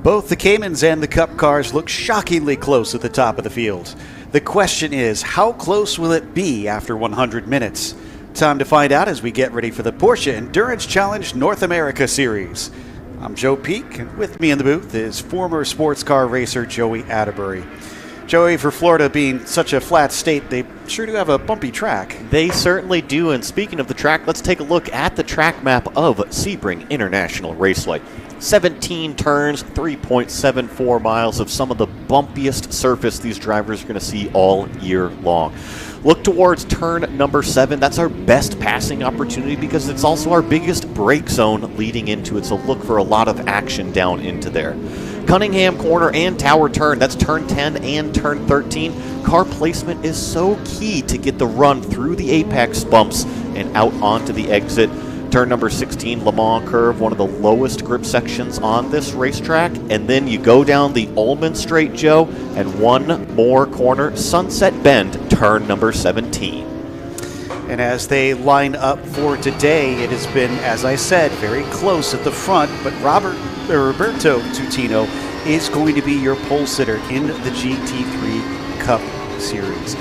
Both the Caymans and the Cup cars look shockingly close at the top of the field. The question is, how close will it be after 100 minutes? Time to find out as we get ready for the Porsche Endurance Challenge North America Series. I'm Joe Peak, and with me in the booth is former sports car racer Joey Atterbury. Joey, for Florida being such a flat state, they sure do have a bumpy track. They certainly do, and speaking of the track, let's take a look at the track map of Sebring International Raceway. 17 turns, 3.74 miles of some of the bumpiest surface these drivers are going to see all year long. Look towards turn number 7. That's our best passing opportunity because it's also our biggest brake zone leading into it, so look for a lot of action down into there. Cunningham Corner and Tower Turn, that's turn 10 and turn 13. Car placement is so key to get the run through the apex bumps and out onto the exit. Turn number 16, Le Mans Curve, one of the lowest grip sections on this racetrack. And then you go down the Ullman Straight, Joe, and one more corner, Sunset Bend, turn number 17. And as they line up for today, it has been, as I said, very close at the front, but Roberto Tutino is going to be your pole sitter in the GT3 Cup Series.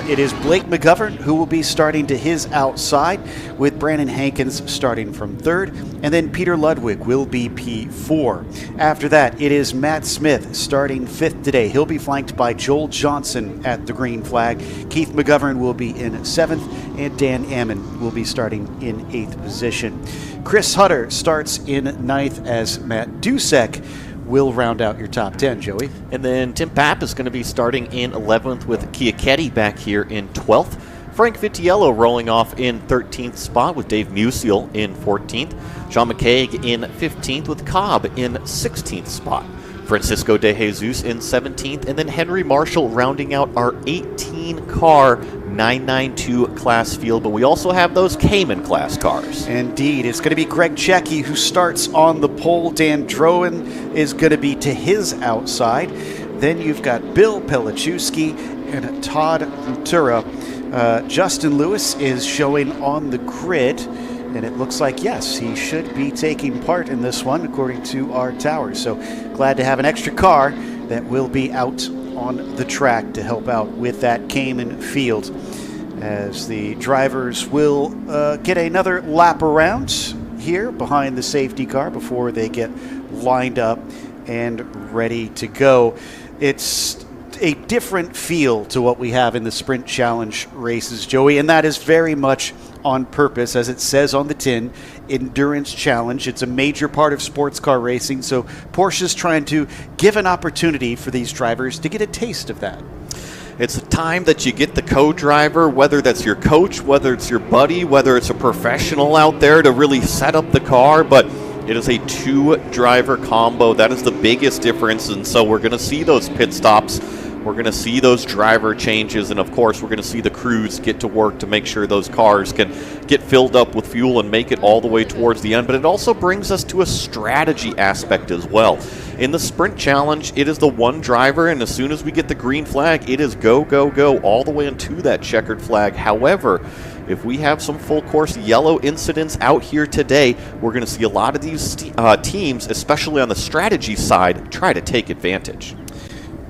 It is Blake McGovern who will be starting to his outside, with Brandon Hankins starting from third, and then Peter Ludwig will be P4. After that, it is Matt Smith starting fifth today. He'll be flanked by Joel Johnson at the green flag. Keith McGovern will be in seventh, and Dan Ammon will be starting in eighth position. Chris Hutter starts in ninth as Matt Dusek will round out your top 10, Joey. And then Tim Papp is going to be starting in 11th with Chiacchetti back here in 12th. Frank Vitiello rolling off in 13th spot with Dave Musial in 14th. Sean McCaig in 15th with Cobb in 16th spot. Francisco De Jesus in 17th, and then Henry Marshall rounding out our 18-car 992 class field, but we also have those Cayman class cars. Indeed. It's going to be Greg Checky who starts on the pole. Dan Drowan is going to be to his outside. Then you've got Bill Pelichewski and Todd Ventura. Justin Lewis is showing on the grid, and it looks like, yes, he should be taking part in this one according to our towers. So glad to have an extra car that will be out on the track to help out with that Cayman field, as the drivers will get another lap around here behind the safety car before they get lined up and ready to go. It's a different feel to what we have in the Sprint Challenge races, Joey, and that is very much on purpose. As it says on the tin, Endurance Challenge. It's a major part of sports car racing, so Porsche's trying to give an opportunity for these drivers to get a taste of that. It's a time that you get the co-driver, whether that's your coach, whether it's your buddy, whether it's a professional out there, to really set up the car, but it is a two-driver combo. That is the biggest difference, and so we're going to see those pit stops. We're going to see those driver changes, and of course, we're going to see the crews get to work to make sure those cars can get filled up with fuel and make it all the way towards the end. But it also brings us to a strategy aspect as well. In the Sprint Challenge, it is the one driver, and as soon as we get the green flag, it is go, go, go, all the way into that checkered flag. However, if we have some full course yellow incidents out here today, we're going to see a lot of these teams, especially on the strategy side, try to take advantage.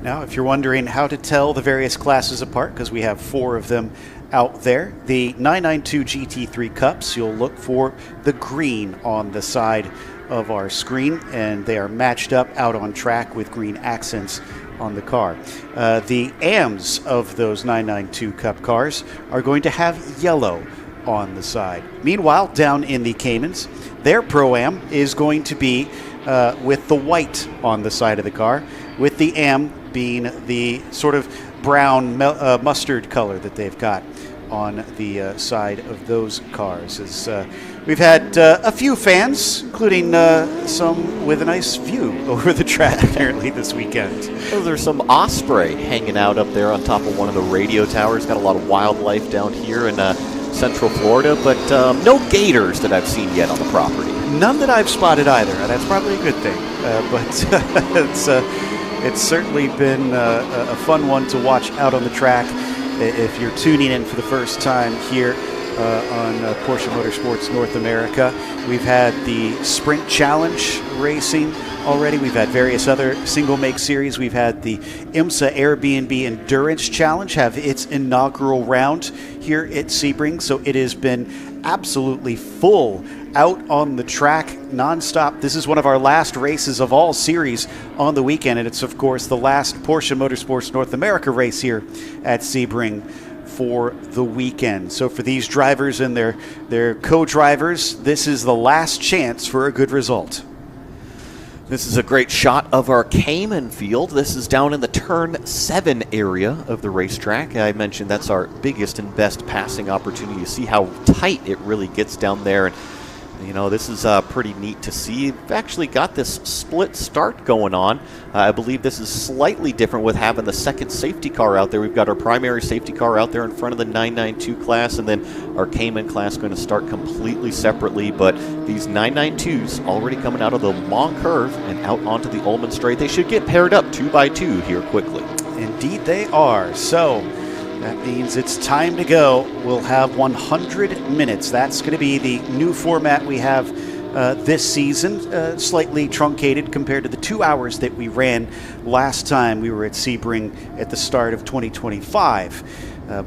Now, if you're wondering how to tell the various classes apart, because we have 4 of them out there, the 992 GT3 Cups, you'll look for the green on the side of our screen, and they are matched up out on track with green accents on the car. The AMs of those 992 Cup cars are going to have yellow on the side. Meanwhile, down in the Caymans, their Pro-Am is going to be with the white on the side of the car, with the AM being the sort of brown mustard color that they've got on the side of those cars. As we've had a few fans, including some with a nice view over the track apparently this weekend. Oh, there's some osprey hanging out up there on top of one of the radio towers. Got a lot of wildlife down here in Central Florida, but no gators that I've seen yet on the property. None that I've spotted either. That's probably a good thing, but it's certainly been a fun one to watch out on the track. If you're tuning in for the first time here, on Porsche Motorsports North America. We've had the Sprint Challenge racing already. We've had various other single make series. We've had the IMSA Airbnb Endurance Challenge have its inaugural round here at Sebring. So it has been absolutely full out on the track nonstop. This is one of our last races of all series on the weekend, and it's of course the last Porsche Motorsports North America race here at Sebring for the weekend. So for these drivers and their co-drivers, this is the last chance for a good result. This is a great shot of our Cayman field. This is down in the turn 7 area of the racetrack. I mentioned that's our biggest and best passing opportunity. You see how tight it really gets down there. And you know, this is pretty neat to see. We've actually got this split start going on. I believe this is slightly different with having the second safety car out there. We've got our primary safety car out there in front of the 992 class, and then our Cayman class going to start completely separately. But these 992s already coming out of the long curve and out onto the Ullman straight. They should get paired up 2 by 2 here quickly. Indeed they are. So that means it's time to go. We'll have 100 minutes. That's going to be the new format we have this season, slightly truncated compared to the 2 hours that we ran last time we were at Sebring at the start of 2025.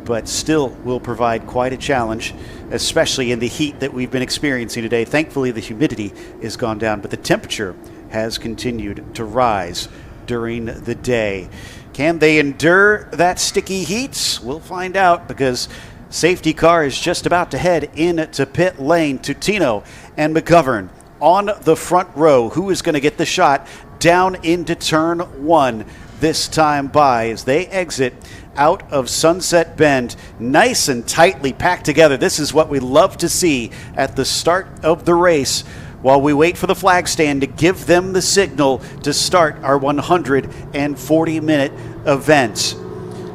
But still will provide quite a challenge, especially in the heat that we've been experiencing today. Thankfully, the humidity has gone down, but the temperature has continued to rise during the day. Can they endure that sticky heat? We'll find out, because safety car is just about to head into pit lane. Tutino and McGovern on the front row. Who is going to get the shot down into turn 1 this time by as they exit out of Sunset Bend, nice and tightly packed together. This is what we love to see at the start of the race, while we wait for the flag stand to give them the signal to start our 140-minute event.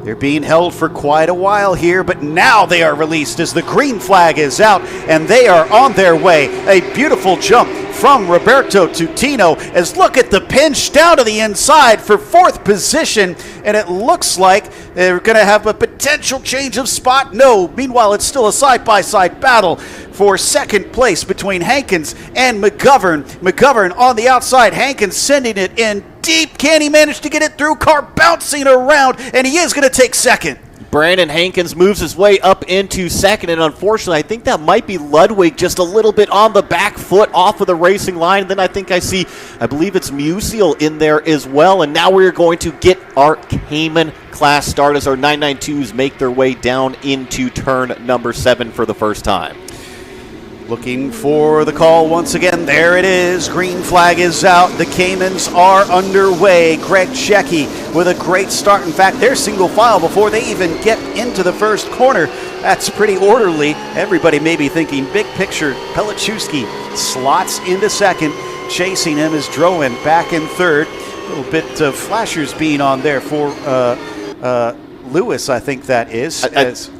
They're being held for quite a while here, but now they are released as the green flag is out, and they are on their way. A beautiful jump from Roberto Tutino, as look at the pinch down to the inside for 4th position, and it looks like they're going to have a potential change of spot. No, meanwhile it's still a side-by-side battle for 2nd place between Hankins and McGovern. McGovern on the outside, Hankins sending it in deep. Can he manage to get it through? Car bouncing around, and he is going to take 2nd. Brandon Hankins moves his way up into 2nd, and unfortunately, I think that might be Ludwig just a little bit on the back foot off of the racing line. And then I believe it's Musial in there as well. And now we're going to get our Cayman class start as our 992s make their way down into turn number 7 for the first time. Looking for the call once again. There it is. Green flag is out. The Caymans are underway. Greg Checky with a great start. In fact, they're single file before they even get into the first corner. That's pretty orderly. Everybody may be thinking big picture. Pelichowski slots into 2nd. Chasing him is Drowan back in 3rd. A little bit of flashers being on there for Lewis, I think that is.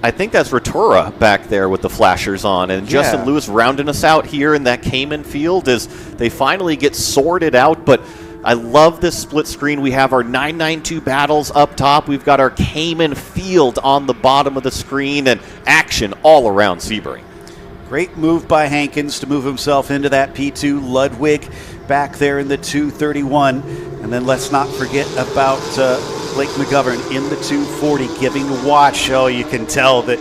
I think that's Rotura back there with the flashers on. And Justin Lewis rounding us out here in that Cayman field as they finally get sorted out. But I love this split screen. We have our 992 battles up top. We've got our Cayman field on the bottom of the screen, and action all around Sebring. Great move by Hankins to move himself into that P2. Ludwig back there in the 231. And then let's not forget about Blake McGovern in the 240 giving watch. Oh, you can tell that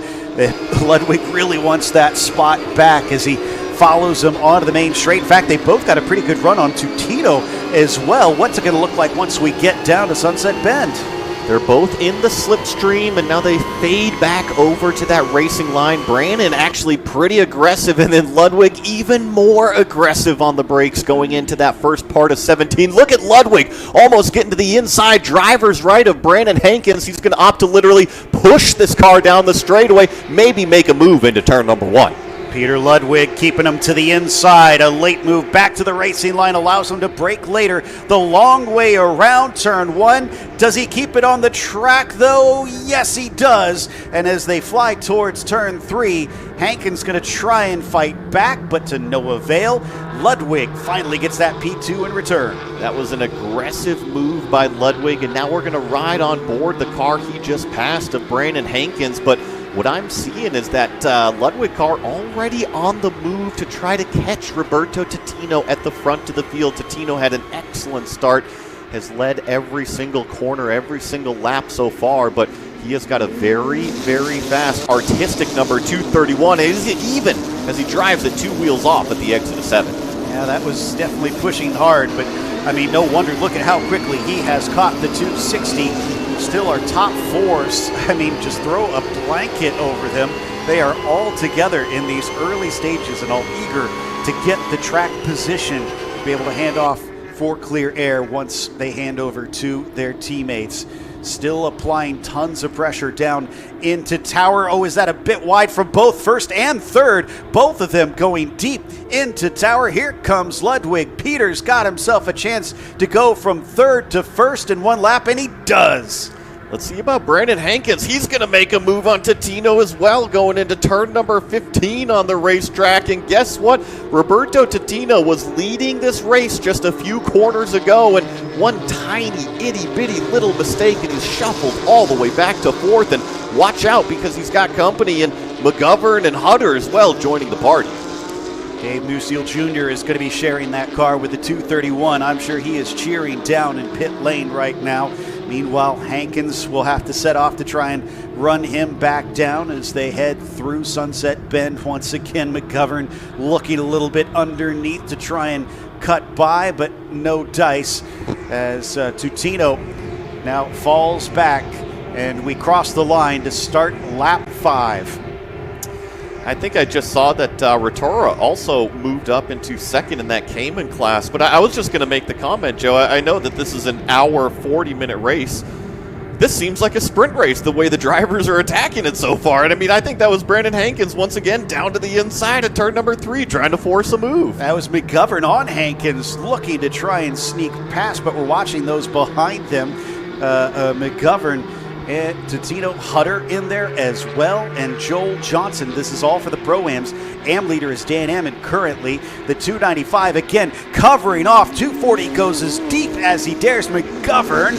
Ludwig really wants that spot back as he follows him onto the main straight. In fact, they both got a pretty good run on Tutino as well. What's it going to look like once we get down to Sunset Bend? They're both in the slipstream, and now they fade back over to that racing line. Brandon actually pretty aggressive, and then Ludwig even more aggressive on the brakes going into that first part of 17. Look at Ludwig almost getting to the inside driver's right of Brandon Hankins. He's going to opt to literally push this car down the straightaway, maybe make a move into turn number 1. Peter Ludwig keeping him to the inside. A late move back to the racing line allows him to brake later. The long way around turn 1. Does he keep it on the track, though? Yes, he does. And as they fly towards turn 3, Hankins going to try and fight back, but to no avail. Ludwig finally gets that P2 in return. That was an aggressive move by Ludwig, and now we're going to ride on board the car he just passed of Brandon Hankins. But what I'm seeing is that Ludwig car already on the move to try to catch Roberto Titino at the front of the field. Titino had an excellent start, has led every single corner, every single lap so far, but he has got a very, very fast artistic number 231. It is even as he drives it 2 wheels off at the exit of 7. Yeah, that was definitely pushing hard, but I mean, no wonder. Look at how quickly he has caught the 260. Still our top fours. I mean, just throw a blanket over them. They are all together in these early stages and all eager to get the track position, to be able to hand off for clear air once they hand over to their teammates. Still applying tons of pressure down into Tower. Oh, is that a bit wide from both first and third? Both of them going deep into Tower. Here comes Ludwig. Peter's got himself a chance to go from third to first in 1 lap, and he does. Let's see about Brandon Hankins. He's going to make a move on Titino as well, going into turn number 15 on the racetrack. And guess what? Roberto Titino was leading this race just a few corners ago, and one tiny, itty-bitty little mistake, and he's shuffled all the way back to fourth. And watch out, because he's got company, and McGovern and Hutter as well joining the party. Dave Musial Jr. is going to be sharing that car with the 231. I'm sure he is cheering down in pit lane right now. Meanwhile, Hankins will have to set off to try and run him back down as they head through Sunset Bend. Once again, McGovern looking a little bit underneath to try and cut by, but no dice as Titino now falls back, and we cross the line to start lap 5. I think I just saw that Rotora also moved up into second in that Cayman class. But I was just going to make the comment, Joe. I know that this is an hour, 40-minute race. This seems like a sprint race, the way the drivers are attacking it so far. And I mean, I think that was Brandon Hankins once again down to the inside at turn number 3, trying to force a move. That was McGovern on Hankins, looking to try and sneak past, but we're watching those behind them. McGovern and Titino, Hutter in there as well, and Joel Johnson. This is all for the Pro-Ams. Am leader is Dan Ammon currently. The 295 again covering off. 240 goes as deep as he dares. McGovern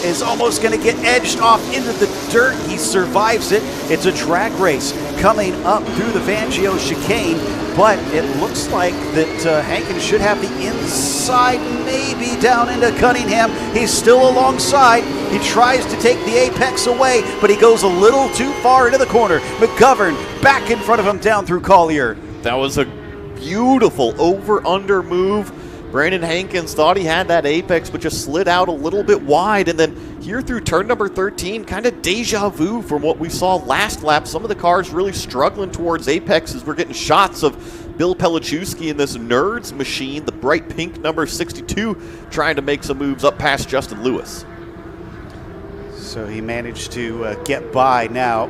is almost going to get edged off into the dirt. He survives it. It's a drag race coming up through the Fangio chicane, but it looks like that Hankins should have the inside, maybe down into Cunningham. He's still alongside. He tries to take the apex away, but he goes a little too far into the corner. McGovern back in front of him down through Collier. That was a beautiful over-under move. Brandon Hankins thought he had that apex, but just slid out a little bit wide. And then here through turn number 13, kind of deja vu from what we saw last lap. Some of the cars really struggling towards apex as we're getting shots of Bill Pelichewski in this Nerds machine, the bright pink number 62, trying to make some moves up past Justin Lewis. So he managed to get by. Now,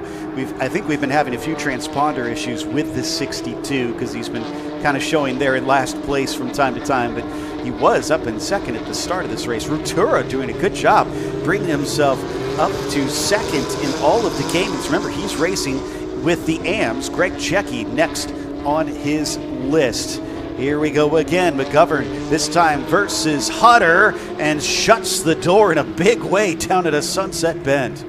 I think we've been having a few transponder issues with this 62 because he's been kind of showing there in last place from time to time, but he was up in second at the start of this race. Rutura doing a good job bringing himself up to second in all of the Caymans. Remember, he's racing with the AMs. Greg Checky next on his list. Here we go again. McGovern this time versus Hutter, and shuts the door in a big way down at a Sunset Bend.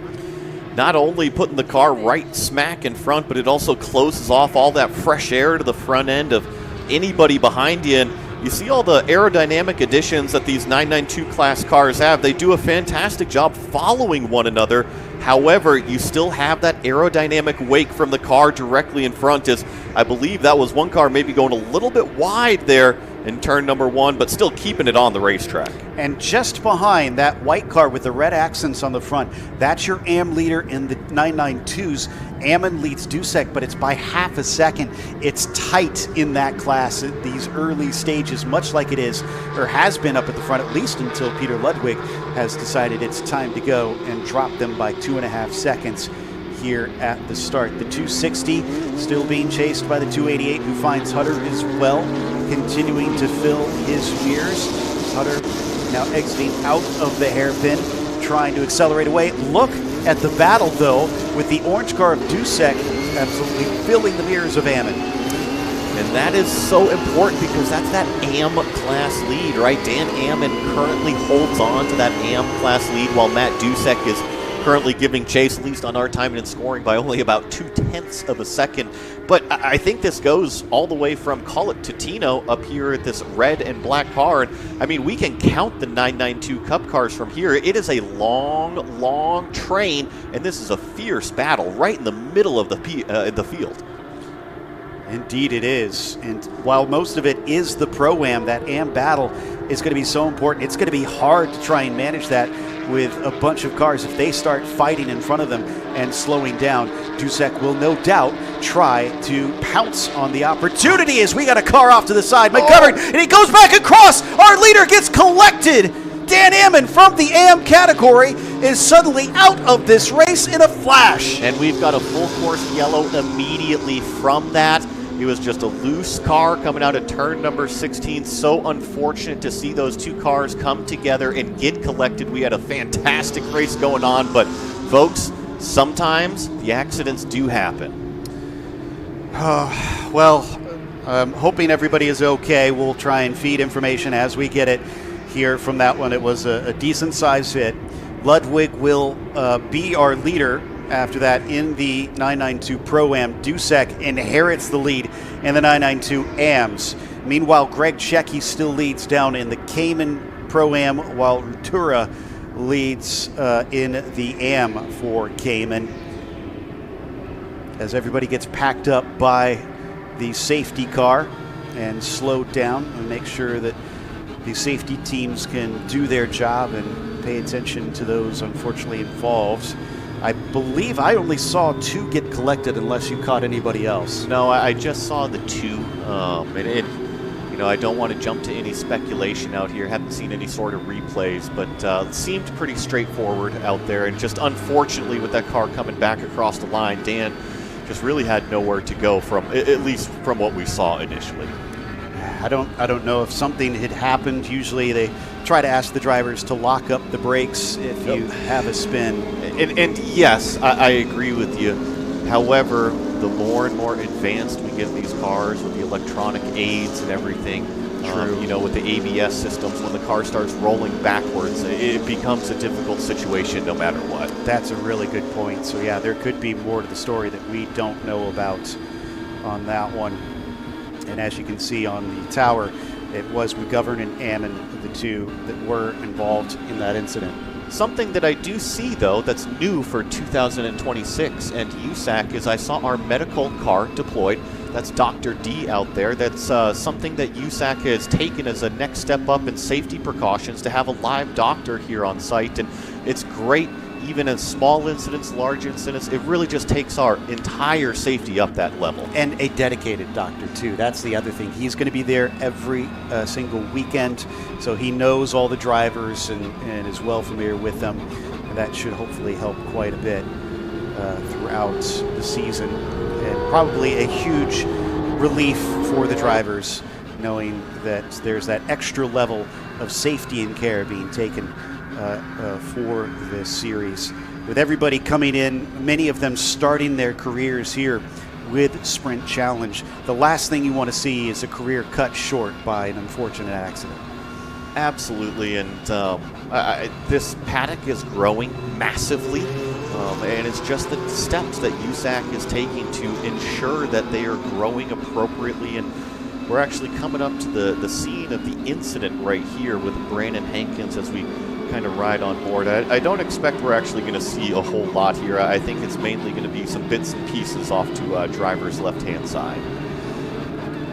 Not only putting the car right smack in front, but it also closes off all that fresh air to the front end of anybody behind you. And you see all the aerodynamic additions that these 992 class cars have. They do a fantastic job following one another. However, you still have that aerodynamic wake from the car directly in front, as I believe that was one car maybe going a little bit wide there in turn number 1, but still keeping it on the racetrack. And just behind that white car with the red accents on the front, that's your AM leader in the 992s. Ammon leads Dusek, but it's by half a second. It's tight in that class at these early stages, much like it is, or has been up at the front, at least until Peter Ludwig has decided it's time to go and drop them by 2.5 seconds here at the start. The 260 still being chased by the 288, who finds Hutter as well, continuing to fill his mirrors. Hutter now exiting out of the hairpin, trying to accelerate away. Look at the battle, though, with the orange car of Dusek absolutely filling the mirrors of Ammon. And that is so important because that's that AM class lead, right? Dan Ammon currently holds on to that AM class lead while Matt Dusek is currently giving chase, at least on our time and scoring, by only about 0.2 of a second. But I think this goes all the way from, call it Totino, up here at this red and black car. And I mean, we can count the 992 Cup cars from here. It is a long, long train, and this is a fierce battle right in the middle of the field. Indeed it is. And while most of it is the Pro-Am, that Am battle is going to be so important. It's going to be hard to try and manage that with a bunch of cars. If they start fighting in front of them and slowing down, Dusek will no doubt try to pounce on the opportunity as we got a car off to the side. McGovern, and he goes back across. Our leader gets collected. Dan Ammon from the Am category is suddenly out of this race in a flash. And we've got a full course yellow immediately from that. It was just a loose car coming out of turn number 16. So unfortunate to see those two cars come together and get collected. We had a fantastic race going on, but folks, sometimes the accidents do happen. Well, I'm hoping everybody is okay. We'll try and feed information as we get it here from that one. It was a decent size hit. Ludwig will be our leader. After that, in the 992 Pro-Am, Dusek inherits the lead in the 992 Ams. Meanwhile, Greg Checky still leads down in the Cayman Pro-Am, while Rutura leads in the Am for Cayman. As everybody gets packed up by the safety car and slowed down, and make sure that the safety teams can do their job and pay attention to those unfortunately involved. I believe I only saw 2 get collected, unless you caught anybody else. No, I just saw the 2. You know, I don't want to jump to any speculation out here. Haven't seen any sort of replays, but it seemed pretty straightforward out there. And just unfortunately, with that car coming back across the line, Dan just really had nowhere to go from, at least from what we saw initially. I don't know if something had happened. Usually they try to ask the drivers to lock up the brakes if you have a spin. And yes, I agree with you. However, the more and more advanced we get these cars with the electronic aids and everything, you know, with the ABS systems, when the car starts rolling backwards, it becomes a difficult situation no matter what. That's a really good point. So yeah, there could be more to the story that we don't know about on that one. And as you can see on the tower, it was McGovern and Ammon, the 2 that were involved in that incident. Something that I do see, though, that's new for 2026 and USAC is I saw our medical car deployed. That's Dr. D out there. That's something that USAC has taken as a next step up in safety precautions to have a live doctor here on site. And it's great, even in small incidents, large incidents. It really just takes our entire safety up that level. And a dedicated doctor, too. That's the other thing. He's going to be there every single weekend, so he knows all the drivers and is well familiar with them. And that should hopefully help quite a bit throughout the season. And probably a huge relief for the drivers, knowing that there's that extra level of safety and care being taken for this series. With everybody coming in, many of them starting their careers here with Sprint Challenge, the last thing you want to see is a career cut short by an unfortunate accident. Absolutely, and this paddock is growing massively, and it's just the steps that USAC is taking to ensure that they are growing appropriately. And we're actually coming up to the scene of the incident right here with Brandon Hankins as we kind of ride on board. I don't expect we're actually going to see a whole lot here. I think it's mainly going to be some bits and pieces off to driver's left-hand side.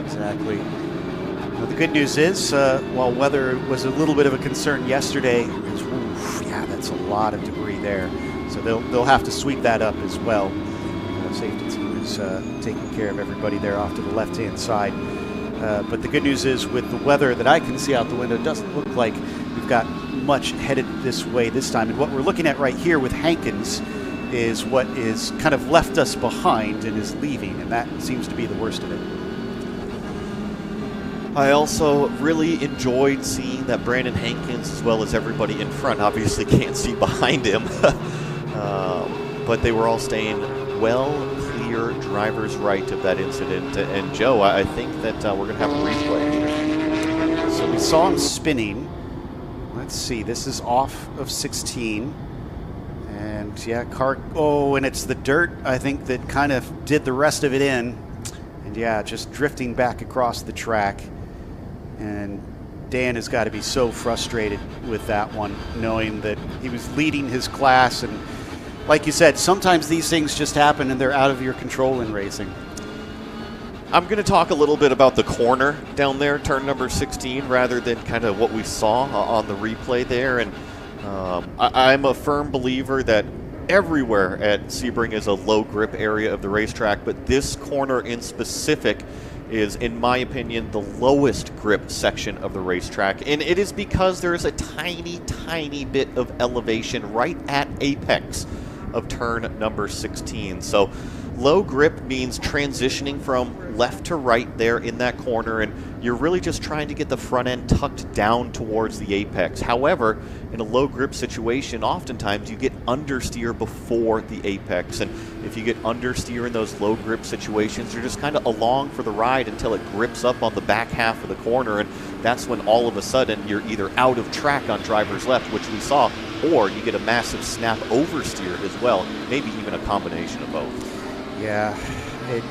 Exactly. Well, the good news is, while weather was a little bit of a concern yesterday, that's a lot of debris there. So they'll have to sweep that up as well. The safety team is taking care of everybody there off to the left-hand side. But the good news is, with the weather that I can see out the window, it doesn't look like we've got much headed this way this time. And what we're looking at right here with Hankins is what is kind of left us behind and is leaving, and that seems to be the worst of it. I also really enjoyed seeing that Brandon Hankins, as well as everybody in front, obviously can't see behind him, but they were all staying well clear driver's right of that incident. And Joe, I think that we're going to have a replay here. So we saw him spinning. Let's see, this is off of 16. And yeah, and it's the dirt, I think, that kind of did the rest of it in. And yeah, just drifting back across the track. And Dan has got to be so frustrated with that one, knowing that he was leading his class. And like you said, sometimes these things just happen and they're out of your control in racing. I'm going to talk a little bit about the corner down there, turn number 16, rather than kind of what we saw on the replay there. And I'm a firm believer that everywhere at Sebring is a low grip area of the racetrack, but this corner in specific is, in my opinion, the lowest grip section of the racetrack. And it is because there is a tiny, tiny bit of elevation right at apex of turn number 16. So low grip means transitioning from left to right there in that corner, and you're really just trying to get the front end tucked down towards the apex. However, in a low grip situation, oftentimes you get understeer before the apex, and if you get understeer in those low grip situations, you're just kind of along for the ride until it grips up on the back half of the corner, and that's when all of a sudden you're either out of track on driver's left, which we saw, or you get a massive snap oversteer as well, maybe even a combination of both. Yeah,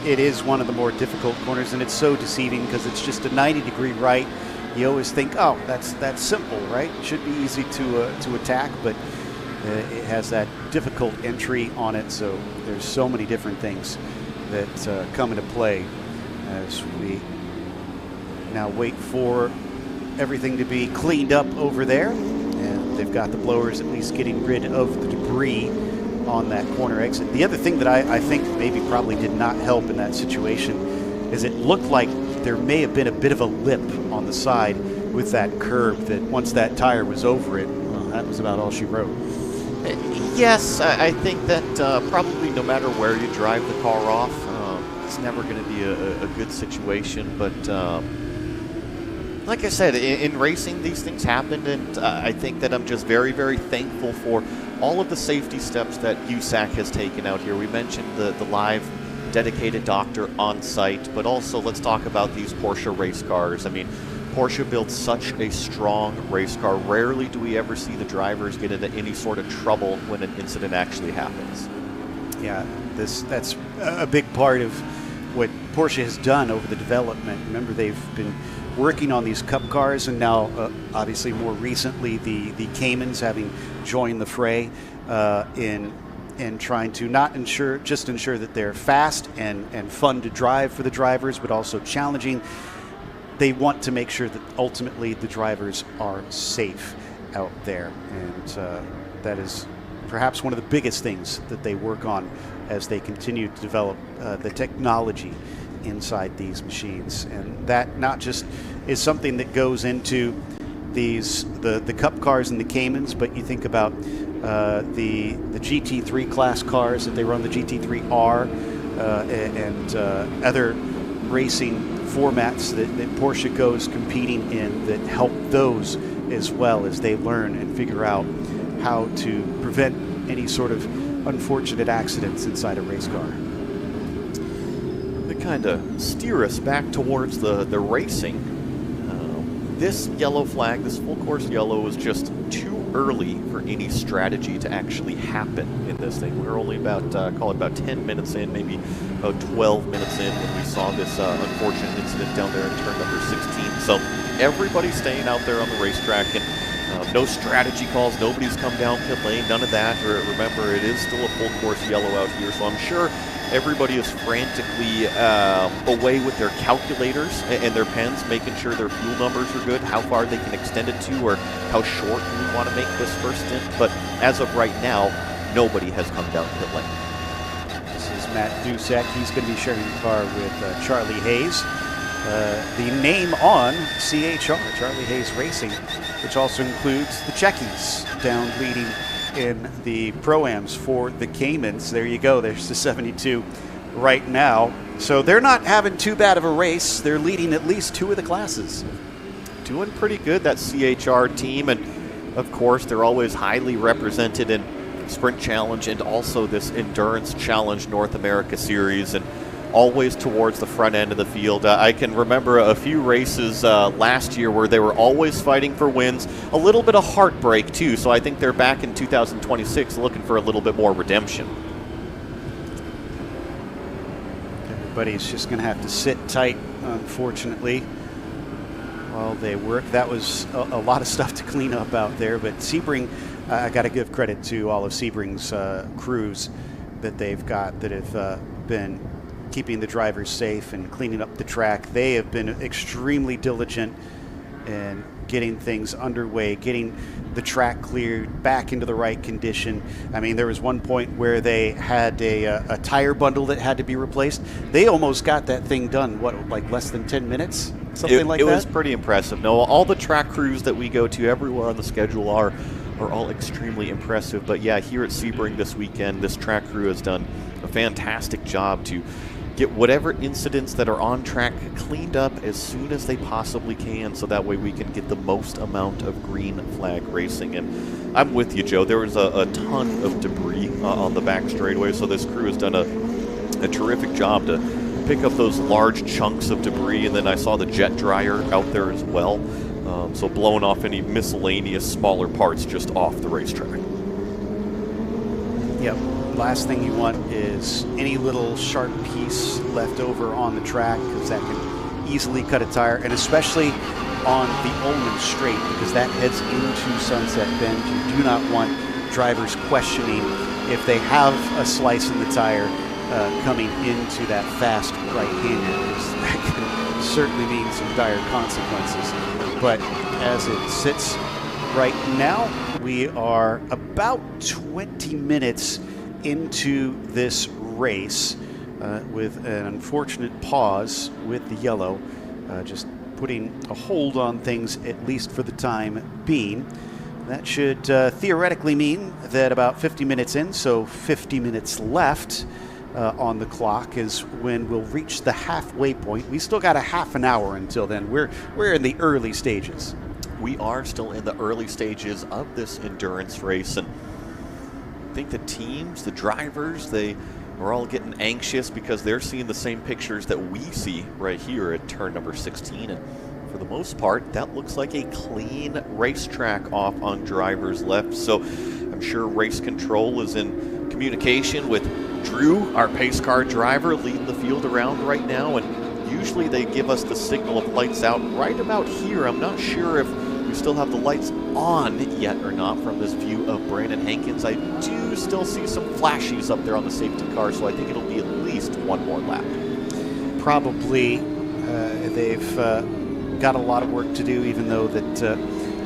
it is one of the more difficult corners, and it's so deceiving because it's just a 90-degree right. You always think, oh, that's simple, right? It should be easy to attack, but it has that difficult entry on it, so there's so many different things that come into play as we now wait for everything to be cleaned up over there. And they've got the blowers at least getting rid of the debris on that corner exit. The other thing that I think maybe probably did not help in that situation is it looked like there may have been a bit of a lip on the side with that curb, that once that tire was over it, well, that was about all she wrote. Yes, I think that probably no matter where you drive the car off, it's never going to be a good situation. But like I said, in racing, these things happen, and I think that I'm just very, very thankful for all of the safety steps that USAC has taken out here. We mentioned the live dedicated doctor on site, but also let's talk about these Porsche race cars. I mean, Porsche built such a strong race car. Rarely do we ever see the drivers get into any sort of trouble when an incident actually happens. Yeah, that's a big part of what Porsche has done over the development. Remember, they've been working on these Cup cars, and now obviously more recently the Caymans having joined the fray in trying to not ensure that they're fast and fun to drive for the drivers, but also challenging. They want to make sure that ultimately the drivers are safe out there, and that is perhaps one of the biggest things that they work on as they continue to develop the technology inside these machines. And that not just is something that goes into the Cup cars and the Caymans, but you think about the GT3 class cars that they run, the GT3R and other racing formats that Porsche goes competing in, that help those as well as they learn and figure out how to prevent any sort of unfortunate accidents inside a race car. To kind of steer us back towards the racing, this yellow flag, this full course yellow, was just too early for any strategy to actually happen in this thing. We're only about, call it about 10 minutes in, maybe about 12 minutes in when we saw this unfortunate incident down there in turn number 16. So everybody's staying out there on the racetrack, and no strategy calls, nobody's come down pit lane, none of that. Remember, it is still a full course yellow out here, so I'm sure everybody is frantically away with their calculators and their pens, making sure their fuel numbers are good, how far they can extend it to, or how short do we want to make this first stint. But as of right now, nobody has come down pit lane. This is Matt Dusek. He's going to be sharing the car with Charlie Hayes. The name on CHR, Charlie Hayes Racing, which also includes the Checkies down leading in the Pro-Ams for the Caymans. There you go. There's the 72 right now. So they're not having too bad of a race. They're leading at least two of the classes. Doing pretty good, that CHR team. And, of course, they're always highly represented in Sprint Challenge and also this Endurance Challenge North America Series. And always towards the front end of the field. I can remember a few races last year where they were always fighting for wins, a little bit of heartbreak too, so I think they're back in 2026 looking for a little bit more redemption. Everybody's just going to have to sit tight, unfortunately, while they work. That was a lot of stuff to clean up out there, but Sebring, I got to give credit to all of Sebring's crews that they've got that have been keeping the drivers safe and cleaning up the track. They have been extremely diligent in getting things underway, getting the track cleared back into the right condition. I mean, there was one point where they had a tire bundle that had to be replaced. They almost got that thing done, what, like less than 10 minutes? Something like that? It was pretty impressive. No, all the track crews that we go to everywhere on the schedule are all extremely impressive. But yeah, here at Sebring this weekend, this track crew has done a fantastic job to get whatever incidents that are on track cleaned up as soon as they possibly can, so that way we can get the most amount of green flag racing. And I'm with you, Joe. There was a ton of debris on the back straightaway, so this crew has done a terrific job to pick up those large chunks of debris, and then I saw the jet dryer out there as well, so blowing off any miscellaneous smaller parts just off the racetrack. Yep. Last thing you want is any little sharp piece left over on the track, because that can easily cut a tire, and especially on the Ullman Straight, because that heads into Sunset Bend. You do not want drivers questioning if they have a slice in the tire coming into that fast right-hander, because that can certainly mean some dire consequences. But as it sits right now, we are about 20 minutes into this race with an unfortunate pause with the yellow, just putting a hold on things, at least for the time being. That should theoretically mean that about 50 minutes in, so 50 minutes left on the clock, is when we'll reach the halfway point. We still got a half an hour until then. We're in the early stages. We are still in the early stages of this endurance race, and I think the teams, the drivers, they are all getting anxious because they're seeing the same pictures that we see right here at turn number 16. And for the most part, that looks like a clean racetrack off on drivers left. So I'm sure race control is in communication with Drew, our pace car driver, leading the field around right now. And usually they give us the signal of lights out right about here. I'm not sure if we still have the lights on yet or not from this view of Brandon Hankins. I do still see some flashies up there on the safety car, so I think it'll be at least one more lap. Probably. They've got a lot of work to do, even though that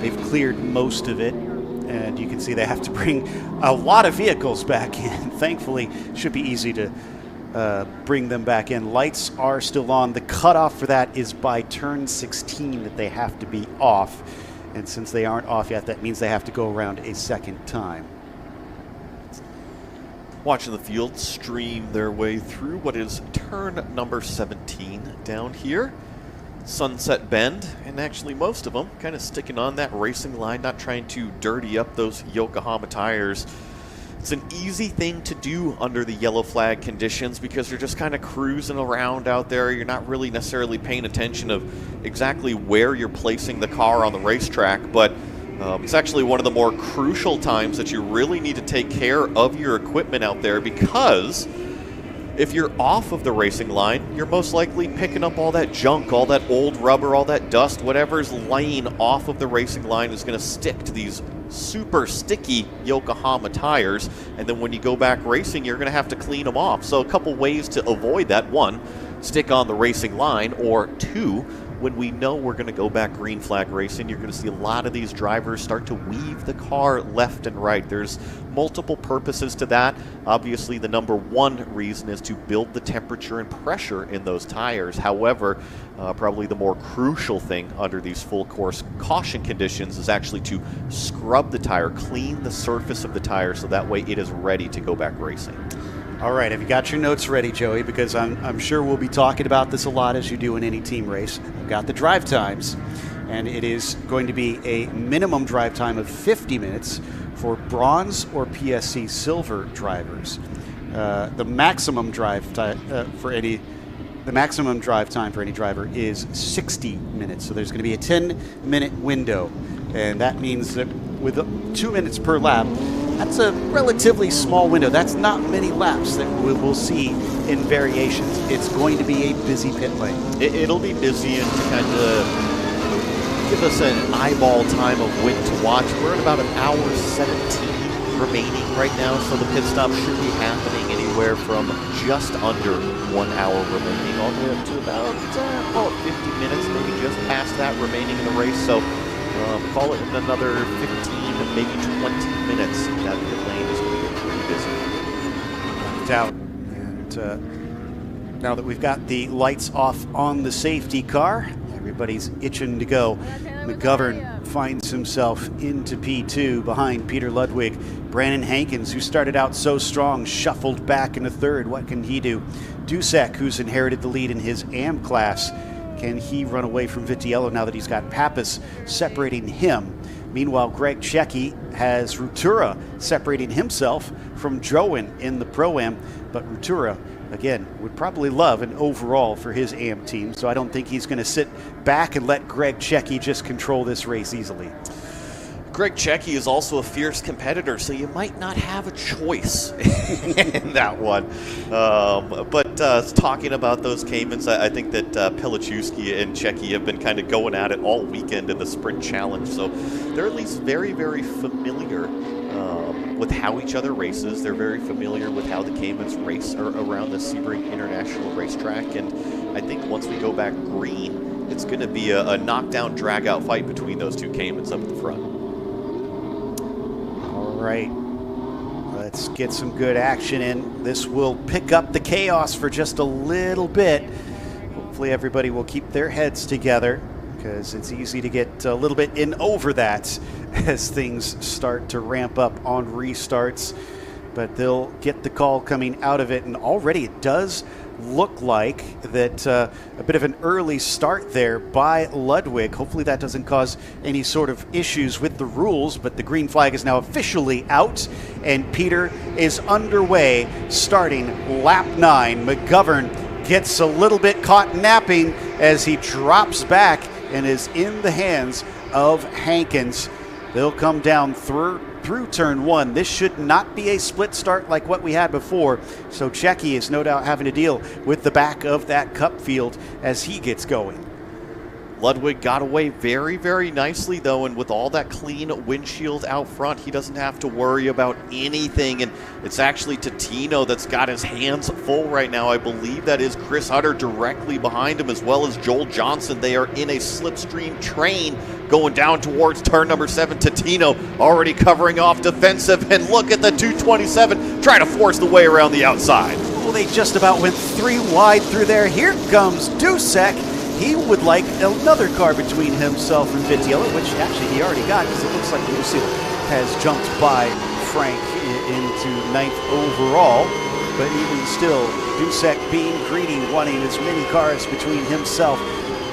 they've cleared most of it. And you can see they have to bring a lot of vehicles back in. Thankfully, it should be easy to bring them back in. Lights are still on. The cutoff for that is by turn 16 that they have to be off. And since they aren't off yet, that means they have to go around a second time. Watching the field stream their way through what is turn number 17 down here. Sunset Bend, and actually most of them kind of sticking on that racing line, not trying to dirty up those Yokohama tires. It's an easy thing to do under the yellow flag conditions because you're just kind of cruising around out there. You're not really necessarily paying attention of exactly where you're placing the car on the racetrack, but it's actually one of the more crucial times that you really need to take care of your equipment out there, because if you're off of the racing line, you're most likely picking up all that junk, all that old rubber, all that dust, whatever's laying off of the racing line is going to stick to these super sticky Yokohama tires, and then when you go back racing, you're going to have to clean them off. So a couple ways to avoid that: one, stick on the racing line, or two, when we know we're going to go back green flag racing, you're going to see a lot of these drivers start to weave the car left and right. There's multiple purposes to that. Obviously, the number one reason is to build the temperature and pressure in those tires. However, probably the more crucial thing under these full course caution conditions is actually to scrub the tire, clean the surface of the tire, so that way it is ready to go back racing. All right, have you got your notes ready, Joey? Because I'm sure we'll be talking about this a lot as you do in any team race. I've got the drive times, and it is going to be a minimum drive time of 50 minutes for bronze or PSC silver drivers. The maximum drive time for any the maximum drive time for any driver is 60 minutes. So there's going to be a 10-minute window. And that means that with 2 minutes per lap, that's a relatively small window. That's not many laps that we'll see in variations. It's going to be a busy pit lane. It'll be busy, and to kind of give us an eyeball time of when to watch, we're at about an hour 17 remaining right now, so the pit stop should be happening anywhere from just under 1 hour remaining all the way up to about, call it 50 minutes, maybe just past that remaining in the race. So call it in another 15, maybe 20 minutes. That pit lane is going to get pretty busy. No doubt. And now that we've got the lights off on the safety car, everybody's itching to go. McGovern finds himself into P2 behind Peter Ludwig. Brandon Hankins, who started out so strong, shuffled back into third. What can he do? Dusek, who's inherited the lead in his AM class. Can he run away from Vitiello now that he's got Pappas separating him? Meanwhile, Greg Checchi has Rutura separating himself from Droin in the Pro-Am, but Rutura, again, would probably love an overall for his AM team, so I don't think he's going to sit back and let Greg Checchi just control this race easily. Greg Checchi is also a fierce competitor, so you might not have a choice in that one. But talking about those Caymans, I think that Pelichewski and Checchi have been kind of going at it all weekend in the Sprint Challenge, so they're at least very, very familiar with how each other races. They're very familiar with how the Caymans race around the Sebring International Racetrack, and I think once we go back green, it's going to be a knockdown, drag-out fight between those two Caymans up at the front. All right, let's get some good action in. This will pick up the chaos for just a little bit. Hopefully everybody will keep their heads together, because it's easy to get a little bit in over that as things start to ramp up on restarts. But they'll get the call coming out of it, and already it does look like that a bit of an early start there by Ludwig. Hopefully that doesn't cause any sort of issues with the rules, but the green flag is now officially out, and Peter is underway starting lap 9. McGovern gets a little bit caught napping as he drops back and is in the hands of Hankins. They'll come down through turn 1. This should not be a split start like what we had before, so Checchi is no doubt having to deal with the back of that cup field as he gets going. Ludwig got away very, very nicely, though, and with all that clean windshield out front, he doesn't have to worry about anything, and it's actually Totino that's got his hands full right now. I believe that is Chris Hutter directly behind him, as well as Joel Johnson. They are in a slipstream train going down towards turn number 7. Totino already covering off defensive, and look at the 227 trying to force the way around the outside. Well, they just about went 3 wide through there. Here comes Dusek. He would like another car between himself and Vitiello, which actually he already got, because it looks like Lucille has jumped by Frank into 9th overall. But even still, Dusek being greedy, wanting as many cars between himself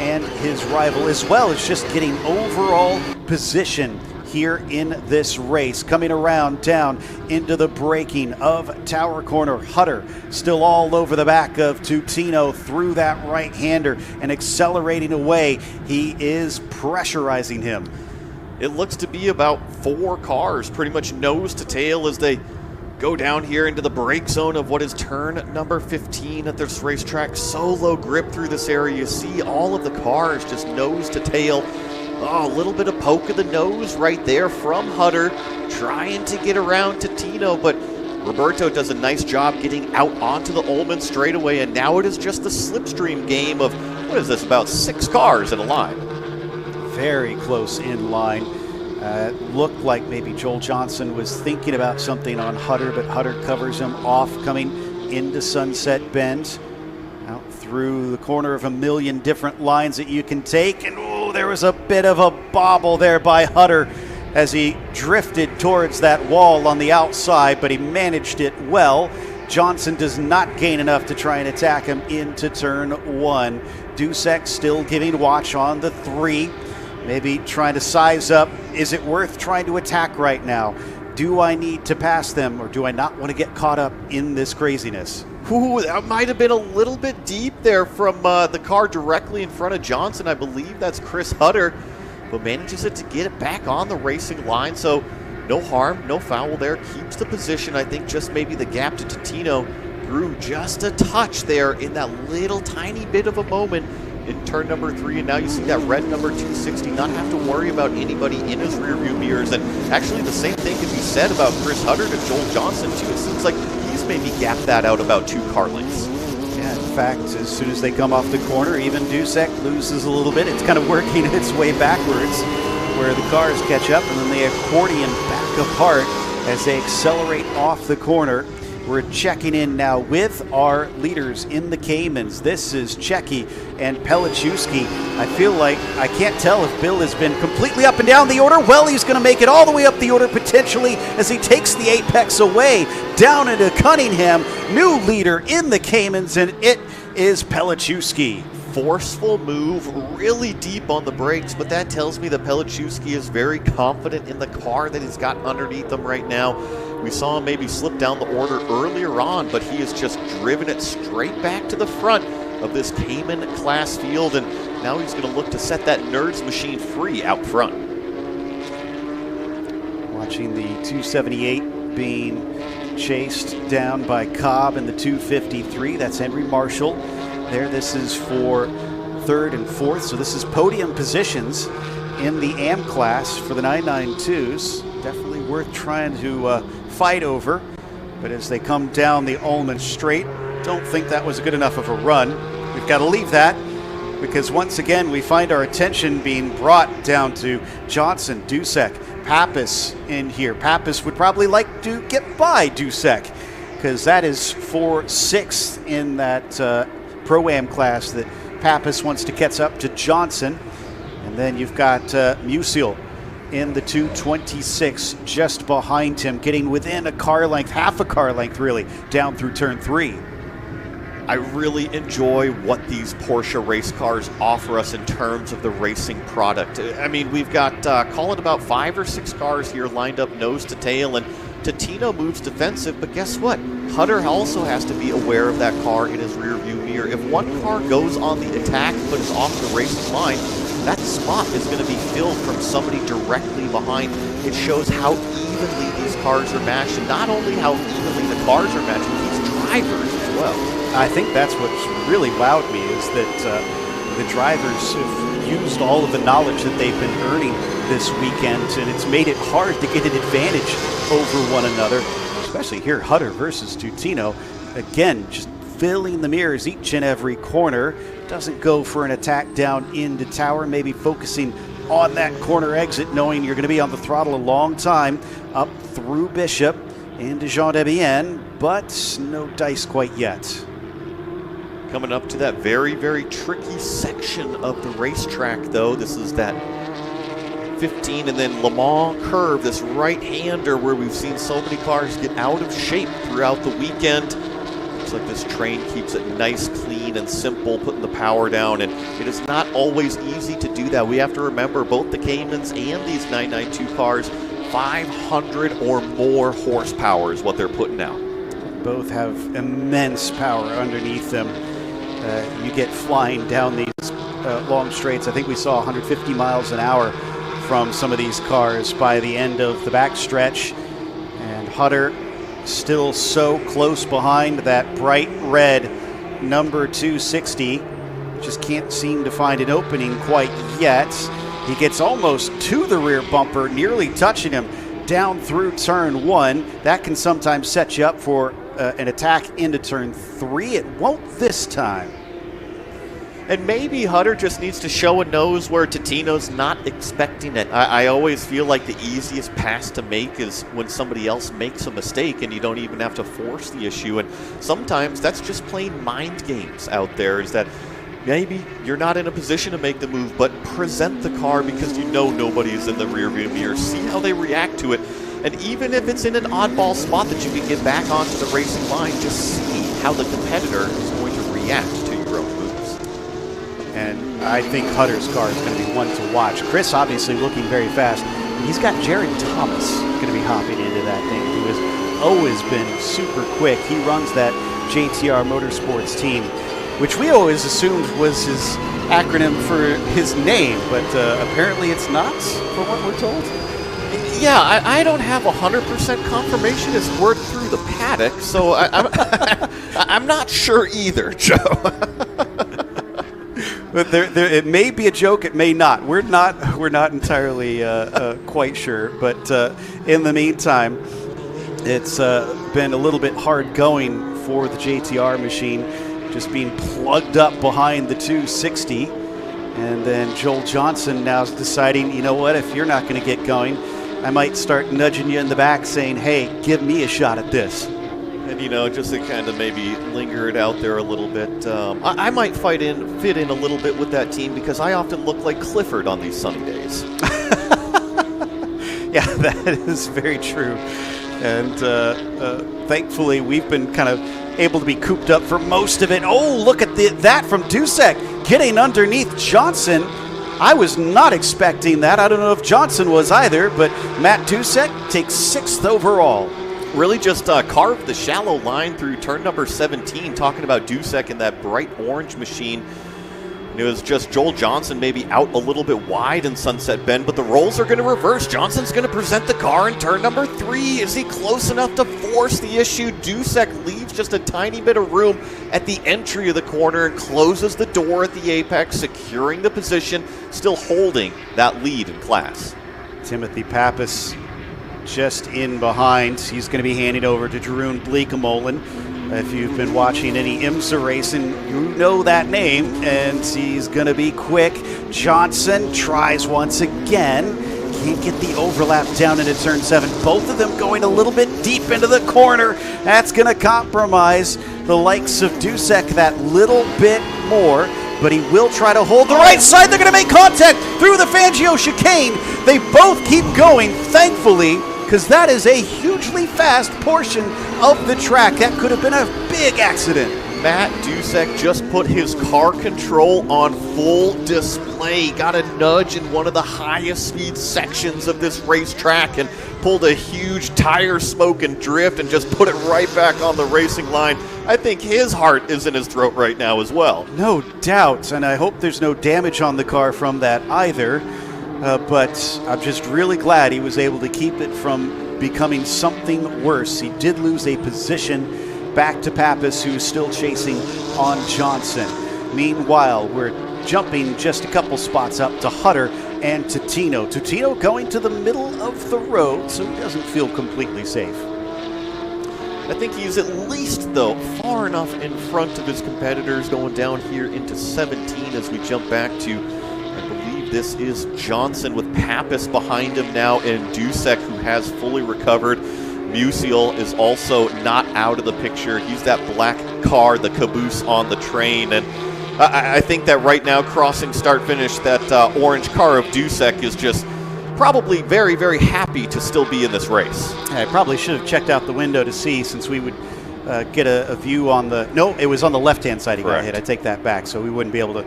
and his rival, as well as just getting overall position here in this race. Coming around down into the braking of Tower Corner. Hutter still all over the back of Totino through that right-hander and accelerating away. He is pressurizing him. It looks to be about 4 cars pretty much nose to tail as they go down here into the brake zone of what is turn number 15 at this racetrack. Solo grip through this area. You see all of the cars just nose to tail. Oh, a little bit of poke of the nose right there from Hutter, trying to get around Totino, but Roberto does a nice job getting out onto the Ullman straightaway, and now it is just the slipstream game of, what is this, about 6 cars in a line. Very close in line. Looked like maybe Joel Johnson was thinking about something on Hutter, but Hutter covers him off coming into Sunset Bend. Out through the corner of a million different lines that you can take, and there was a bit of a bobble there by Hutter as he drifted towards that wall on the outside, but he managed it well. Johnson does not gain enough to try and attack him into turn 1. Dusek still giving watch on the 3, maybe trying to size up. Is it worth trying to attack right now? Do I need to pass them, or do I not want to get caught up in this craziness? Ooh, that might have been a little bit deep there from the car directly in front of Johnson. I believe that's Chris Hutter, but manages it to get it back on the racing line. So no harm, no foul there. Keeps the position. I think just maybe the gap to Totino grew just a touch there in that little tiny bit of a moment in turn number 3, and now you see that red number 260 not have to worry about anybody in his rearview mirrors. And actually the same thing can be said about Chris Hutter to Joel Johnson too. It seems like he's maybe gapped that out about 2 car lengths. Yeah, in fact, as soon as they come off the corner, even Dusek loses a little bit. It's kind of working its way backwards where the cars catch up, and then they accordion back apart as they accelerate off the corner. We're checking in now with our leaders in the Caymans. This is Checky and Pelichewski. I feel like I can't tell if Bill has been completely up and down the order. Well, he's going to make it all the way up the order potentially as he takes the apex away down into Cunningham. New leader in the Caymans, and it is Pelichewski. Forceful move, really deep on the brakes, but that tells me that Pelichewski is very confident in the car that he's got underneath him right now. We saw him maybe slip down the order earlier on, but he has just driven it straight back to the front of this Cayman class field, and now he's going to look to set that Nerds machine free out front. Watching the 278 being chased down by Cobb in the 253. That's Henry Marshall there. This is for 3rd and 4th, so this is podium positions in the AM class for the 992s. Definitely worth trying to fight over, but as they come down the Ullman Straight, don't think that was good enough of a run. We've got to leave that because once again we find our attention being brought down to Johnson, Dusek, Pappas in here. Pappas would probably like to get by Dusek because that is for 6th in that Pro-Am class that Pappas wants to catch up to Johnson. And then you've got Musial in the 226 just behind him, getting within a car length, half a car length really, down through turn 3. I really enjoy what these Porsche race cars offer us in terms of the racing product. I mean, we've got, call it about 5 or 6 cars here lined up nose to tail, and Totino moves defensive, but guess what? Hutter also has to be aware of that car in his rear view mirror. If one car goes on the attack but is off the racing line, that spot is going to be filled from somebody directly behind. It shows how evenly these cars are matched, and not only how evenly the cars are matched, but these drivers as well. I think that's what's really wowed me is that the drivers have used all of the knowledge that they've been earning this weekend, and it's made it hard to get an advantage over one another, especially here Hutter versus Totino. Again, just filling the mirrors each and every corner. Doesn't go for an attack down into Tower, maybe focusing on that corner exit, knowing you're going to be on the throttle a long time, up through Bishop into Jean Debienne, but no dice quite yet. Coming up to that very, very tricky section of the racetrack, though. This is that 15 and then Le Mans curve, this right-hander where we've seen so many cars get out of shape throughout the weekend. Looks like this train keeps it nice, clean, and simple, putting the power down, and it is not always easy to do that. We have to remember both the Caymans and these 992 cars, 500 or more horsepower is what they're putting out. Both have immense power underneath them. You get flying down these long straights. I think we saw 150 miles an hour from some of these cars by the end of the backstretch. And Hutter still so close behind that bright red number 260. Just can't seem to find an opening quite yet. He gets almost to the rear bumper, nearly touching him down through turn 1. That can sometimes set you up for an attack into turn 3. It won't this time. And maybe Hutter just needs to show a nose where Totino's not expecting it. I always feel like the easiest pass to make is when somebody else makes a mistake and you don't even have to force the issue. And sometimes that's just plain mind games out there, is that maybe you're not in a position to make the move, but present the car because you know nobody is in the rearview mirror. See how they react to it. And even if it's in an oddball spot that you can get back onto the racing line, just see how the competitor is going to react to your own moves. And I think Hutter's car is going to be one to watch. Chris obviously looking very fast. He's got Jared Thomas going to be hopping into that thing, who is always been super quick. He runs that JTR Motorsports team, which we always assumed was his acronym for his name, but apparently it's not, from what we're told. Yeah, I don't have 100% confirmation it's word through the paddock, so I'm not sure either, Joe. But it may be a joke, it may not. We're not entirely quite sure. But in the meantime, it's been a little bit hard going for the JTR machine, just being plugged up behind the 260. And then Joel Johnson now is deciding, you know what, if you're not going to get going, I might start nudging you in the back saying, hey, give me a shot at this. And, just to kind of maybe linger it out there a little bit, I might fit in a little bit with that team because I often look like Clifford on these sunny days. Yeah, that is very true. And thankfully, we've been kind of able to be cooped up for most of it. Oh, look at that from Dusek getting underneath Johnson. I was not expecting that. I don't know if Johnson was either, but Matt Dusek takes 6th overall. Really just carved the shallow line through turn number 17, talking about Dusek in that bright orange machine. It was just Joel Johnson maybe out a little bit wide in Sunset Bend, but the roles are going to reverse. Johnson's going to present the car in turn number 3. Is he close enough to force the issue? Dusek leaves just a tiny bit of room at the entry of the corner and closes the door at the apex, securing the position, still holding that lead in class. Timothy Pappas just in behind. He's going to be handing over to Jeroen Bleekemolen. If you've been watching any IMSA racing, you know that name, and he's going to be quick. Johnson tries once again. Can't get the overlap down into turn 7. Both of them going a little bit deep into the corner. That's going to compromise the likes of Dusek that little bit more, but he will try to hold the right side. They're going to make contact through the Fangio chicane. They both keep going, thankfully, because that is a hugely fast portion of the track. That could have been a big accident. Matt Dusek just put his car control on full display. Got a nudge in one of the highest speed sections of this racetrack and pulled a huge tire smoke and drift and just put it right back on the racing line. I think his heart is in his throat right now as well. No doubt, and I hope there's no damage on the car from that either. But I'm just really glad he was able to keep it from becoming something worse. He did lose a position back to Pappas, who's still chasing on Johnson. Meanwhile, we're jumping just a couple spots up to Hutter and Tutino. Tutino going to the middle of the road, so he doesn't feel completely safe. I think he's at least, though, far enough in front of his competitors going down here into 17 as we jump back to, I believe this is Johnson with Pappas behind him now, and Dusek, who has fully recovered. Musial is also not out of the picture. He's that black car, the caboose on the train, and I think that right now, crossing start-finish, that orange car of Dusek is just probably very, very happy to still be in this race. I probably should have checked out the window to see, since we would get a view on the... No, it was on the left-hand side he got hit. I take that back, so we wouldn't be able to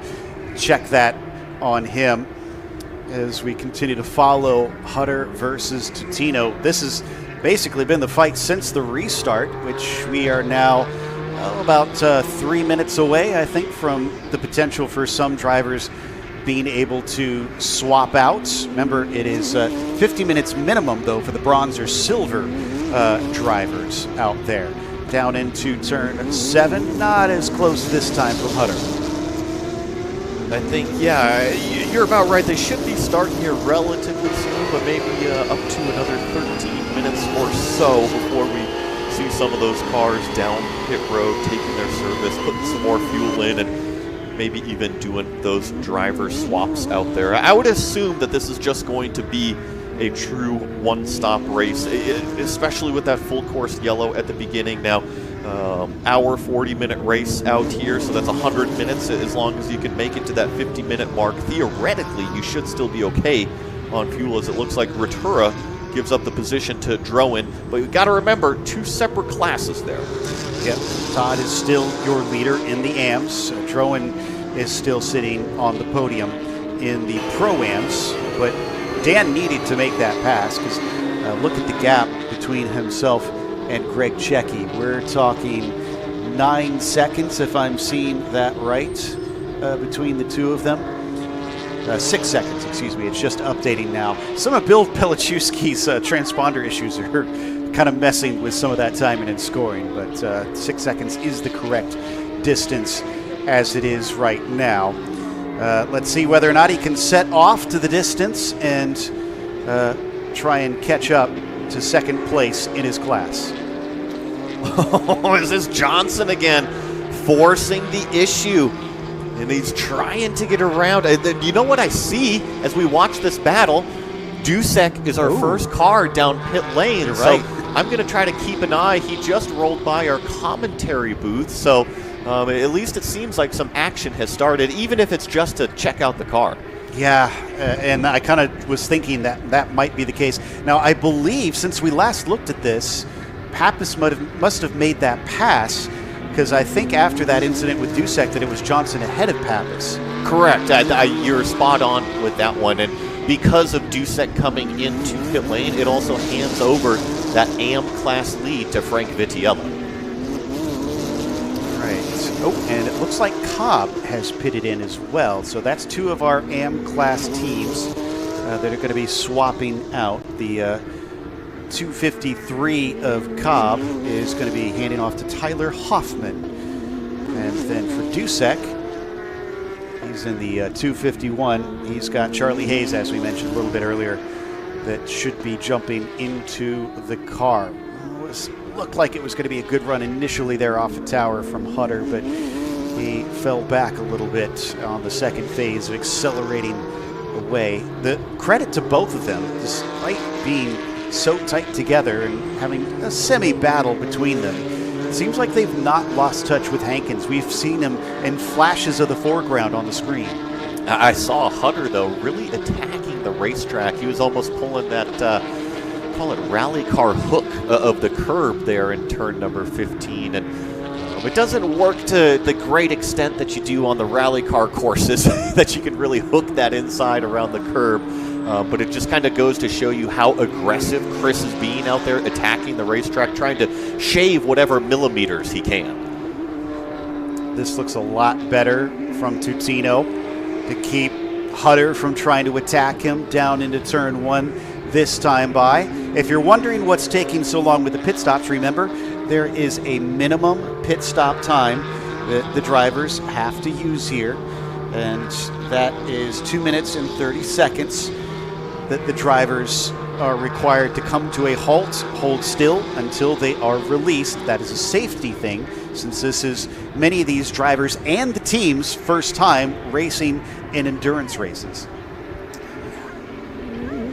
check that on him. As we continue to follow Hutter versus Tutino, this has basically been the fight since the restart, which we are now about 3 minutes away, I think, from the potential for some drivers being able to swap out. Remember, it is 50 minutes minimum, though, for the bronze or silver drivers out there. Down into turn 7, not as close this time from Hutter. I think, yeah, you're about right. They should be starting here relatively soon, but maybe up to another 13 minutes or so before we see some of those cars down pit road taking their service, putting some more fuel in, and maybe even doing those driver swaps out there. I would assume that this is just going to be a true one-stop race, especially with that full course yellow at the beginning. Now, hour 40-minute race out here, so that's 100 minutes. As long as you can make it to that 50-minute mark, theoretically you should still be okay on fuel, as it looks like Rotura gives up the position to Drowan. But you've got to remember, two separate classes there. Yep, Todd is still your leader in the AMs. Drowan is still sitting on the podium in the Pro-Ams, but Dan needed to make that pass, because look at the gap between himself and Greg Checky. We're talking 9 seconds, if I'm seeing that right, between the two of them. 6 seconds, excuse me. It's just updating now. Some of Bill Pelichewski's transponder issues are kind of messing with some of that timing and scoring, but 6 seconds is the correct distance as it is right now. Let's see whether or not he can set off to the distance and try and catch up to second place in his class. Oh, is this Johnson again forcing the issue? And he's trying to get around. You know what I see as we watch this battle? Dusek is our first car down pit lane. You're right. So I'm going to try to keep an eye. He just rolled by our commentary booth. So at least it seems like some action has started, even if it's just to check out the car. Yeah, and I kind of was thinking that might be the case. Now, I believe since we last looked at this, Pappas must have made that pass, because I think after that incident with Dusek that it was Johnson ahead of Pappas. Correct. You're spot on with that one. And because of Dusek coming into pit lane, it also hands over that AM class lead to Frank Vitiello. Right. Oh, and it looks like Cobb has pitted in as well. So that's two of our AM class teams that are going to be swapping out. The 253 of Cobb is going to be handing off to Tyler Hoffman. And then for Dusek, he's in the 251. He's got Charlie Hayes, as we mentioned a little bit earlier, that should be jumping into the car. Looked like it was going to be a good run initially there off the tower from Hutter, but he fell back a little bit on the second phase of accelerating away. The credit to both of them, despite being so tight together and having a semi-battle between them, it seems like they've not lost touch with Hankins. We've seen him in flashes of the foreground on the screen. I saw Hutter, though, really attacking the racetrack. He was almost pulling that, call it rally car hook of the curb there in turn number 15. And it doesn't work to the great extent that you do on the rally car courses, that you can really hook that inside around the curb. But it just kind of goes to show you how aggressive Chris is being out there attacking the racetrack, trying to shave whatever millimeters he can. This looks a lot better from Tutino to keep Hutter from trying to attack him down into turn one this time by. If you're wondering what's taking so long with the pit stops, remember, there is a minimum pit stop time that the drivers have to use here, and that is 2 minutes and 30 seconds that the drivers are required to come to a halt, hold still until they are released. That is a safety thing, since this is many of these drivers and the team's first time racing in endurance races.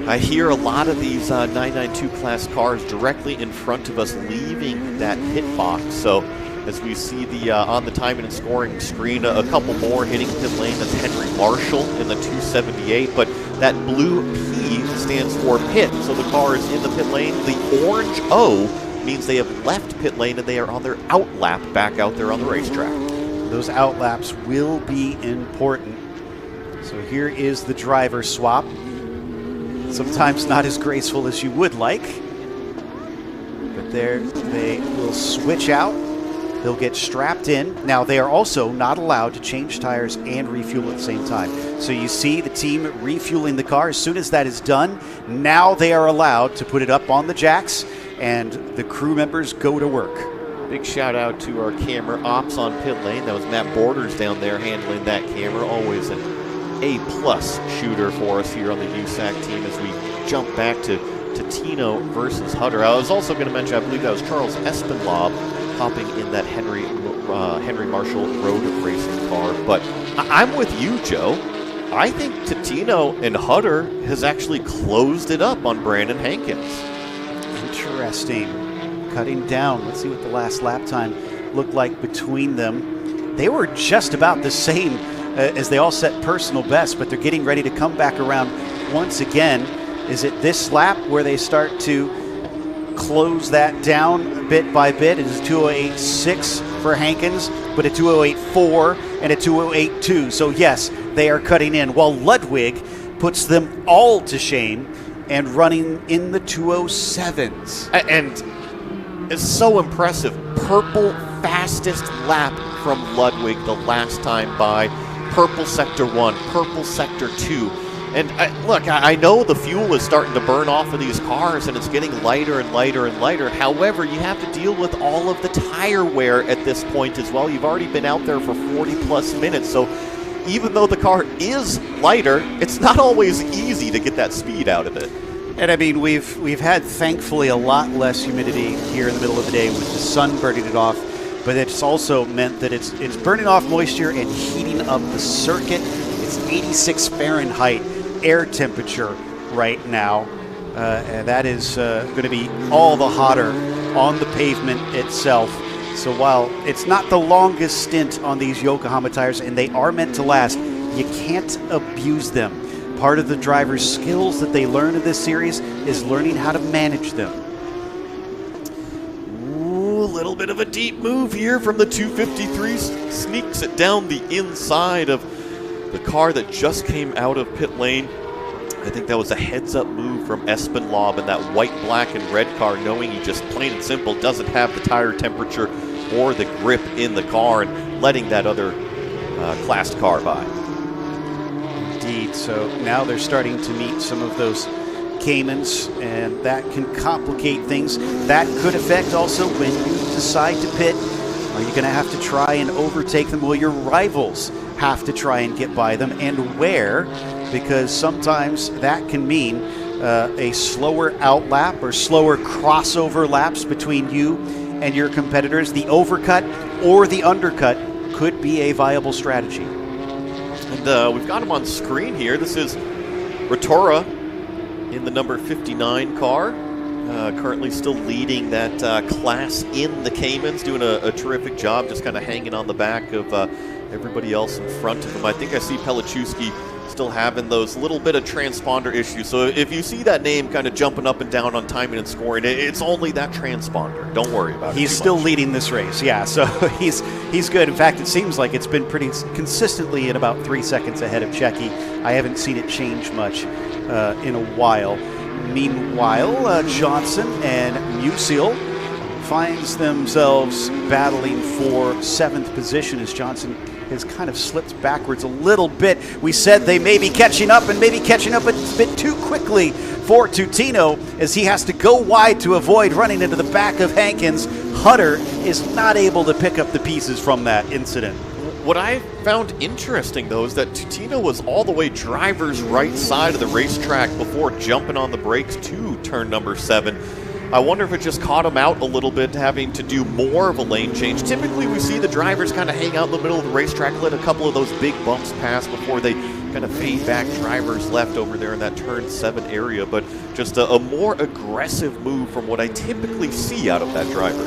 I hear a lot of these 992 class cars directly in front of us leaving that pit box. So as we see the on the timing and scoring screen, a couple more hitting pit lane. That's Henry Marshall in the 278. But that blue P stands for pit. So the car is in the pit lane. The orange O means they have left pit lane and they are on their out lap back out there on the racetrack. Those out laps will be important. So here is the driver swap. Sometimes not as graceful as you would like, but there they will switch out. They'll get strapped in. Now, they are also not allowed to change tires and refuel at the same time. So you see the team refueling the car. As soon as that is done, now they are allowed to put it up on the jacks, and the crew members go to work. Big shout out to our camera ops on pit lane. That was Matt Borders down there handling that camera. Always an A-plus shooter for us here on the USAC team as we jump back to Tino versus Hutter. I was also going to mention, I believe that was Charles Espenlaub hopping in that Henry Marshall road racing car. But I'm with you, Joe. I think Tino and Hutter has actually closed it up on Brandon Hankins. Interesting. Cutting down. Let's see what the last lap time looked like between them. They were just about the same as they all set personal best, but they're getting ready to come back around once again. Is it this lap where they start to close that down bit by bit? It is 208.6 for Hankins, but a 208.4 and a 208.2. So yes, they are cutting in, while Ludwig puts them all to shame and running in the 207s. And is so impressive. Purple fastest lap from Ludwig the last time by. Purple sector 1, purple sector 2. And I know the fuel is starting to burn off of these cars and it's getting lighter and lighter and lighter. However, you have to deal with all of the tire wear at this point as well. You've already been out there for 40 plus minutes. So even though the car is lighter, it's not always easy to get that speed out of it. And I mean, we've had, thankfully, a lot less humidity here in the middle of the day with the sun burning it off. But it's also meant that it's burning off moisture and heating up the circuit. It's 86 Fahrenheit air temperature right now, and that is going to be all the hotter on the pavement itself. So while it's not the longest stint on these Yokohama tires, and they are meant to last, you can't abuse them. Part of the driver's skills that they learn in this series is learning how to manage them. A little bit of a deep move here from the 253. Sneaks it down the inside of the car that just came out of pit lane. I think that was a heads-up move from Espenlaub in that white, black, and red car, knowing he just plain and simple doesn't have the tire temperature or the grip in the car, and letting that other classed car by. Indeed. So now they're starting to meet some of those Caymans, and that can complicate things. That could affect also when you decide to pit. Are you going to have to try and overtake them? Will your rivals have to try and get by them, and where? Because sometimes that can mean a slower outlap or slower crossover laps between you and your competitors. The overcut or the undercut could be a viable strategy. And we've got him on screen here. This is Rotora in the number 59 car. Currently still leading that class in the Caymans, doing a terrific job, just kind of hanging on the back of everybody else in front of him. I think I see Pelichewski still having those little bit of transponder issues. So if you see that name kind of jumping up and down on timing and scoring, it's only that transponder. Don't worry about it. He's still leading this race, yeah. So he's good. In fact, it seems like it's been pretty consistently in about 3 seconds ahead of Checky. I haven't seen it change much in a while. Meanwhile, Johnson and Musial finds themselves battling for 7th position as Johnson has kind of slipped backwards a little bit. We said they may be catching up, and maybe catching up a bit too quickly for Tutino as he has to go wide to avoid running into the back of Hankins. Hutter is not able to pick up the pieces from that incident. What I found interesting, though, is that Tutino was all the way driver's right side of the racetrack before jumping on the brakes to turn number 7. I wonder if it just caught him out a little bit, having to do more of a lane change. Typically, we see the drivers kind of hang out in the middle of the racetrack, let a couple of those big bumps pass before they kind of fade back drivers left over there in that turn 7 area. But just a more aggressive move from what I typically see out of that driver.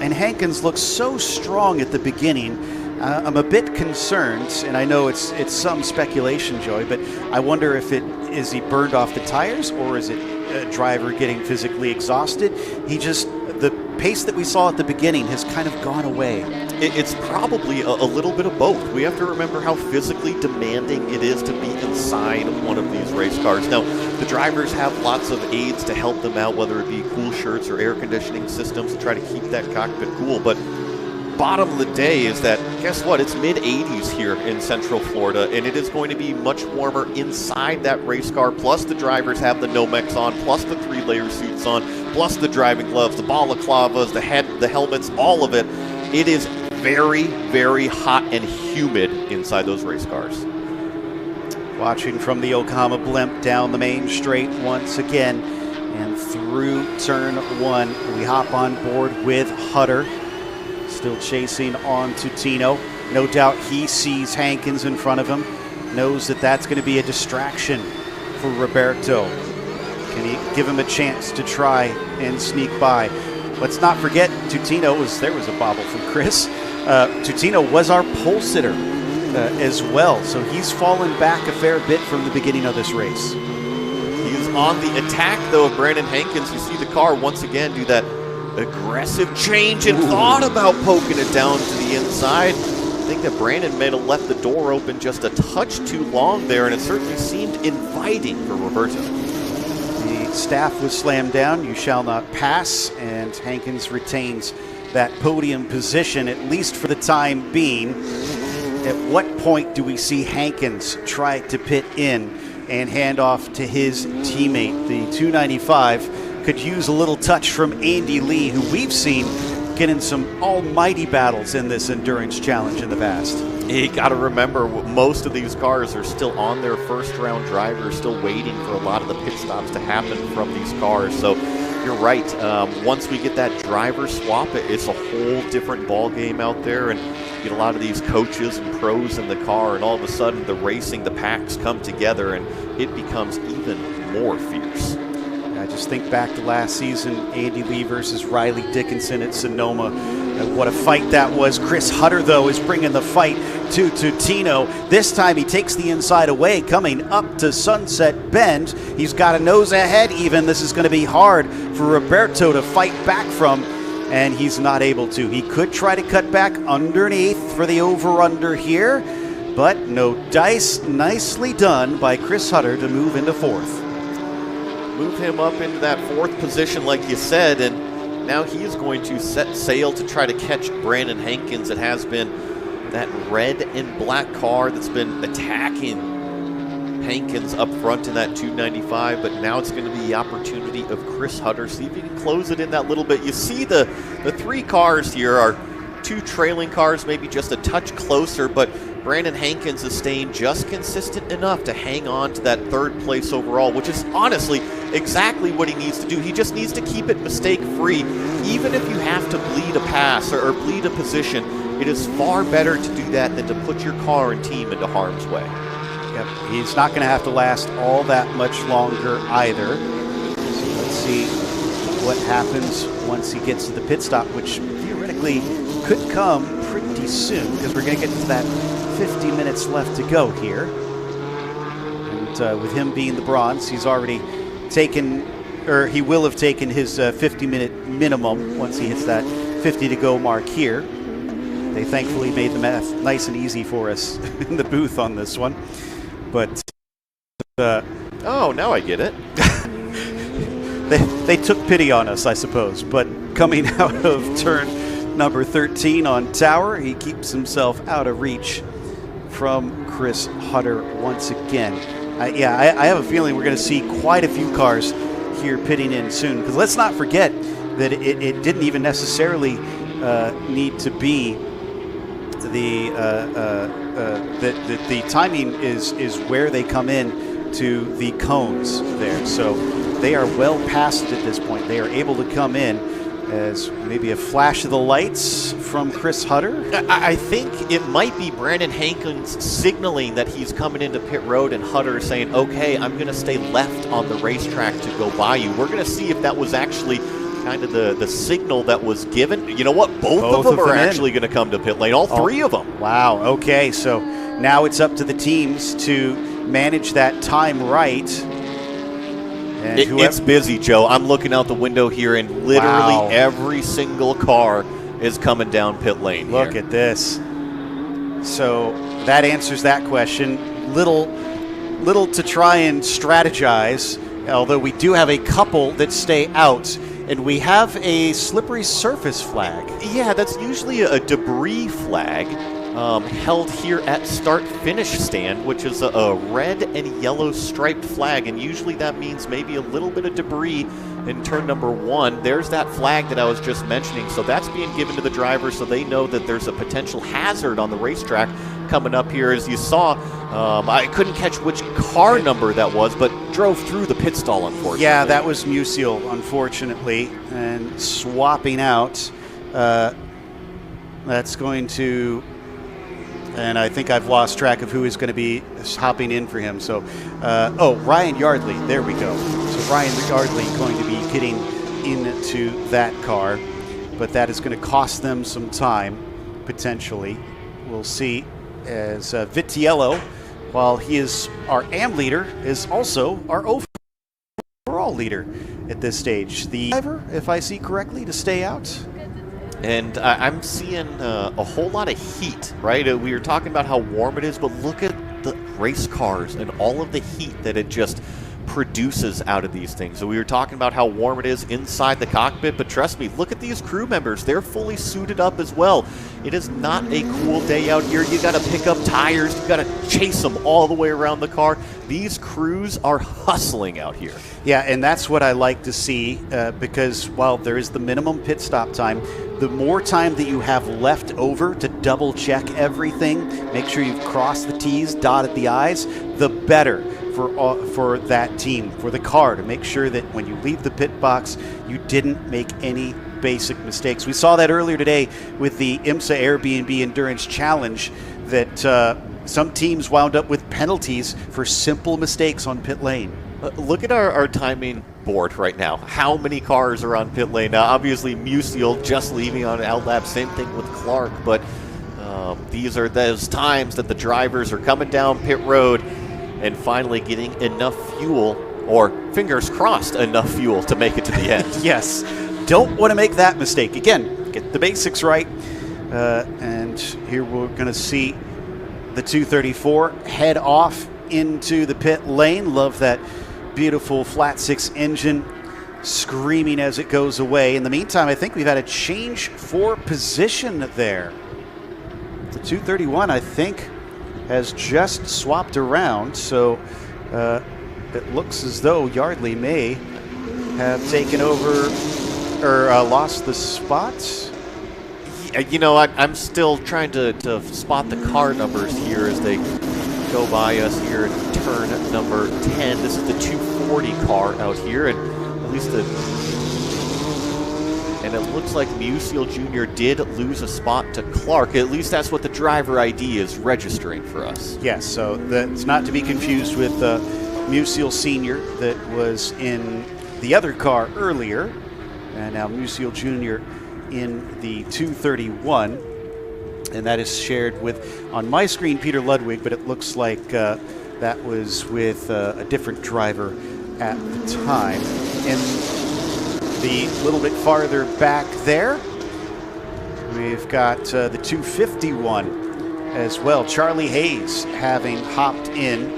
And Hankins looks so strong at the beginning. I'm a bit concerned, and I know it's some speculation, Joey, but I wonder if is he burned off the tires, or is it a driver getting physically exhausted? The pace that we saw at the beginning has kind of gone away. It's probably a little bit of both. We have to remember how physically demanding it is to be inside one of these race cars. Now, the drivers have lots of aids to help them out, whether it be cool shirts or air conditioning systems to try to keep that cockpit cool, but bottom of the day is that, guess what, it's mid-80s here in Central Florida, and it is going to be much warmer inside that race car, plus the drivers have the Nomex on, plus the 3-layer suits on, plus the driving gloves, the balaclavas, the helmets, all of it. It is very, very hot and humid inside those race cars. Watching from the Yokohama blimp down the main straight once again, and through turn 1, we hop on board with Hutter. Still chasing on Tutino. No doubt he sees Hankins in front of him, knows that that's going to be a distraction for Roberto. Can he give him a chance to try and sneak by? Let's not forget, there was a bobble from Chris. Tutino was our pole sitter as well, so he's fallen back a fair bit from the beginning of this race. He's on the attack, though, of Brandon Hankins. You see the car once again do that aggressive change and thought about poking it down to the inside. I think that Brandon may have left the door open just a touch too long there, and it certainly seemed inviting for Roberto. The staff was slammed down. You shall not pass. And Hankins retains that podium position, at least for the time being. At what point do we see Hankins try to pit in and hand off to his teammate? The 295 could use a little touch from Andy Lee, who we've seen get in some almighty battles in this endurance challenge in the past. You got to remember, most of these cars are still on their first-round drivers, still waiting for a lot of the pit stops to happen from these cars. So you're right. Once we get that driver swap, it's a whole different ball game out there, and you get a lot of these coaches and pros in the car, and all of a sudden the racing, the packs come together, and it becomes even more fierce. I just think back to last season, Andy Lee versus Riley Dickinson at Sonoma. What a fight that was. Chris Hutter, though, is bringing the fight to Tutino. This time he takes the inside away, coming up to Sunset Bend. He's got a nose ahead even. This is going to be hard for Roberto to fight back from, and he's not able to. He could try to cut back underneath for the over-under here, but no dice. Nicely done by Chris Hutter to move into fourth. Move him up into that fourth position, like you said, and now he is going to set sail to try to catch Brandon Hankins. It has been that red and black car that's been attacking Hankins up front in that 295, but now it's going to be the opportunity of Chris Hutter. See if he can close it in that little bit. You see the three cars here are two trailing cars, maybe just a touch closer, but Brandon Hankins is staying just consistent enough to hang on to that third place overall, which is honestly exactly what he needs to do. He just needs to keep it mistake-free. Even if you have to bleed a pass or bleed a position, it is far better to do that than to put your car and team into harm's way. Yep, he's not going to have to last all that much longer either. So let's see what happens once he gets to the pit stop, which theoretically could come pretty soon, because we're going to get to that 50 minutes left to go here. And with him being the bronze, he's already taken, or he will have taken his 50-minute minimum once he hits that 50 to go mark here. They thankfully made the math nice and easy for us in the booth on this one. But oh, now I get it. they took pity on us, I suppose. But coming out of turn number 13 on Tower, he keeps himself out of reach from Chris Hutter once again. I have a feeling we're going to see quite a few cars here pitting in soon, because let's not forget that it didn't even necessarily need to be the timing is where they come in to the cones there. So they are well past it at this point. They are able to come in as maybe a flash of the lights from Chris Hutter. I think it might be Brandon Hankins signaling that he's coming into pit road, and Hutter saying, okay, I'm going to stay left on the racetrack to go by you. We're going to see if that was actually kind of the signal that was given. You know what? Both of them are actually going to come to pit lane, all three of them. Wow, okay, so now it's up to the teams to manage that time right. And it's busy, Joe. I'm looking out the window here, and literally every single car is coming down pit lane. Look at this. So that answers that question. Little to try and strategize, although we do have a couple that stay out, and we have a slippery surface flag. Yeah, that's usually a debris flag. Held here at start-finish stand, which is a red and yellow striped flag, and usually that means maybe a little bit of debris in turn number one. There's that flag that I was just mentioning, so that's being given to the drivers so they know that there's a potential hazard on the racetrack coming up here. As you saw, I couldn't catch which car number that was, but drove through the pit stall, unfortunately. Yeah, that was Musial, unfortunately, and swapping out. That's going to... And I think I've lost track of who is going to be hopping in for him. So, Ryan Yardley. There we go. So Ryan Yardley going to be getting into that car. But that is going to cost them some time, potentially. We'll see, as Vitiello, while he is our AM leader, is also our overall leader at this stage. The driver, if I see correctly, to stay out. And I'm seeing a whole lot of heat, right? We were talking about how warm it is, but look at the race cars and all of the heat that it just produces out of these things. So we were talking about how warm it is inside the cockpit, but trust me, look at these crew members. They're fully suited up as well. It is not a cool day out here. You got to pick up tires. You got to chase them all the way around the car. These crews are hustling out here. Yeah, and that's what I like to see because while there is the minimum pit stop time, the more time that you have left over to double check everything, make sure you've crossed the T's, dotted the I's, the better for that team, for the car, to make sure that when you leave the pit box, you didn't make any basic mistakes. We saw that earlier today with the IMSA Airbnb Endurance Challenge, that some teams wound up with penalties for simple mistakes on pit lane. Look at our timing board right now. How many cars are on pit lane now? Obviously, Musial just leaving on Outlap. Same thing with Clark. But these are those times that the drivers are coming down pit road and finally getting enough fuel, or fingers crossed, enough fuel to make it to the end. Yes. Don't want to make that mistake. Again, get the basics right. And here we're going to see the 234 head off into the pit lane. Love that beautiful flat six engine screaming as it goes away. In the meantime, I think we've had a change for position there. The 231, I think, has just swapped around, so it looks as though Yardley may have taken over or lost the spots. You know, I'm still trying to spot the car numbers here as they go by us here in turn number 10. This is the 240 car out here, and at least and it looks like Musial Jr. did lose a spot to Clark. At least that's what the driver ID is registering for us. Yes, so that's not to be confused with Musial Sr. that was in the other car earlier, and now Musial Jr. in the 231, and that is shared with, on my screen, Peter Ludwig, but it looks like that was with a different driver at the time. And the little bit farther back there, we've got the 251 as well. Charlie Hayes having hopped in,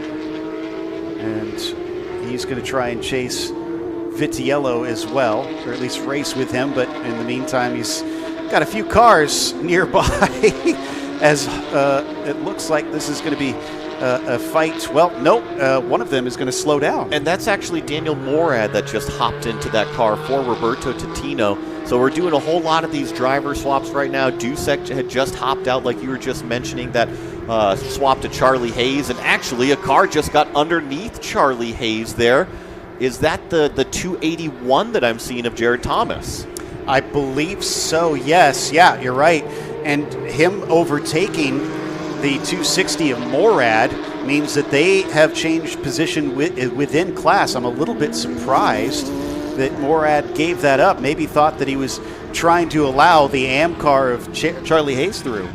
and he's going to try and chase Vitiello as well, or at least race with him, but in the meantime, he's got a few cars nearby as it looks like this is going to be a fight. Well, nope, one of them is going to slow down. And that's actually Daniel Morad that just hopped into that car for Roberto Titino. So we're doing a whole lot of these driver swaps right now. Dusek had just hopped out, like you were just mentioning, that swap to Charlie Hayes, and actually a car just got underneath Charlie Hayes there. Is that the 281 that I'm seeing of Jared Thomas? I believe so, yes. Yeah, you're right. And him overtaking the 260 of Morad means that they have changed position within class. I'm a little bit surprised that Morad gave that up. Maybe thought that he was trying to allow the AM car of Charlie Hayes through.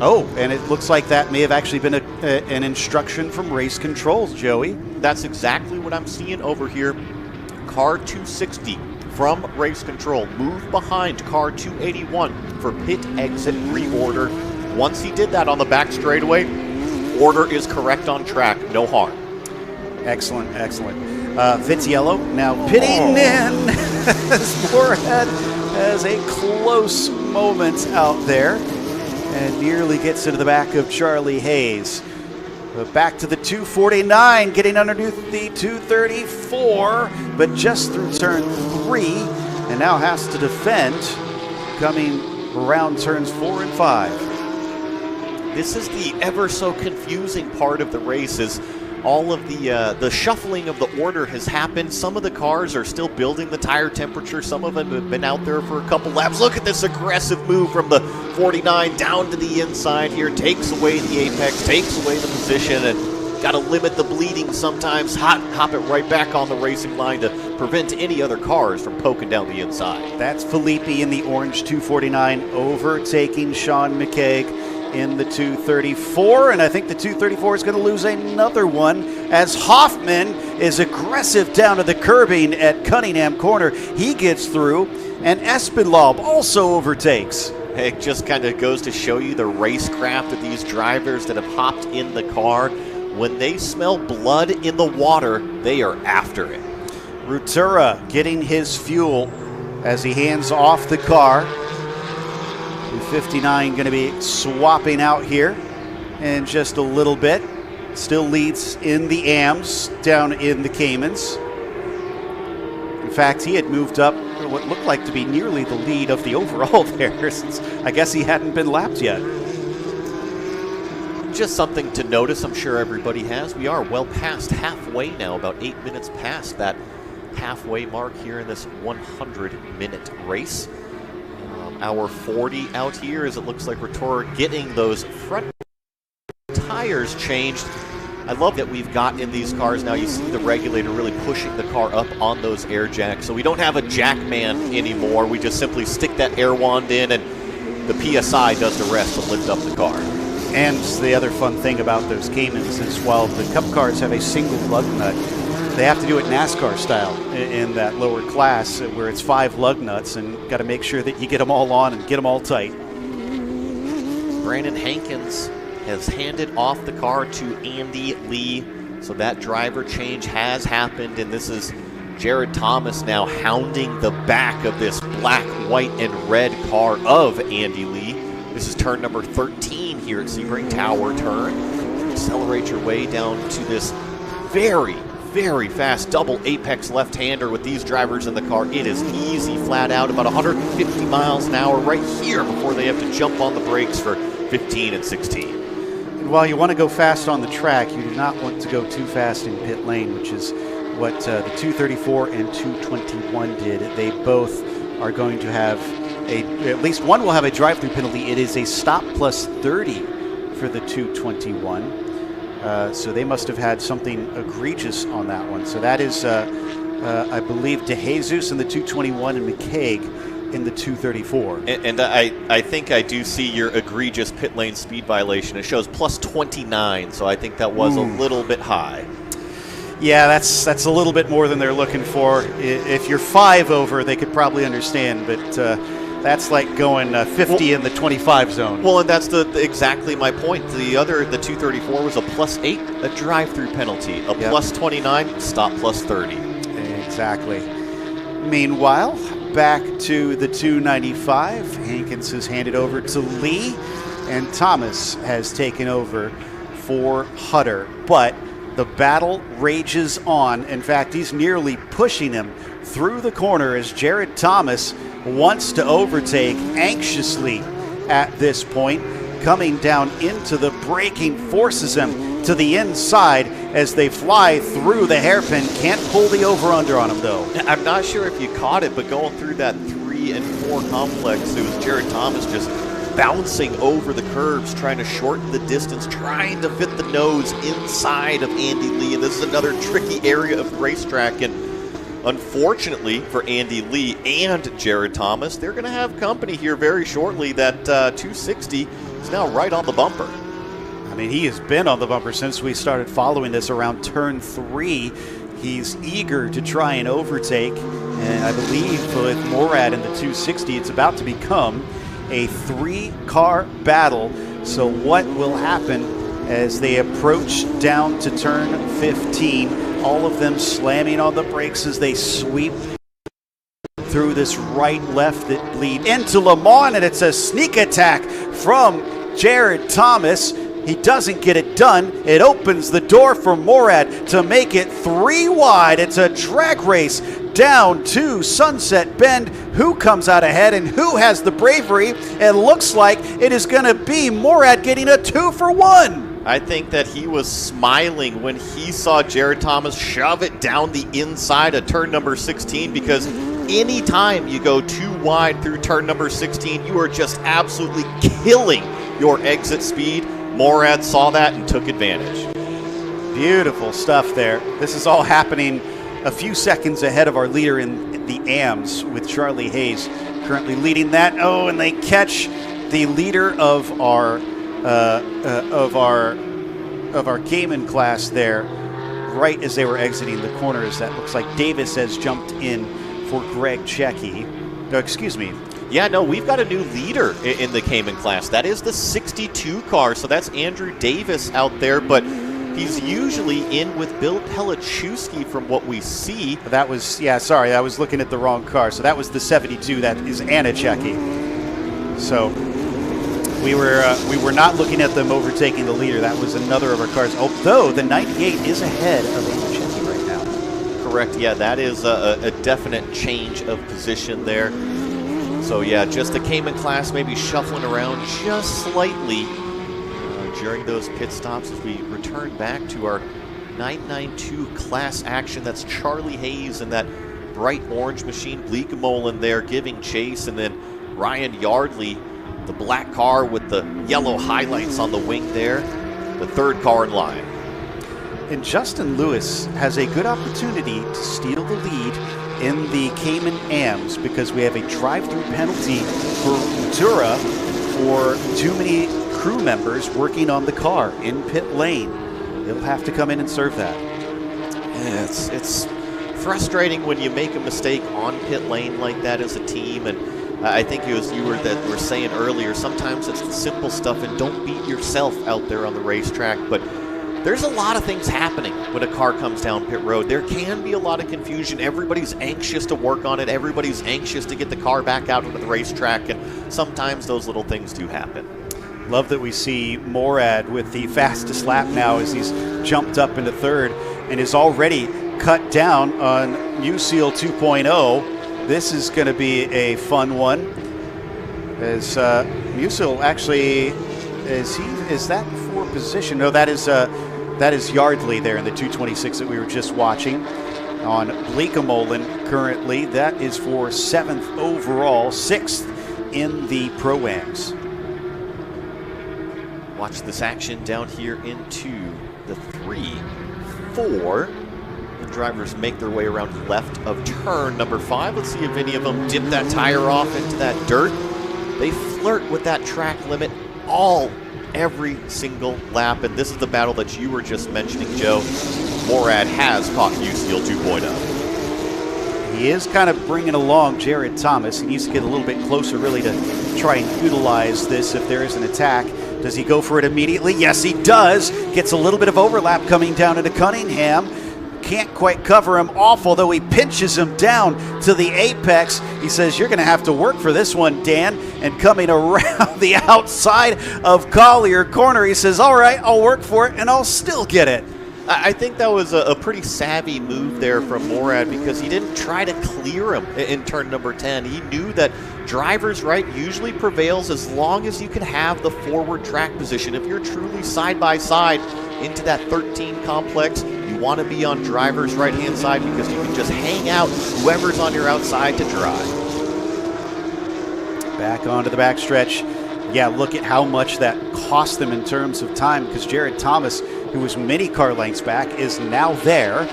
Oh, and it looks like that may have actually been an instruction from race controls, Joey. That's exactly what I'm seeing over here. Car 260 from race control moved behind car 281 for pit exit reorder. Once he did that on the back straightaway, order is correct on track, no harm. Excellent, excellent. Vitiello now pitting in as Morad has a close moment out there and nearly gets into the back of Charlie Hayes. Back to the 249, getting underneath the 234, but just through turn 3, and now has to defend coming around turns 4 and 5. This is the ever so confusing part of the race, is all of the shuffling of the order has happened. Some of the cars are still building the tire temperature. Some of them have been out there for a couple laps. Look at this aggressive move from the 49 down to the inside here. Takes away the apex, takes away the position, and got to limit the bleeding sometimes. Hop it right back on the racing line to prevent any other cars from poking down the inside. That's Felipe in the orange 249 overtaking Sean McCaig in the 234, and I think the 234 is going to lose another one as Hoffman is aggressive down to the curbing at Cunningham Corner. He gets through, and Espinlaub also overtakes. It just kind of goes to show you the racecraft of these drivers that have hopped in the car. when they smell blood in the water, they are after it. Rutura getting his fuel as he hands off the car. 59 going to be swapping out here in just a little bit. Still leads in the AMs down in the Caymans. In fact, he had moved up what looked like to be nearly the lead of the overall there, since I guess he hadn't been lapped yet. Just something to notice, I'm sure everybody has. We are well past halfway now, about 8 minutes past that halfway mark here in this 100-minute race. Hour 40 out here, as it looks like we're getting those front tires changed. I love that we've got in these cars now, you see the regulator really pushing the car up on those air jacks. So we don't have a jack man anymore. We just simply stick that air wand in and the PSI does the rest to lift up the car. And the other fun thing about those Caymans is while the Cup cars have a single lug nut, they have to do it NASCAR style in that lower class where it's 5 lug nuts, and got to make sure that you get them all on and get them all tight. Brandon Hankins has handed off the car to Andy Lee, so that driver change has happened, and this is Jared Thomas now hounding the back of this black, white, and red car of Andy Lee. This is turn number 13 here at Sebring Tower turn. Accelerate your way down to this very, very fast double apex left-hander with these drivers in the car. It is easy flat out, about 150 miles an hour right here before they have to jump on the brakes for 15 and 16. And while you want to go fast on the track, you do not want to go too fast in pit lane, which is what the 234 and 221 did. They both are going to have at least one will have a drive-through penalty. It is a stop plus 30 for the 221. So they must have had something egregious on that one. So that is, I believe, DeJesus in the 221 and McCaig in the 234. And I think I do see your egregious pit lane speed violation. It shows plus 29, so I think that was a little bit high. Yeah, that's a little bit more than they're looking for. If you're 5 over, they could probably understand, but that's like going 50 in the 25 zone. Well, and that's exactly my point. The 234 was a plus 8, a drive-through penalty. A plus 29, stop plus 30. Exactly. Meanwhile, back to the 295. Hankins has handed over to Lee, and Thomas has taken over for Hutter. But the battle rages on. In fact, he's nearly pushing him through the corner as Jared Thomas wants to overtake anxiously at this point. Coming down into the braking, forces him to the inside as they fly through the hairpin. Can't pull the over-under on him, though. I'm not sure if you caught it, but going through that 3 and 4 complex, it was Jared Thomas just bouncing over the curves, trying to shorten the distance, trying to fit the nose inside of Andy Lee. And this is another tricky area of the racetrack. And unfortunately for Andy Lee and Jared Thomas, they're going to have company here very shortly. That 260 is now right on the bumper. I mean, he has been on the bumper since we started following this around turn 3. He's eager to try and overtake. And I believe with Morad in the 260, it's about to become a 3-car battle. So what will happen as they approach down to turn 15? All of them slamming on the brakes as they sweep through this right-left that lead into Le Mans, and it's a sneak attack from Jared Thomas. He doesn't get it done. It opens the door for Morad to make it 3 wide. It's a drag race down to Sunset Bend. Who comes out ahead and who has the bravery? It looks like it is going to be Morad getting a 2 for 1. I think that he was smiling when he saw Jared Thomas shove it down the inside of turn number 16, because anytime you go too wide through turn number 16, you are just absolutely killing your exit speed. Morad saw that and took advantage. Beautiful stuff there. This is all happening a few seconds ahead of our leader in the AMs, with Charlie Hayes currently leading that. Oh, and they catch the leader of our Cayman class there right as they were exiting the corners. That looks like Davis has jumped in for Greg Checky. No, excuse me. Yeah, no, we've got a new leader in the Cayman class. That is the 62 car, so that's Andrew Davis out there. But He's usually in with Bill Pelichewski from what we see. That was, yeah, sorry, I was looking at the wrong car. So that was the 72. That is Anicheki. So we were not looking at them overtaking the leader. That was another of our cars. Although the 98 is ahead of Anicheki right now. Correct. Yeah, that is a definite change of position there. So yeah, just the Cayman class maybe shuffling around just slightly during those pit stops as we return back to our 992 class action. That's Charlie Hayes and that bright orange machine, Bleekemolen there giving chase, and then Ryan Yardley, the black car with the yellow highlights on the wing there, the third car in line. And Justin Lewis has a good opportunity to steal the lead in the Cayman AMs because we have a drive-through penalty for Ventura for too many crew members working on the car in pit lane. They'll have to come in and serve that. Yeah, it's frustrating when you make a mistake on pit lane like that as a team, and I think it was you were saying earlier, sometimes it's the simple stuff, and don't beat yourself out there on the racetrack, but there's a lot of things happening when a car comes down pit road. There can be a lot of confusion. Everybody's anxious to work on it. Everybody's anxious to get the car back out onto the racetrack, and sometimes those little things do happen. Love that we see Morad with the fastest lap now as he's jumped up into third and is already cut down on Musil 2.0. This is going to be a fun one. As Musil actually, is that for position? No, that is Yardley there in the 226 that we were just watching. On Bleekemolen currently, that is for 7th overall, 6th in the Pro-Ams. Watch this action down here into the 3-4. The drivers make their way around left of turn number 5. Let's see if any of them dip that tire off into that dirt. They flirt with that track limit every single lap, and this is the battle that you were just mentioning, Joe. Morad has caught Musil 2.0. He is kind of bringing along Jared Thomas. He needs to get a little bit closer really to try and utilize this if there is an attack. Does he go for it immediately? Yes, he does. Gets a little bit of overlap coming down into Cunningham. Can't quite cover him off, although he pinches him down to the apex. He says, you're going to have to work for this one, Dan. And coming around the outside of Collier Corner, he says, all right, I'll work for it, and I'll still get it. I think that was a pretty savvy move there from Morad because he didn't try to clear him in turn number 10. He knew that driver's right usually prevails as long as you can have the forward track position. If you're truly side by side into that 13 complex, you want to be on driver's right-hand side because you can just hang out whoever's on your outside to drive. Back onto the backstretch. Yeah, look at how much that cost them in terms of time because Jared Thomas, who was many car lengths back, is now there.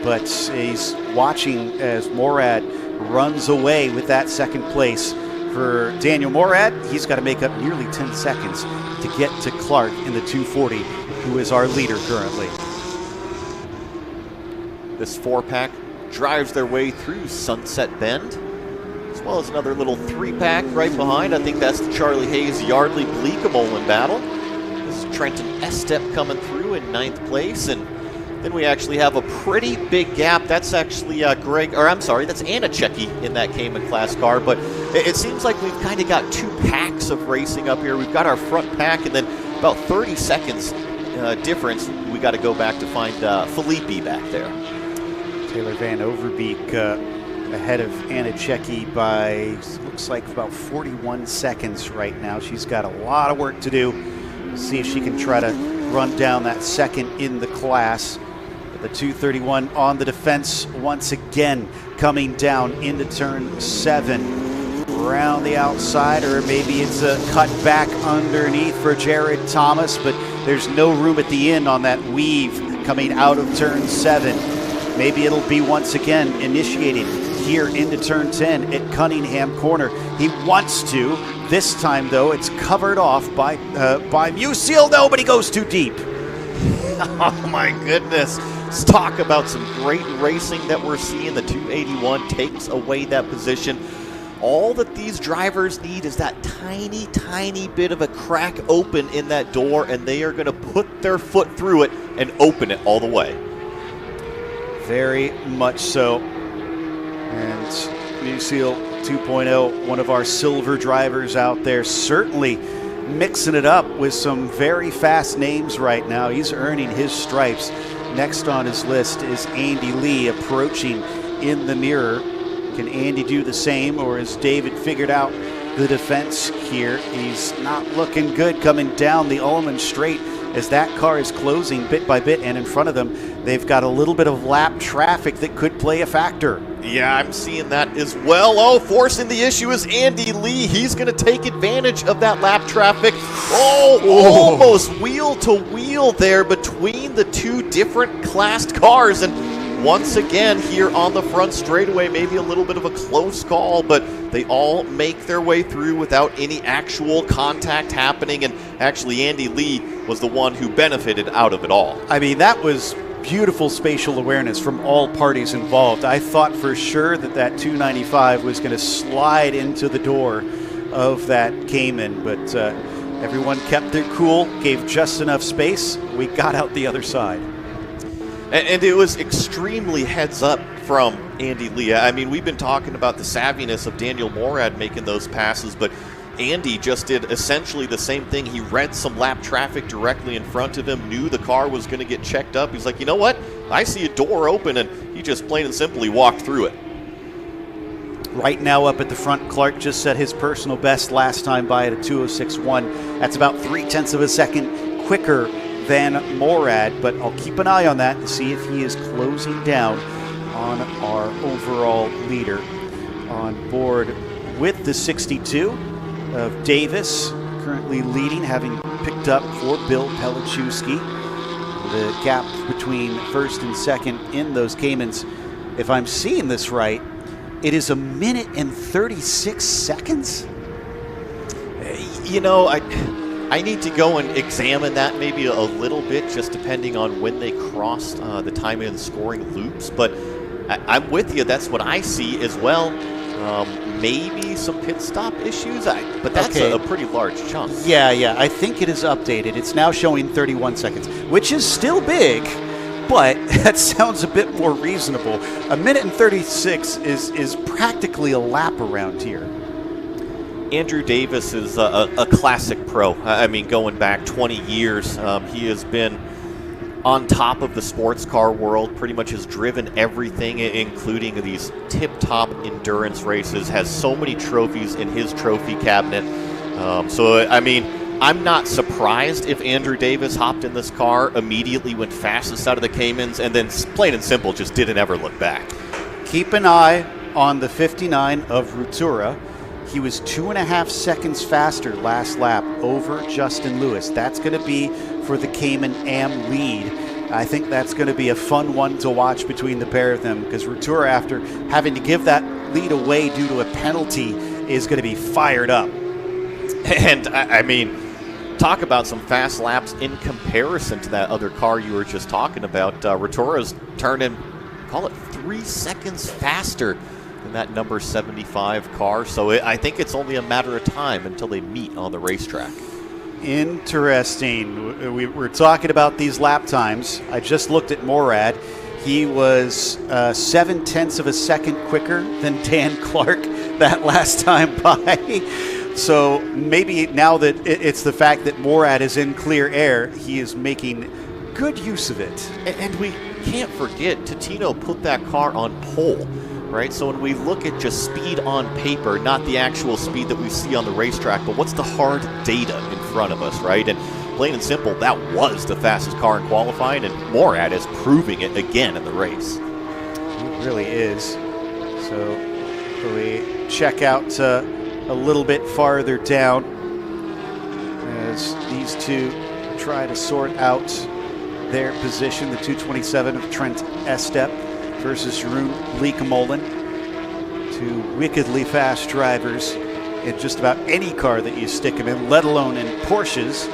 But he's watching as Morad runs away with that second place. For Daniel Morad, he's got to make up nearly 10 seconds to get to Clark in the 240, who is our leader currently. This 4-pack drives their way through Sunset Bend, as well as another little 3-pack right behind. I think that's the Charlie Hayes Yardley Bleekemolen battle. This is Trenton Estep coming through in 9th place, and then we actually have a pretty big gap. That's actually that's Anicheki in that Cayman class car, but it seems like we've kind of got 2 packs of racing up here. We've got our front pack, and then about 30 seconds difference. We got to go back to find Felipe back there. Taylor Van Overbeek ahead of Anicheki by, looks like about 41 seconds right now. She's got a lot of work to do. See if she can try to run down that second in the class. The 231 on the defense once again, coming down into turn 7. Around the outside, or maybe it's a cut back underneath for Jared Thomas, but there's no room at the end on that weave coming out of turn 7. Maybe it'll be once again initiated here into turn 10 at Cunningham Corner. He wants to. This time, though, it's covered off by Musil. No, but he goes too deep. Oh, my goodness. Let's talk about some great racing that we're seeing. The 281 takes away that position. All that these drivers need is that tiny, tiny bit of a crack open in that door, and they are going to put their foot through it and open it all the way. Very much so. And New Seal 2.0, one of our silver drivers out there, certainly mixing it up with some very fast names right now. He's earning his stripes. Next on his list is Andy Lee approaching in the mirror. Can Andy do the same, or has David figured out the defense here? He's not looking good coming down the Ullman Straight as that car is closing bit by bit, and in front of them they've got a little bit of lap traffic that could play a factor. Yeah, I'm seeing that as well. Oh, forcing the issue is Andy Lee. He's going to take advantage of that lap traffic. Oh, almost wheel to wheel there between the two different classed cars. And once again, here on the front straightaway, maybe a little bit of a close call, but they all make their way through without any actual contact happening. And actually, Andy Lee was the one who benefited out of it all. I mean, that was beautiful spatial awareness from all parties involved. I thought for sure that 295 was going to slide into the door of that Cayman, but everyone kept their cool, gave just enough space. We got out the other side. And it was extremely heads up from Andy Lee. I mean, we've been talking about the savviness of Daniel Morad making those passes, but Andy just did essentially the same thing. He read some lap traffic directly in front of him, knew the car was going to get checked up. He's like, you know what? I see a door open, and he just plain and simply walked through it. Right now up at the front, Clark just set his personal best last time by at a 2:06.1. That's about 0.3 of a second quicker than Morad, but I'll keep an eye on that to see if he is closing down on our overall leader. On board with the 62 of Davis, currently leading, having picked up for Bill Pelichewski. The gap between first and second in those Caymans, if I'm seeing this right, it is 1 minute and 36 seconds? You know, I need to go and examine that maybe a little bit, just depending on when they crossed the time and scoring loops. But I'm with you. That's what I see as well. Maybe some pit stop issues, but that's okay. a pretty large chunk. Yeah, I think it is updated. It's now showing 31 seconds, which is still big, but that sounds a bit more reasonable. 1 minute and 36 is practically a lap around here. Andrew Davis is a classic pro. I mean, going back 20 years, he has been on top of the sports car world, pretty much has driven everything, including these tip-top endurance races, has so many trophies in his trophy cabinet. So, I mean, I'm not surprised if Andrew Davis hopped in this car, immediately went fastest out of the Caymans, and then plain and simple just didn't ever look back. Keep an eye on the 59 of Rutura. He was 2.5 seconds faster last lap over Justin Lewis. That's going to be for the Cayman Am lead. I think that's going to be a fun one to watch between the pair of them, because Rutura, after having to give that lead away due to a penalty, is going to be fired up. And, I mean, talk about some fast laps in comparison to that other car you were just talking about. Rutura's turning, call it 3 seconds faster than that number 75 car. So I think it's only a matter of time until they meet on the racetrack. Interesting. We're talking about these lap times. I just looked at Morad. He was 0.7 of a second quicker than Dan Clark that last time by. So maybe now that it's the fact that Morad is in clear air, he is making good use of it. And we can't forget, Totino put that car on pole, right? So when we look at just speed on paper, not the actual speed that we see on the racetrack, but what's the hard data in front of us, right? And plain and simple, that was the fastest car in qualifying, and Morad is proving it again in the race. It really is. So we check out a little bit farther down as these two try to sort out their position. The 227 of Trent Estep versus Jeroen Leekemolen. Two wickedly fast drivers in just about any car that you stick them in, let alone in Porsches.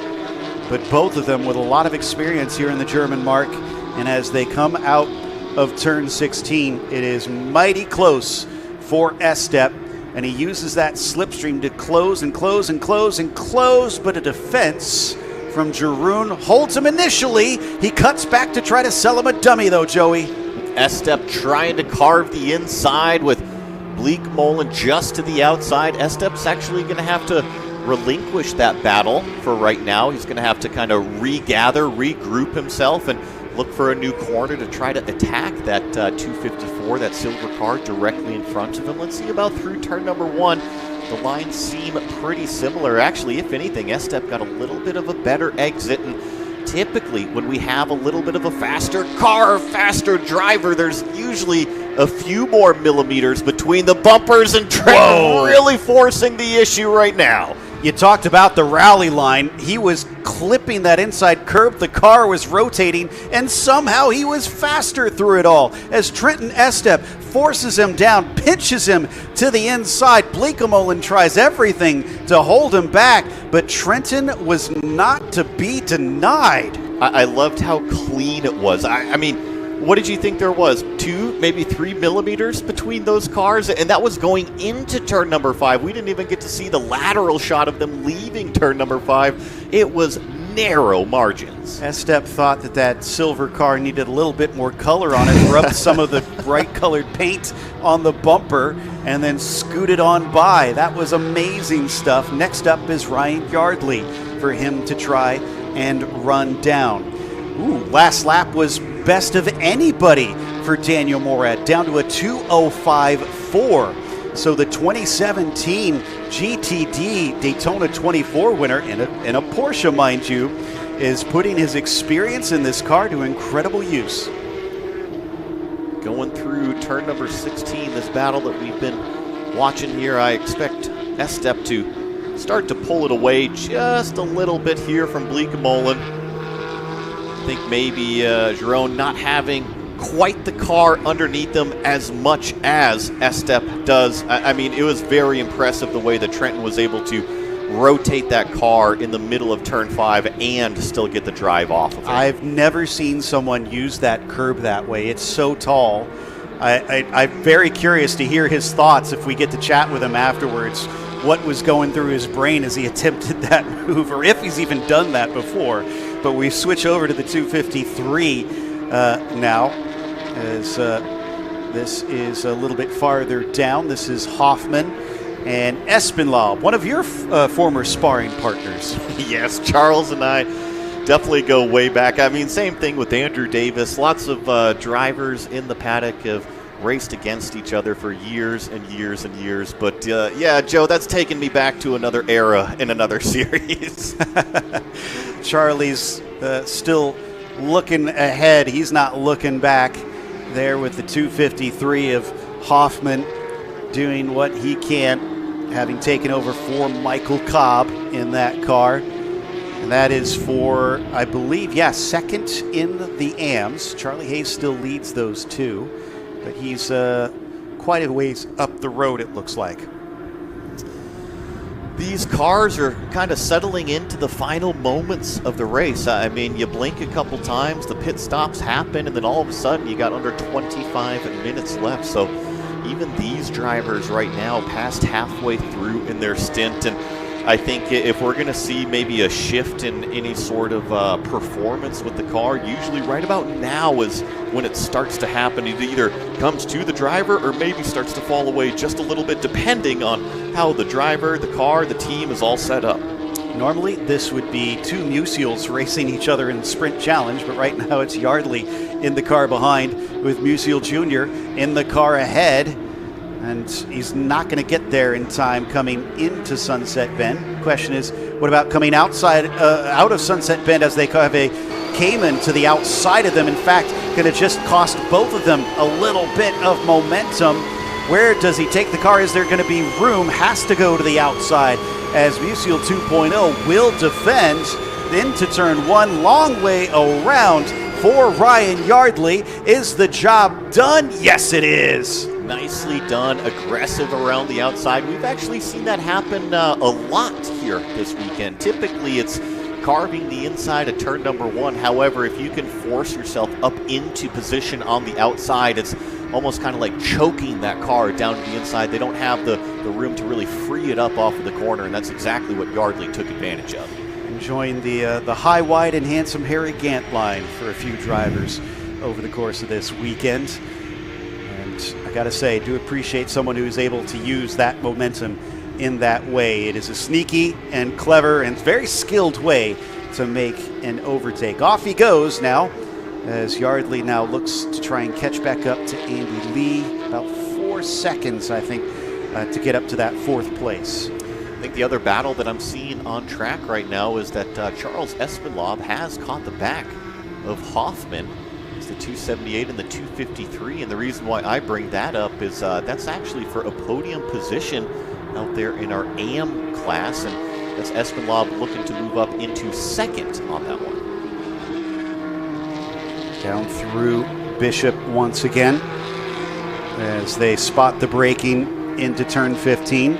But both of them with a lot of experience here in the German mark. And as they come out of turn 16, it is mighty close for Estep. and he uses that slipstream to close and close and close and close, but a defense from Jeroen holds him initially. He cuts back to try to sell him a dummy, though, Joey. Estep trying to carve the inside with Bleak-Molen just to the outside. Estep's actually going to have to relinquish that battle for right now. He's going to have to kind of regather, regroup himself, and look for a new corner to try to attack that 254, that silver car directly in front of him. Let's see about through turn number 1. The lines seem pretty similar. Actually, if anything, Estep got a little bit of a better exit, and typically when we have a little bit of a faster car, faster driver, there's usually a few more millimeters between the bumpers, and Trent really forcing the issue right now. You talked about the rally line. He was clipping that inside curb. The car was rotating, and somehow he was faster through it all as Trenton Estep forces him down, pinches him to the inside. Bleak-Molen tries everything to hold him back, but Trenton was not to be denied. I loved how clean it was. I mean, what did you think there was? 2, maybe 3 millimeters between those cars? And that was going into turn number 5. We didn't even get to see the lateral shot of them leaving turn number 5. It was narrow margins. Estep thought that silver car needed a little bit more color on it, rubbed some of the bright colored paint on the bumper, and then scooted on by. That was amazing stuff. Next up is Ryan Yardley for him to try and run down. Last lap was best of anybody for Daniel Morad, down to a 2:05.4. So the 2017 GTD Daytona 24 winner in a Porsche, mind you, is putting his experience in this car to incredible use. Going through turn number 16, this battle that we've been watching here, I expect Estep to start to pull it away just a little bit here from Bleak-Molen. I think maybe Jeroen not having quite the car underneath them as much as Estep does. I mean, it was very impressive the way that Trenton was able to rotate that car in the middle of turn 5 and still get the drive off of it. I've never seen someone use that curb that way. It's so tall. I'm very curious to hear his thoughts if we get to chat with him afterwards. What was going through his brain as he attempted that move, or if he's even done that before. But we switch over to the 253 now, as this is a little bit farther down. This is Hoffman and Espinlaub, one of your former sparring partners. Yes, Charles and I definitely go way back. I mean, same thing with Andrew Davis. Lots of drivers in the paddock have raced against each other for years and years and years. But yeah, Joe, that's taken me back to another era in another series. Charlie's still looking ahead. He's not looking back there with the 253 of Hoffman doing what he can, having taken over for Michael Cobb in that car. And that is for, I believe, second in the AMs. Charlie Hayes still leads those two, but he's quite a ways up the road, it looks like. These cars are kind of settling into the final moments of the race. I mean, you blink a couple times, the pit stops happen, and then all of a sudden you got under 25 minutes left. So even these drivers right now past halfway through in their stint, and I think if we're going to see maybe a shift in any sort of performance with the car, usually right about now is when it starts to happen. It either comes to the driver or maybe starts to fall away just a little bit, depending on how the driver, the car, the team is all set up. Normally, this would be two Musials racing each other in the sprint challenge, but right now it's Yardley in the car behind with Musial Jr. in the car ahead. And he's not going to get there in time coming into Sunset Bend. Question is, what about coming out of Sunset Bend as they have a Cayman to the outside of them? In fact, going to just cost both of them a little bit of momentum. Where does he take the car? Is there going to be room? Has to go to the outside as Musial 2.0 will defend into turn 1. Long way around for Ryan Yardley. Is the job done? Yes, it is. Nicely done, aggressive around the outside. We've actually seen that happen a lot here this weekend. Typically, it's carving the inside of turn number 1. However, if you can force yourself up into position on the outside, it's almost kind of like choking that car down to the inside. They don't have the room to really free it up off of the corner, and that's exactly what Yardley took advantage of. Enjoying the high, wide, and handsome Harry Gant line for a few drivers over the course of this weekend. And I gotta say, do appreciate someone who is able to use that momentum in that way. It is a sneaky and clever and very skilled way to make an overtake. Off he goes now, as Yardley now looks to try and catch back up to Andy Lee. About 4 seconds, I think, to get up to that 4th place. I think the other battle that I'm seeing on track right now is that Charles Espinlaub has caught the back of Hoffman. It's the 278 and the 253, and the reason why I bring that up is that's actually for a podium position out there in our AM class, and that's Espinlaub looking to move up into 2nd on that one. Down through Bishop once again as they spot the braking into turn 15.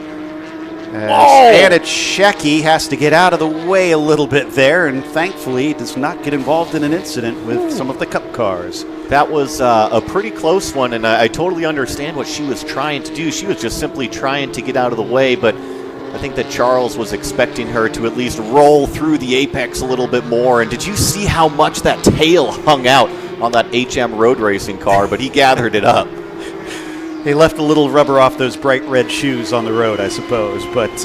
Anichecki has to get out of the way a little bit there, and thankfully does not get involved in an incident with some of the Cup cars. That was a pretty close one, and I totally understand what she was trying to do. She was just simply trying to get out of the way, but I think that Charles was expecting her to at least roll through the apex a little bit more. And did you see how much that tail hung out on that HM road racing car? But he gathered it up. They left a little rubber off those bright red shoes on the road, I suppose. But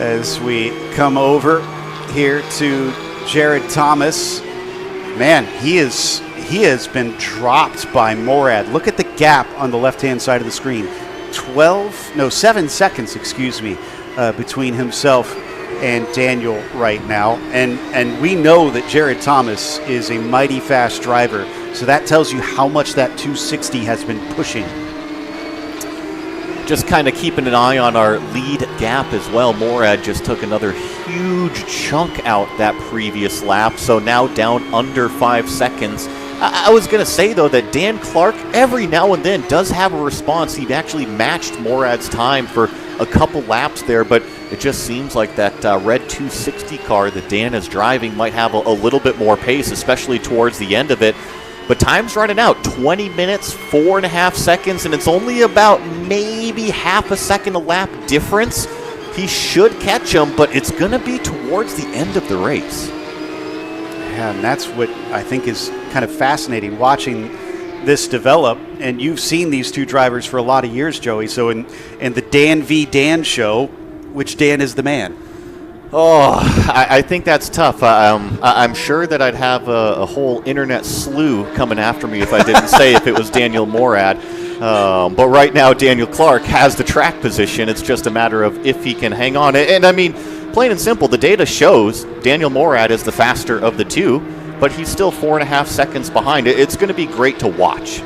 as we come over here to Jared Thomas, man, he has been dropped by Morad. Look at the gap on the left-hand side of the screen. 7 seconds, between himself and Daniel right now. And we know that Jared Thomas is a mighty fast driver. So that tells you how much that 260 has been pushing. Just kind of keeping an eye on our lead gap as well. Morad just took another huge chunk out that previous lap, so now down under 5 seconds. I was going to say, though, that Dan Clark every now and then does have a response. He actually matched Morad's time for a couple laps there, but it just seems like that red 260 car that Dan is driving might have a little bit more pace, especially towards the end of it. But time's running out, 20 minutes, 4.5 seconds, and it's only about maybe half a second a lap difference. He should catch him, but it's going to be towards the end of the race. Yeah, and that's what I think is kind of fascinating, watching this develop. And you've seen these two drivers for a lot of years, Joey. So in the Dan v. Dan show, which Dan is the man? Oh, I think that's tough. I'm sure that I'd have a whole internet slew coming after me if I didn't say if it was Daniel Morad. But right now, Daniel Clark has the track position. It's just a matter of if he can hang on. And I mean, plain and simple, the data shows Daniel Morad is the faster of the two, but he's still 4.5 seconds behind. It's going to be great to watch.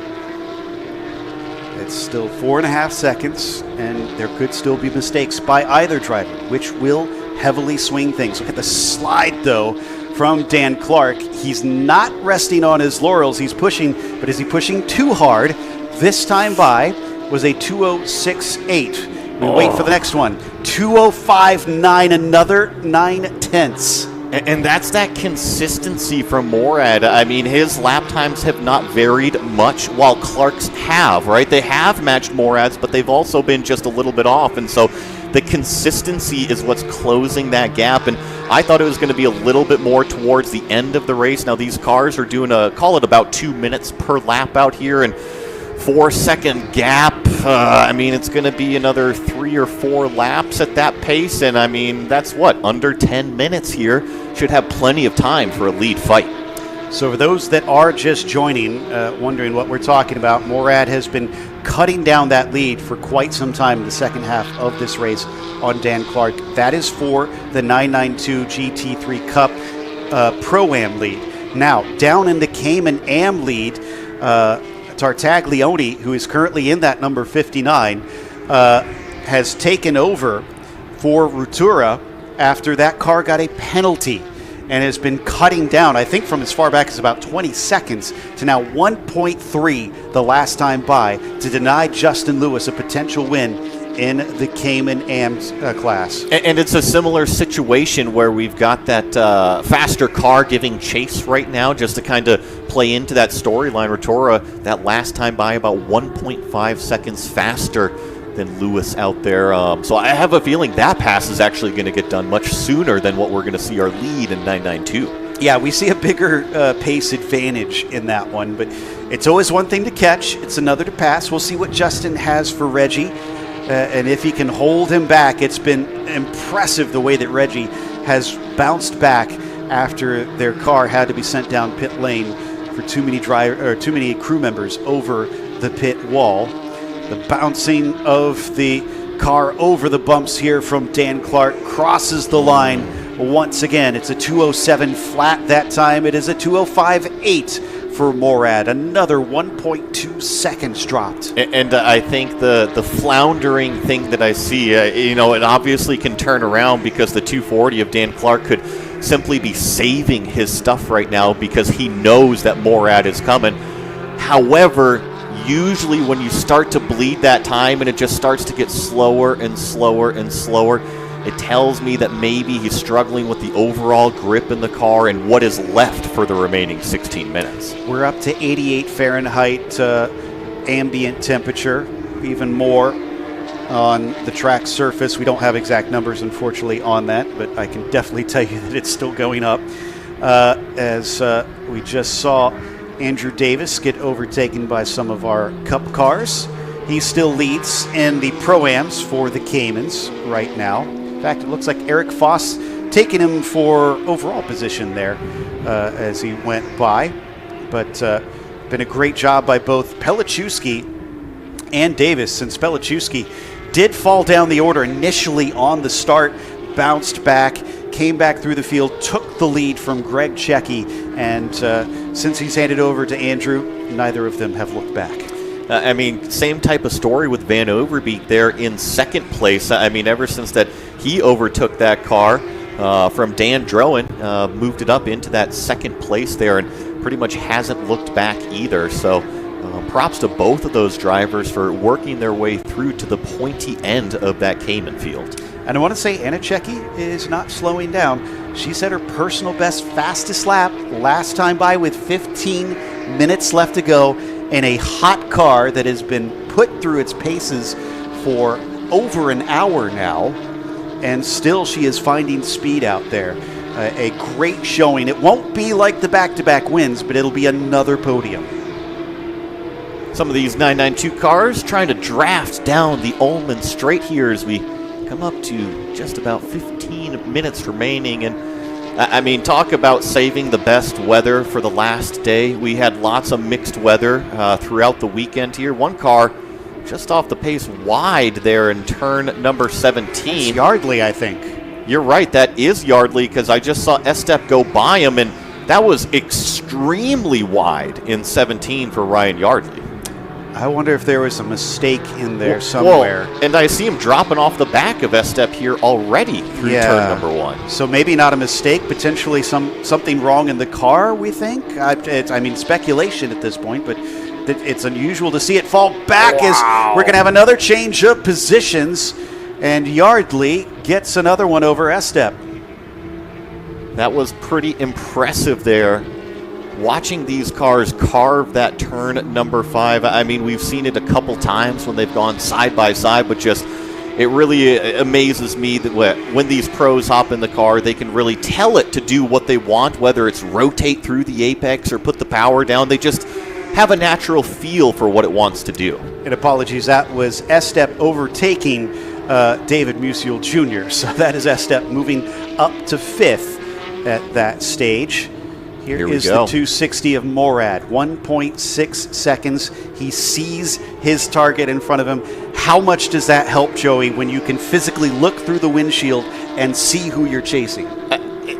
It's still 4.5 seconds, and there could still be mistakes by either driver, which will heavily swing things. Look at the slide, though, from Dan Clark. He's not resting on his laurels. He's pushing, but is he pushing too hard? This time by was a 2:06.8. We wait for the next one. 2:05.9, another 9/10. And that's that consistency from Morad. I mean, his lap times have not varied much, while Clark's have, right? They have matched Morad's, but they've also been just a little bit off. And so the consistency is what's closing that gap. And I thought it was going to be a little bit more towards the end of the race. Now, these cars are doing call it about 2 minutes per lap out here, and 4-second gap. I mean, it's going to be another 3 or 4 laps at that pace. And I mean, that's what, under 10 minutes here. Should have plenty of time for a lead fight. So for those that are just joining, wondering what we're talking about, Morad has been cutting down that lead for quite some time in the second half of this race on Dan Clark. That is for the 992 GT3 Cup Pro-Am lead. Now, down in the Cayman Am lead, Tartaglione, who is currently in that number 59, has taken over for Rutura after that car got a penalty and has been cutting down, I think from as far back as about 20 seconds to now 1.3 the last time by, to deny Justin Lewis a potential win in the Cayman Am class. And it's a similar situation where we've got that faster car giving chase right now just to kind of play into that storyline. Rotorua, that last time by about 1.5 seconds faster than Lewis out there. So I have a feeling that pass is actually going to get done much sooner than what we're going to see our lead in 992. Yeah, we see a bigger pace advantage in that one, but it's always one thing to catch. It's another to pass. We'll see what Justin has for Reggie, and if he can hold him back. It's been impressive the way that Reggie has bounced back after their car had to be sent down pit lane for too many crew members over the pit wall. The bouncing of the car over the bumps here from Dan Clark crosses the line once again. It's a 207 flat that time. It is a 205.8 for Morad. Another 1.2 seconds dropped. And I think the floundering thing that I see, it obviously can turn around because the 240 of Dan Clark could simply be saving his stuff right now because he knows that Morad is coming. However, usually when you start to bleed that time and it just starts to get slower and slower and slower, it tells me that maybe he's struggling with the overall grip in the car and what is left for the remaining 16 minutes. We're up to 88 Fahrenheit ambient temperature, even more on the track surface. We don't have exact numbers, unfortunately, on that, but I can definitely tell you that it's still going up. As we just saw Andrew Davis get overtaken by some of our Cup cars. He still leads in the Pro-Ams for the Caymans right now. In fact, it looks like Eric Foss taking him for overall position there as he went by. But been a great job by both Pelichewski and Davis, since Pelichewski did fall down the order initially on the start, bounced back, came back through the field, took the lead from Greg Checky, and since he's handed over to Andrew, neither of them have looked back. Same type of story with Van Overbeek there in second place. Ever since that he overtook that car from Dan Drowan, moved it up into that second place there and pretty much hasn't looked back either. So props to both of those drivers for working their way through to the pointy end of that Cayman field. And I want to say Anna Checky is not slowing down. She set her personal best fastest lap last time by with 15 minutes left to go in a hot car that has been put through its paces for over an hour now. And still she is finding speed out there. A great showing. It won't be like the back-to-back wins, but it'll be another podium. Some of these 992 cars trying to draft down the Ullman straight here as we come up to just about 15 minutes remaining. And talk about saving the best weather for the last day. We had lots of mixed weather throughout the weekend here. One car just off the pace wide there in turn number 17. It's Yardley, I think. You're right, that is Yardley, because I just saw Estep go by him, and that was extremely wide in 17 for Ryan Yardley. I wonder if there was a mistake in there somewhere. Well, and I see him dropping off the back of Estep here already through turn number 1. So maybe not a mistake, potentially something wrong in the car, we think. Speculation at this point, but it's unusual to see it fall back. Wow. As we're going to have another change of positions, and Yardley gets another one over Estep. That was pretty impressive there. Watching these cars carve that turn number 5, we've seen it a couple times when they've gone side by side, but it really amazes me that when these pros hop in the car, they can really tell it to do what they want, whether it's rotate through the apex or put the power down. They just have a natural feel for what it wants to do. And apologies, that was Estep overtaking David Musial Jr., so that is Estep moving up to 5th at that stage. Here is the 260 of Morad, 1.6 seconds. He sees his target in front of him. How much does that help, Joey, when you can physically look through the windshield and see who you're chasing?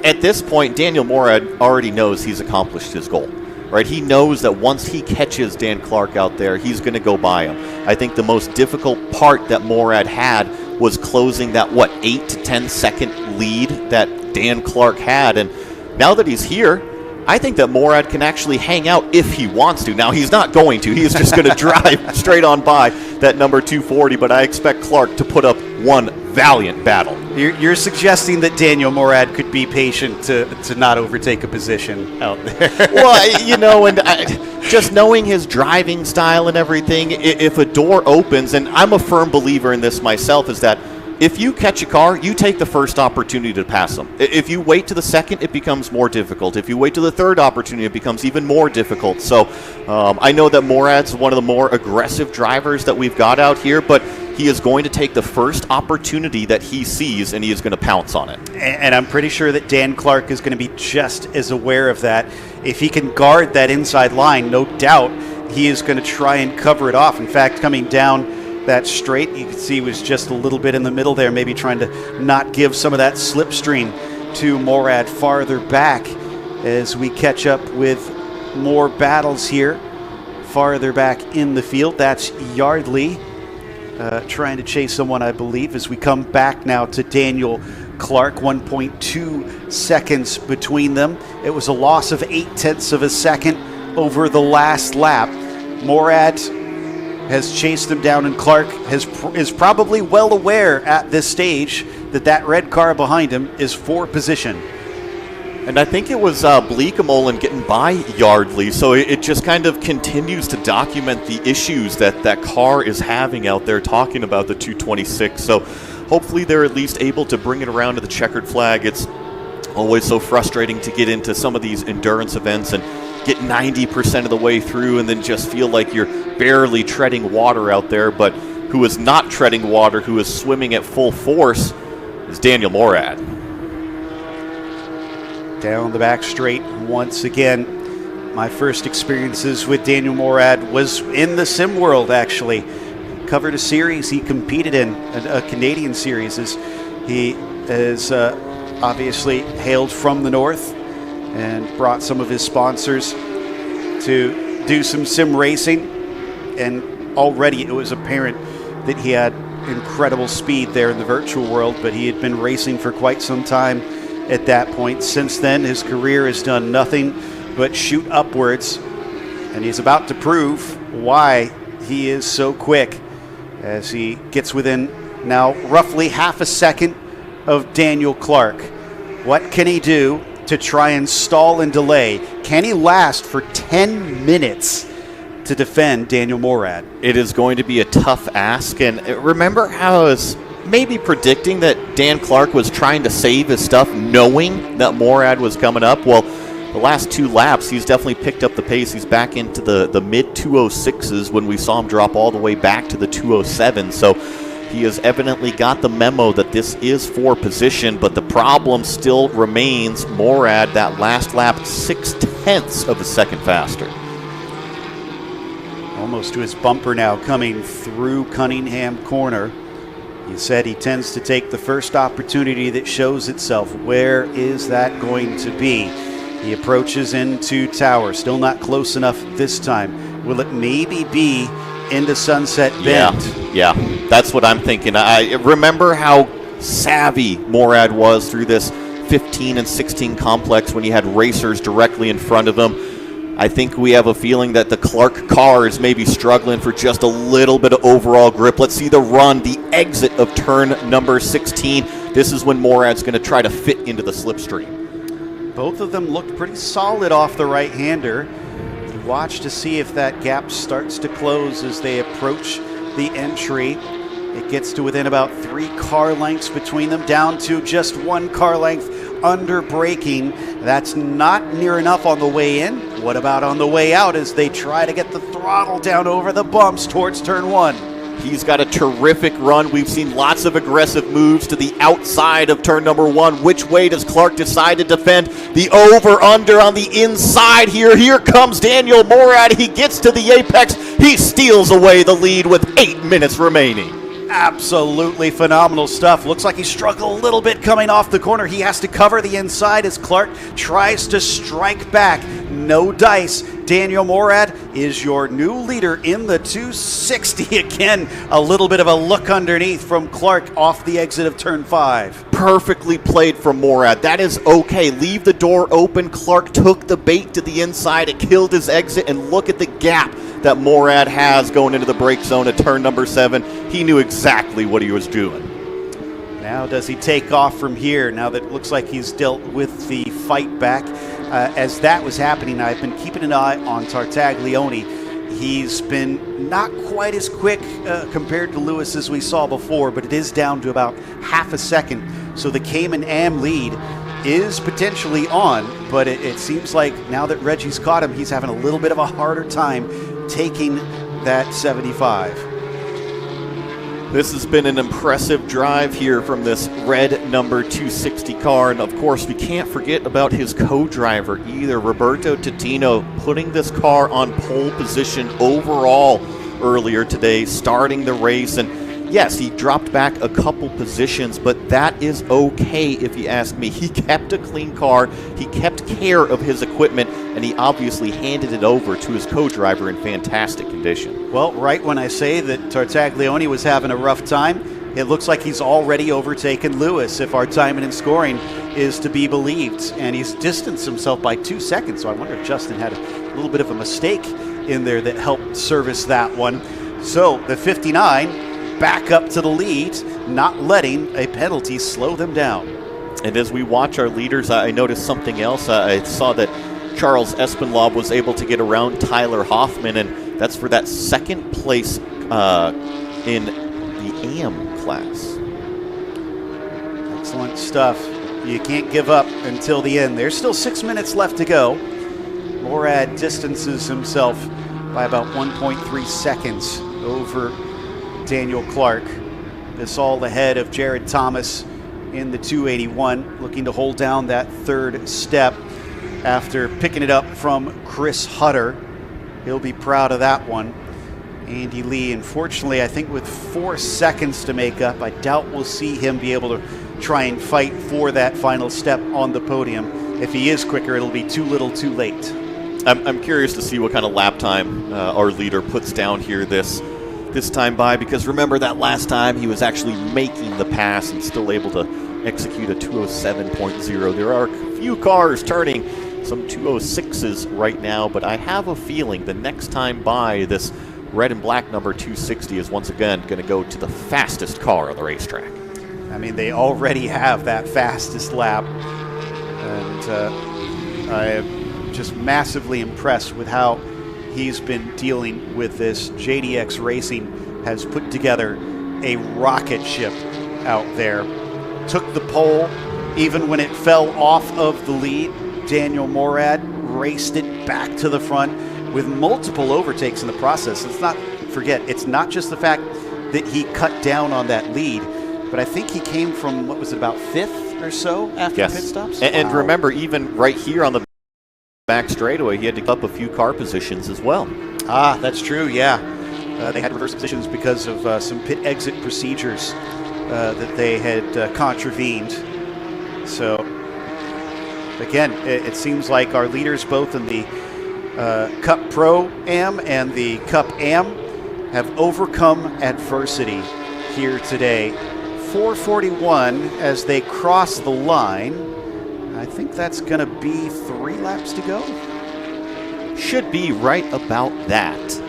At this point, Daniel Morad already knows he's accomplished his goal, right? He knows that once he catches Dan Clark out there, he's going to go by him. I think the most difficult part that Morad had was closing that, 8 to 10 second lead that Dan Clark had. And now that he's here, I think that Morad can actually hang out if he wants to. Now, he's not going to. He is just going to drive straight on by that number 240, but I expect Clark to put up one valiant battle. You're suggesting that Daniel Morad could be patient to not overtake a position out there. Well, and just knowing his driving style and everything, if a door opens, and I'm a firm believer in this myself, is that if you catch a car, you take the first opportunity to pass them. If you wait to the second, it becomes more difficult. If you wait to the third opportunity, it becomes even more difficult. So I know that Morad's one of the more aggressive drivers that we've got out here, but he is going to take the first opportunity that he sees, and he is going to pounce on it. And I'm pretty sure that Dan Clark is going to be just as aware of that. If he can guard that inside line, no doubt he is going to try and cover it off. In fact, coming down that straight, you can see he was just a little bit in the middle there, maybe trying to not give some of that slipstream to Morad farther back as we catch up with more battles here farther back in the field. That's Yardley trying to chase someone, I believe, as we come back now to Daniel Clark. 1.2 seconds between them. It was a loss of 0.8 of a second over the last lap. Morad has chased them down, and Clark is probably well aware at this stage that red car behind him is for position. And I think it was Bleekemolen getting by Yardley, so it just kind of continues to document the issues that car is having out there, talking about the 226. So hopefully they're at least able to bring it around to the checkered flag. It's always so frustrating to get into some of these endurance events and get 90% of the way through and then just feel like you're barely treading water out there. But who is not treading water, who is swimming at full force, is Daniel Morad. Down the back straight once again. My first experiences with Daniel Morad was in the sim world, actually. Covered a series he competed in, a Canadian series. He is obviously hailed from the north and brought some of his sponsors to do some sim racing. And already it was apparent that he had incredible speed there in the virtual world, but he had been racing for quite some time at that point. Since then, his career has done nothing but shoot upwards, and he's about to prove why he is so quick as he gets within now roughly half a second of Daniel Clark. What can he do to try and stall and delay? Can he last for 10 minutes to defend Daniel Morad? It is going to be a tough ask, and remember how I was maybe predicting that Dan Clark was trying to save his stuff knowing that Morad was coming up? Well, the last two laps, he's definitely picked up the pace. He's back into the mid-206s when we saw him drop all the way back to the 207. So he has evidently got the memo that this is for position, but the problem still remains Morad, that last lap, 0.6 of a second faster. Almost to his bumper now, coming through Cunningham Corner. He said he tends to take the first opportunity that shows itself. Where is that going to be? He approaches into Tower, still not close enough this time. Will it maybe be into Sunset Bend? Yeah, that's what I'm thinking. I remember how savvy Morad was through this 15 and 16 complex when he had racers directly in front of him. I think we have a feeling that the Clark car is maybe struggling for just a little bit of overall grip. Let's see the run, the exit of turn number 16. This is when Morad's going to try to fit into the slipstream. Both of them looked pretty solid off the right-hander. You watch to see if that gap starts to close as they approach the entry. It gets to within about 3 car lengths between them, down to just 1 car length under braking. That's not near enough on the way in. What about on the way out as they try to get the throttle down over the bumps towards turn 1? He's got a terrific run. We've seen lots of aggressive moves to the outside of turn number 1. Which way does Clark decide to defend? The over-under on the inside here. Here comes Daniel Morad. He gets to the apex. He steals away the lead with 8 minutes remaining. Absolutely phenomenal stuff. Looks like he struggled a little bit coming off the corner. He has to cover the inside as Clark tries to strike back. no dice. Daniel Morad is your new leader in the 260. Again, a little bit of a look underneath from Clark off the exit of turn 5. Perfectly played from Morad. That is okay. Leave the door open. Clark took the bait to the inside. It killed his exit, and look at the gap that Morad has going into the brake zone at turn number 7. He knew exactly what he was doing. Now does he take off from here, now that it looks like he's dealt with the fight back? As that was happening, I've been keeping an eye on Tartaglione. He's been not quite as quick compared to Lewis as we saw before, but it is down to about half a second. So the Cayman Am lead is potentially on, but it seems like now that Reggie's caught him, he's having a little bit of a harder time taking that 75. This has been an impressive drive here from this red number 260 car, and of course we can't forget about his co-driver either, Roberto Titino, putting this car on pole position overall earlier today, starting the race. And yes, he dropped back a couple positions, but that is okay if you ask me. He kept a clean car, he kept care of his equipment, and he obviously handed it over to his co-driver in fantastic condition. Well, right when I say that Tartaglione was having a rough time, it looks like he's already overtaken Lewis, if our timing and scoring is to be believed. And he's distanced himself by 2 seconds, so I wonder if Justin had a little bit of a mistake in there that helped service that one. So the 59 back up to the lead, not letting a penalty slow them down. And as we watch our leaders, I noticed something else. I saw that Charles Espenlaub was able to get around Tyler Hoffman, and that's for that second place in the AM class. Excellent stuff. You can't give up until the end. There's still 6 minutes left to go. Morad distances himself by about 1.3 seconds over Daniel Clark. This all ahead of Jared Thomas in the 281, looking to hold down that third step after picking it up from Chris Hutter. He'll be proud of that one. Andy Lee, unfortunately, I think with 4 seconds to make up, I doubt we'll see him be able to try and fight for that final step on the podium. If he is quicker, it'll be too little too late. I'm curious to see what kind of lap time our leader puts down here this time by, because remember that last time he was actually making the pass and still able to execute a 207.0. There are a few cars turning some 206s right now, but I have a feeling the next time by, this red and black number 260 is once again going to go to the fastest car on the racetrack. I mean, they already have that fastest lap, and I am just massively impressed with how he's been dealing with this. JDX Racing has put together a rocket ship out there. Took the pole even when it fell off of the lead. Daniel Morad raced it back to the front with multiple overtakes in the process. It's not just the fact that he cut down on that lead, but I think he came from, what was it, about 5th or so after pit stops? And remember, even right here on the back straightaway, he had to give up a few car positions as well. Ah, that's true, yeah. They had reverse positions because of some pit exit procedures that they had contravened. So, again, it seems like our leaders both in the Cup Pro Am and the Cup Am have overcome adversity here today. 4:41 as they cross the line. I think that's going to be 3 laps to go. Should be right about that,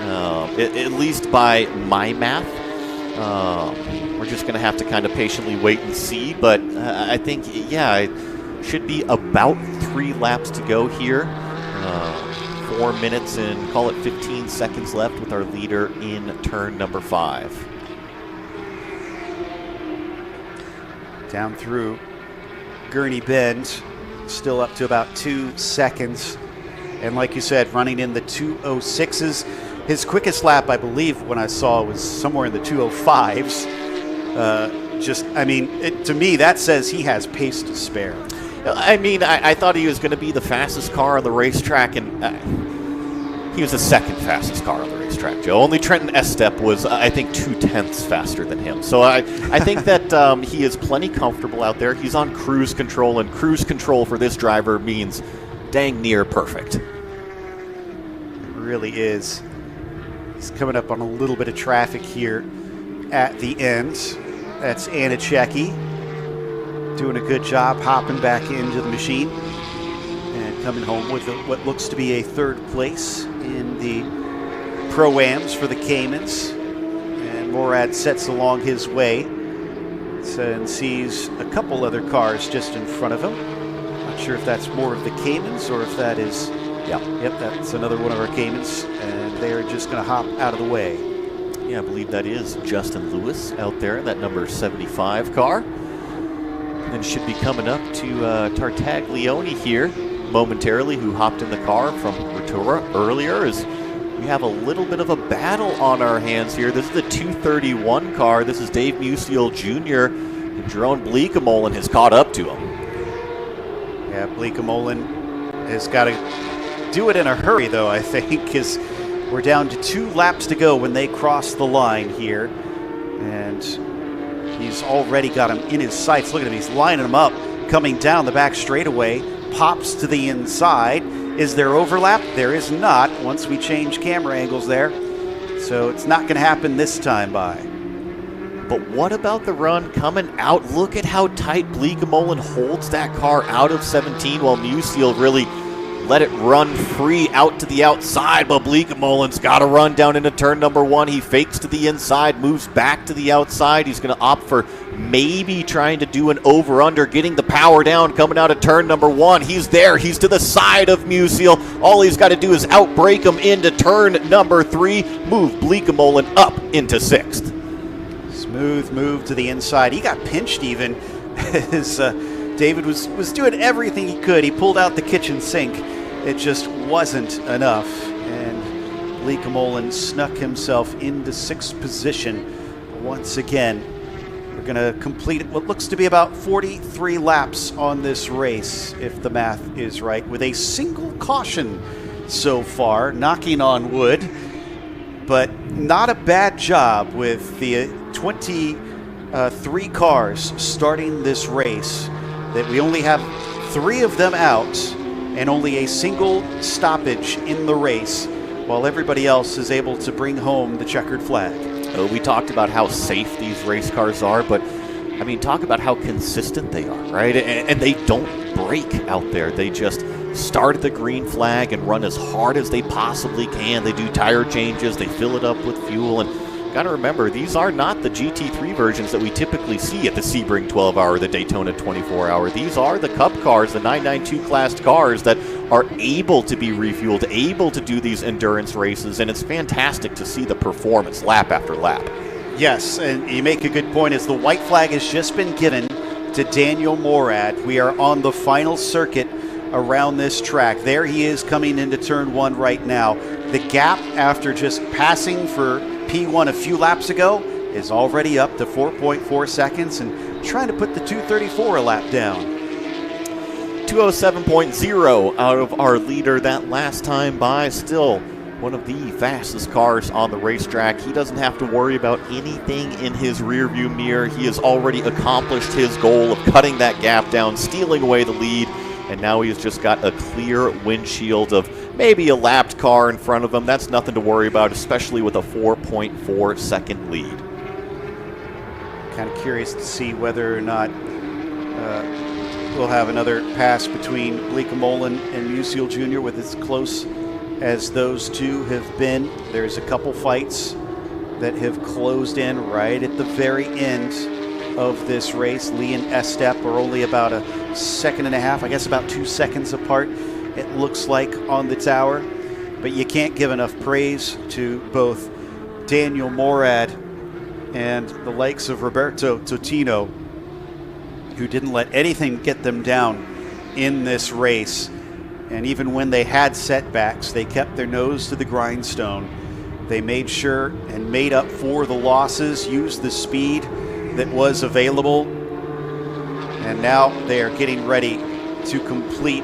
at least by my math. We're just going to have to kind of patiently wait and see, but I think, yeah, it should be about 3 laps to go here. 4 minutes and call it 15 seconds left with our leader in turn number 5. Down through Gurney Bend, still up to about 2 seconds. And like you said, running in the 206s. His quickest lap, I believe, when I saw, was somewhere in the 205s. To me, that says he has pace to spare. I mean, I thought he was going to be the fastest car on the racetrack, and he was the second fastest car on the racetrack, Joe. Only Trenton Estep was, I think, 0.2 faster than him. So I think that he is plenty comfortable out there. He's on cruise control, and cruise control for this driver means dang near perfect. really is. He's coming up on a little bit of traffic here at the end. That's Anicheki doing a good job hopping back into the machine and coming home with what looks to be a third place in the Pro-Ams for the Caymans. And Morad sets along his way and sees a couple other cars just in front of him. Not sure if that's more of the Caymans or if that is, yep, that's another one of our Caymans, and they're just going to hop out of the way. Yeah, I believe that is Justin Lewis out there, that number 75 car. And should be coming up to Tartaglione here momentarily, who hopped in the car from Rotura earlier. As we have a little bit of a battle on our hands here. This is the 231 car. This is Dave Musial Jr. and Jerome Bleekemolen has caught up to him. Yeah, Bleekemolen has got to do it in a hurry, though, I think, because we're down to 2 laps to go when they cross the line here. And he's already got him in his sights. Look at him, he's lining them up, coming down the back straightaway, pops to the inside. Is there overlap? There is not, once we change camera angles there. So it's not going to happen this time by. But what about the run coming out? Look at how tight Bleekemolen holds that car out of 17, while Musial really let it run free out to the outside. But Bleekemolen's got to run down into turn number 1. He fakes to the inside, moves back to the outside. He's going to opt for maybe trying to do an over-under, getting the power down, coming out of turn number 1. He's there. He's to the side of Musial. All he's got to do is outbrake him into turn number 3, move Bleekemolen up into 6th. Smooth move to the inside. He got pinched even as David was doing everything he could. He pulled out the kitchen sink. It just wasn't enough. And Bleekemolen snuck himself into 6th position once again. We're going to complete what looks to be about 43 laps on this race, if the math is right, with a single caution so far, knocking on wood. But not a bad job with the 23 cars starting this race, that we only have 3 of them out and only a single stoppage in the race, while everybody else is able to bring home the checkered flag. We talked about how safe these race cars are, but I mean, talk about how consistent they are, right? And they don't break out there. They just start at the green flag and run as hard as they possibly can. They do tire changes, they fill it up with fuel, and got to remember, these are not the GT3 versions that we typically see at the Sebring 12-hour, the Daytona 24-hour. These are the Cup cars, the 992 class cars that are able to be refueled, able to do these endurance races, and it's fantastic to see the performance lap after lap. Yes, and you make a good point, as the white flag has just been given to Daniel Morad. We are on the final circuit around this track. There he is coming into turn 1 right now. The gap after just passing for P1 a few laps ago is already up to 4.4 seconds and trying to put the 234 a lap down. 207.0 out of our leader that last time by. Still one of the fastest cars on the racetrack. He doesn't have to worry about anything in his rearview mirror. He has already accomplished his goal of cutting that gap down, stealing away the lead, and now he's just got a clear windshield of maybe a lapped car in front of him. That's nothing to worry about, especially with a 4.4 second lead. Kind of curious to see whether or not we'll have another pass between Bleekemolen and Musial Jr. with as close as those two have been. There's a couple fights that have closed in right at the very end of this race. Lee and Estep are only about a second and a half, I guess about 2 seconds apart, it looks like, on the tower. But you can't give enough praise to both Daniel Morad and the likes of Roberto Totino, who didn't let anything get them down in this race. And even when they had setbacks, they kept their nose to the grindstone. They made sure and made up for the losses, used the speed that was available. And now they are getting ready to complete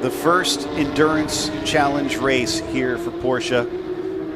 the first endurance challenge race here for Porsche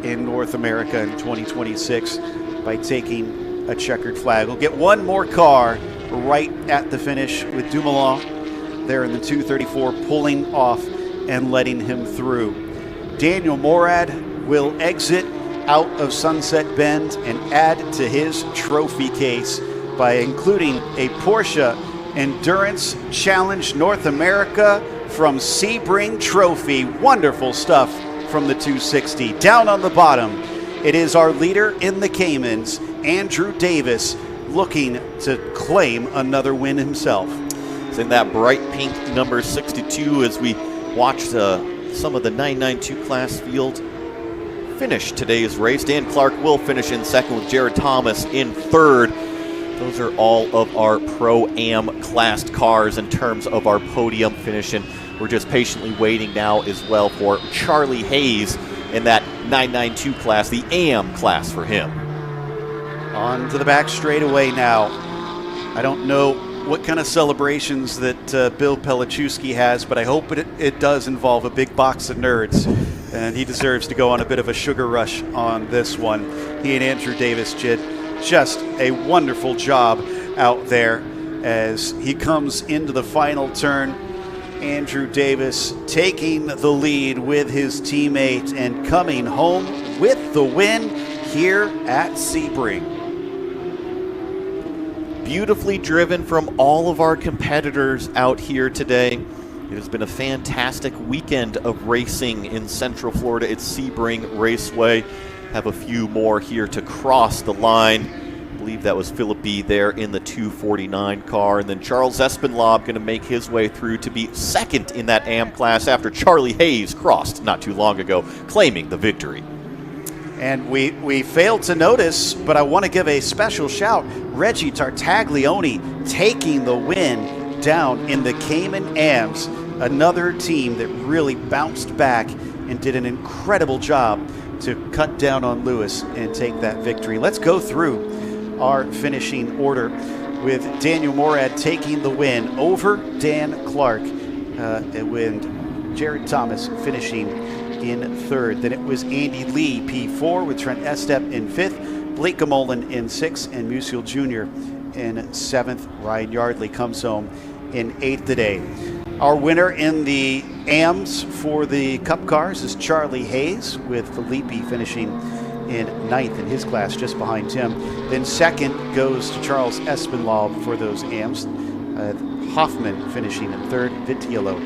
in North America in 2026 by taking a checkered flag. We'll get one more car right at the finish with Dumoulin there in the 234 pulling off and letting him through. Daniel Morad will exit out of Sunset Bend and add to his trophy case by including a Porsche Endurance Challenge North America from Sebring Trophy. Wonderful stuff from the 260. Down on the bottom, it is our leader in the Caymans, Andrew Davis, looking to claim another win himself. It's in that bright pink number 62 as we watched some of the 992 class field finish today's race. Dan Clark will finish in second with Jared Thomas in third. Those are all of our Pro-Am classed cars in terms of our podium finish, and we're just patiently waiting now as well for Charlie Hayes in that 992 class, the AM class for him. On to the back straightaway now. I don't know what kind of celebrations that Bill Pelichewski has, but I hope it does involve a big box of nerds, and he deserves to go on a bit of a sugar rush on this one. He and Andrew Davis did just a wonderful job out there as he comes into the final turn. Andrew Davis taking the lead with his teammate and coming home with the win here at Sebring. Beautifully driven from all of our competitors out here today. It has been a fantastic weekend of racing in Central Florida at Sebring Raceway. Have a few more here to cross the line. I believe that was Philip B. there in the 249 car. And then Charles Espenlaub going to make his way through to be second in that AM class after Charlie Hayes crossed not too long ago, claiming the victory. And we failed to notice, but I want to give a special shout. Reggie Tartaglione taking the win down in the Cayman AMs. Another team that really bounced back and did an incredible job to cut down on Lewis and take that victory. Let's go through our finishing order with Daniel Morad taking the win over Dan Clark, and Jared Thomas finishing in third. Then it was Andy Lee, P4, with Trent Estep in fifth, Blake Gamolin in sixth, and Musial Jr. in seventh. Ryan Yardley comes home in eighth today. Our winner in the AMs for the Cup cars is Charlie Hayes, with Filippi finishing in ninth in his class, just behind him. Then second goes to Charles Espenlaub for those AMs. Hoffman finishing in third, Vitiello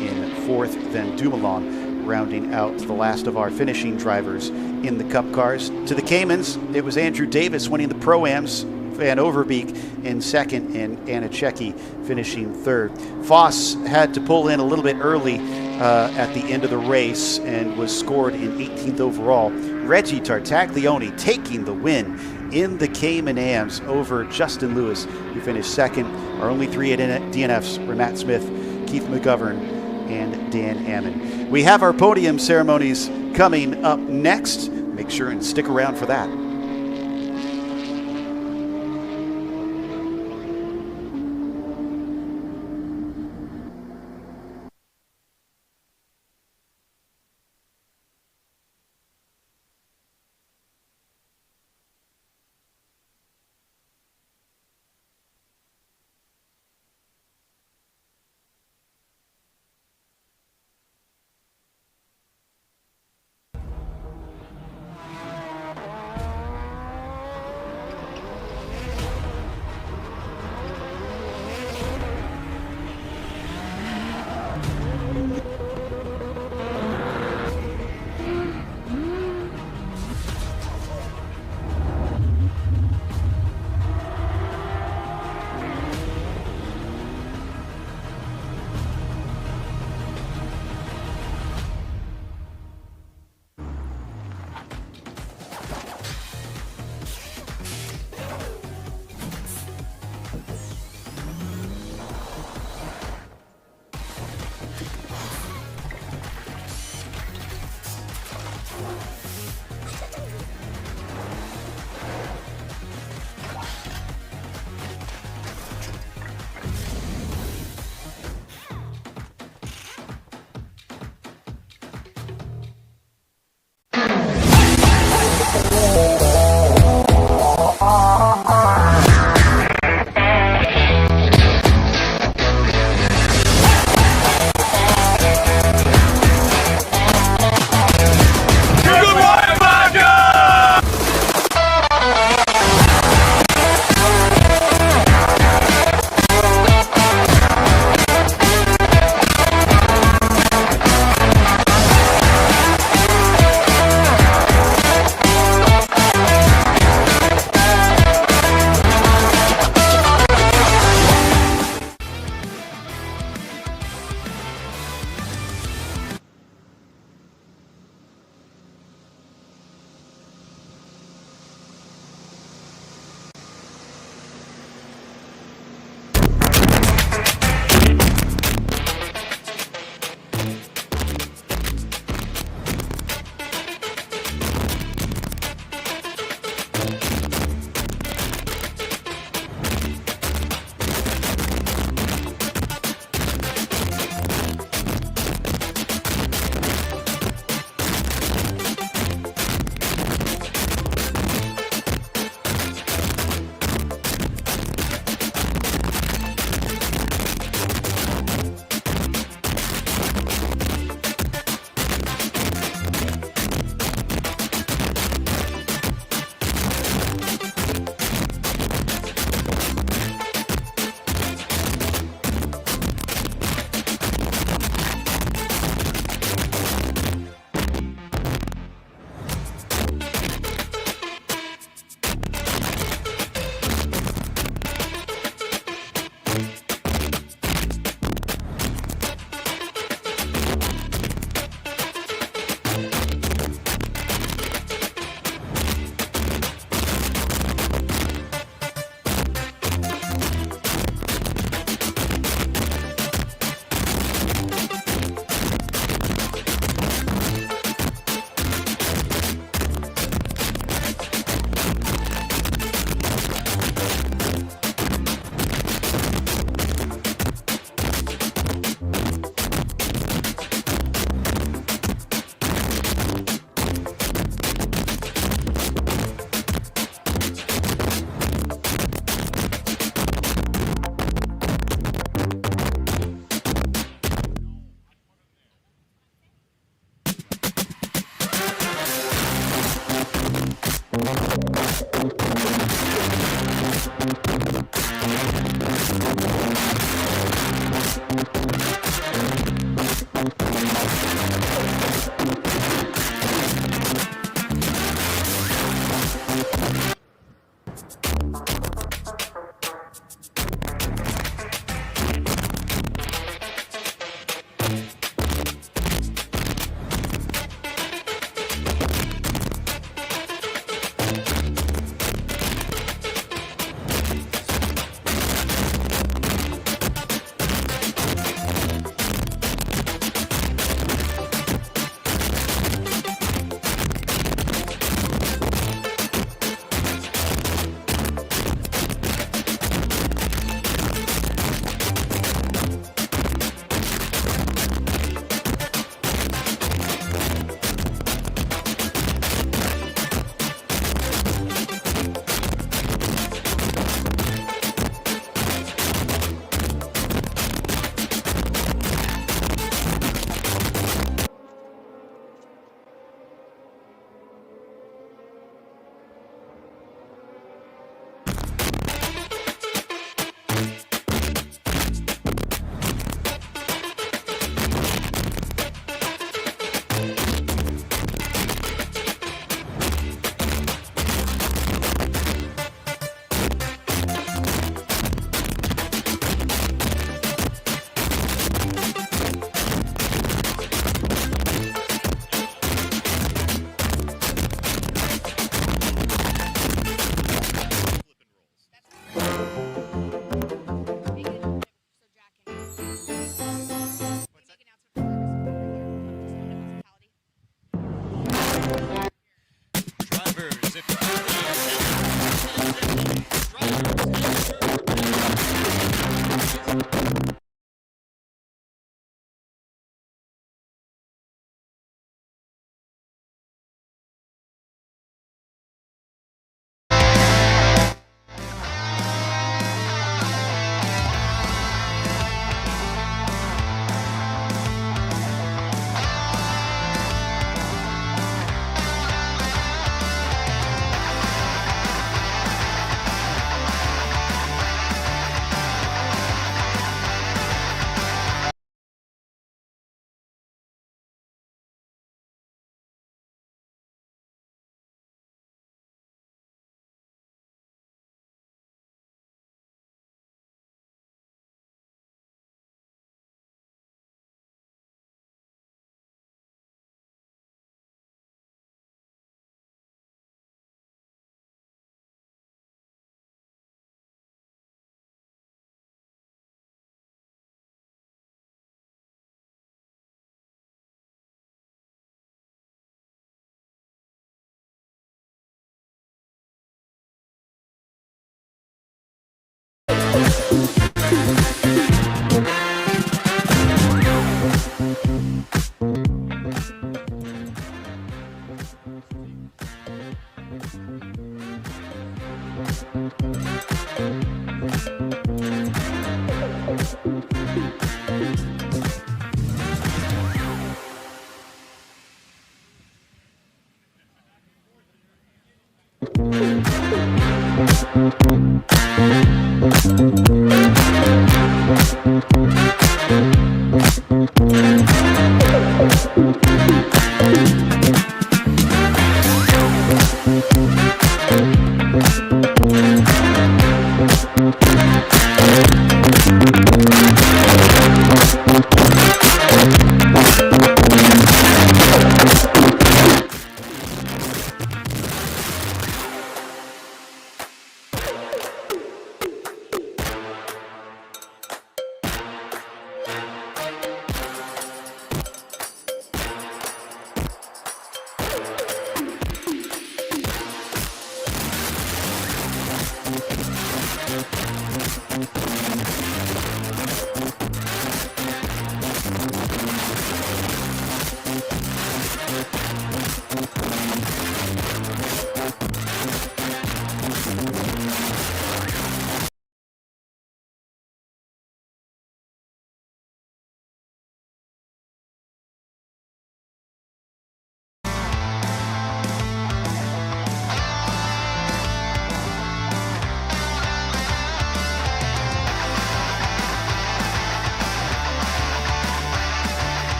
in fourth, then Dumoulin rounding out the last of our finishing drivers in the Cup cars. To the Caymans, it was Andrew Davis winning the Pro-Ams, Van Overbeek in second, and Anichecki finishing third. Foss had to pull in a little bit early at the end of the race and was scored in 18th overall. Reggie Tartaglione taking the win in the Cayman AMs over Justin Lewis, who finished second. Our only three DNFs were Matt Smith, Keith McGovern, and Dan Ammon. We have our podium ceremonies coming up next. Make sure and stick around for that.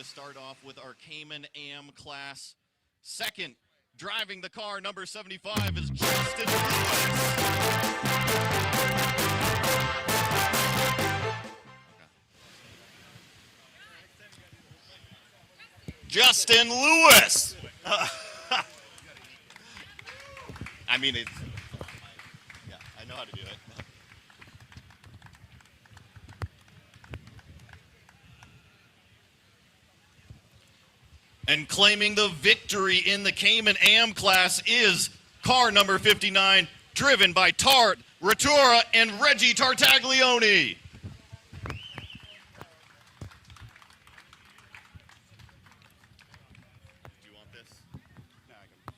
Start off with our Cayman AM class. Second, driving the car, number 75, is Justin Lewis. Justin Lewis. I mean, it's, yeah, I know how to do it. And claiming the victory in the Cayman AM class is car number 59, driven by Tart Ratura and Reggie Tartaglione. Do you want this? No, I can.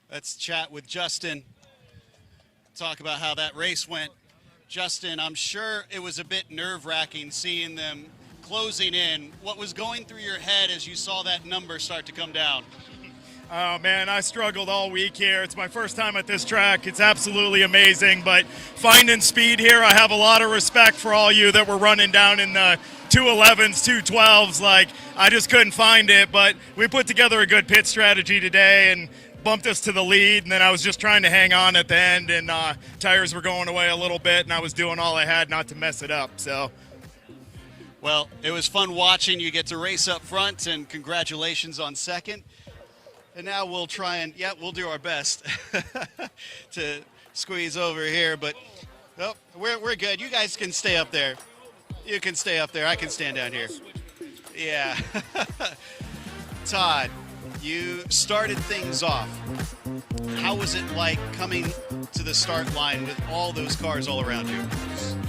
Let's chat with Justin, talk about how that race went. Justin, I'm sure it was a bit nerve-wracking seeing them closing in. What was going through your head as you saw that number start to come down? Oh man, I struggled all week here. It's my first time at this track. It's absolutely amazing, but finding speed here, I have a lot of respect for all you that were running down in the 211s, 212s. Like, I just couldn't find it, but we put together a good pit strategy today and bumped us to the lead, and then I was just trying to hang on at the end, and tires were going away a little bit, and I was doing all I had not to mess it up. So, well, it was fun watching you get to race up front, and congratulations on second. And now we'll try and, yeah, we'll do our best to squeeze over here, but oh, we're good. You guys can stay up there. You can stay up there. I can stand down here. Yeah. Todd, you started things off. How was it like coming to the start line with all those cars all around you?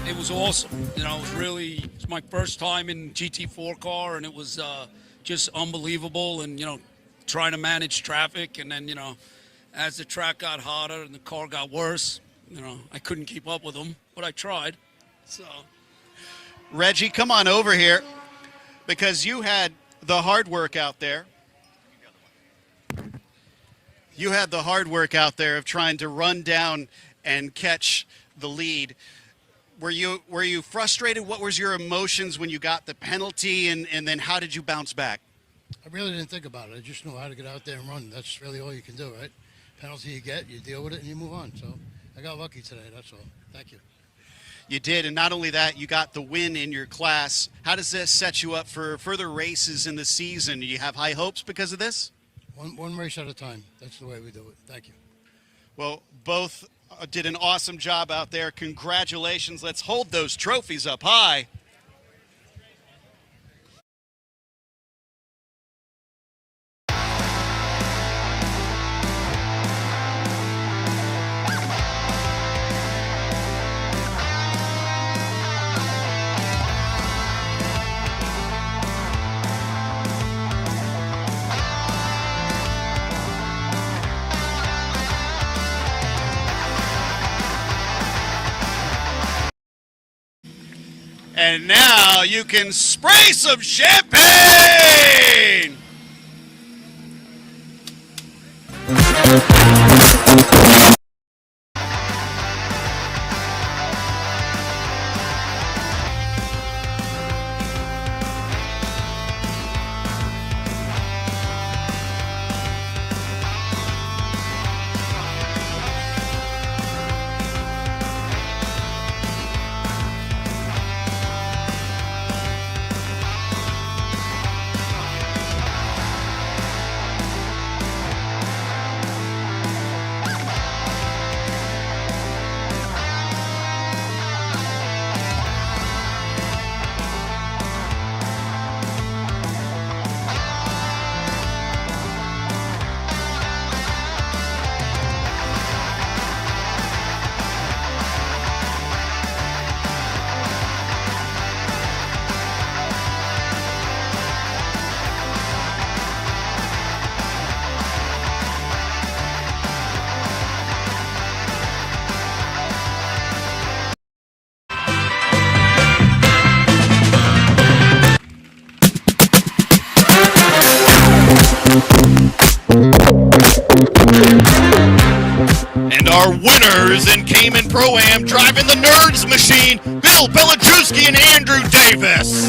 It was awesome. You know, it's my first time in GT4 car, and it was just unbelievable. And, you know, trying to manage traffic, and then, you know, as the track got hotter and the car got worse, you know, I couldn't keep up with them, but I tried. So, Reggie, come on over here, because you had the hard work out there. You had the hard work out there of trying to run down and catch the lead. Were you frustrated? What was your emotions when you got the penalty, and then how did you bounce back? I really didn't think about it. I just know how to get out there and run. That's really all you can do, right? Penalty you get, you deal with it, and you move on. So I got lucky today, that's all. Thank you. You did, and not only that, you got the win in your class. How does this set you up for further races in the season? Do you have high hopes because of this? One race at a time. That's the way we do it. Thank you. Well, both did an awesome job out there. Congratulations. Let's hold those trophies up high. And now you can spray some champagne! And our winners in Cayman Pro-Am driving the Nerds machine, Bill Belichewski and Andrew Davis.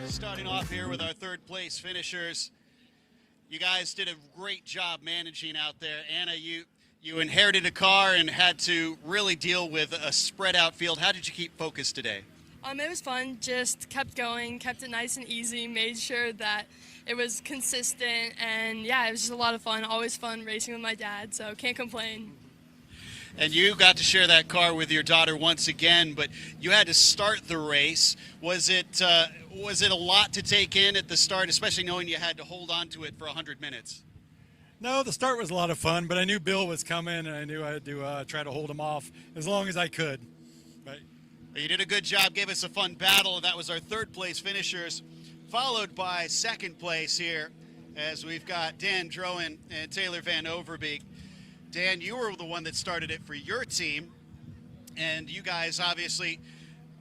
Starting off here with our third place finishers. You guys did a great job managing out there. Anna, you inherited a car and had to really deal with a spread out field. How did you keep focused today? It was fun, just kept going, kept it nice and easy, made sure that it was consistent, and yeah, it was just a lot of fun, always fun racing with my dad, so can't complain. And you got to share that car with your daughter once again, but you had to start the race. Was it a lot to take in at the start, especially knowing you had to hold on to it for 100 minutes? No, the start was a lot of fun, but I knew Bill was coming, and I knew I had to try to hold him off as long as I could. But you did a good job, gave us a fun battle. That was our third place finishers, followed by second place here, as we've got Dan Drowan and Taylor Van Overbeek. Dan, you were the one that started it for your team, and you guys obviously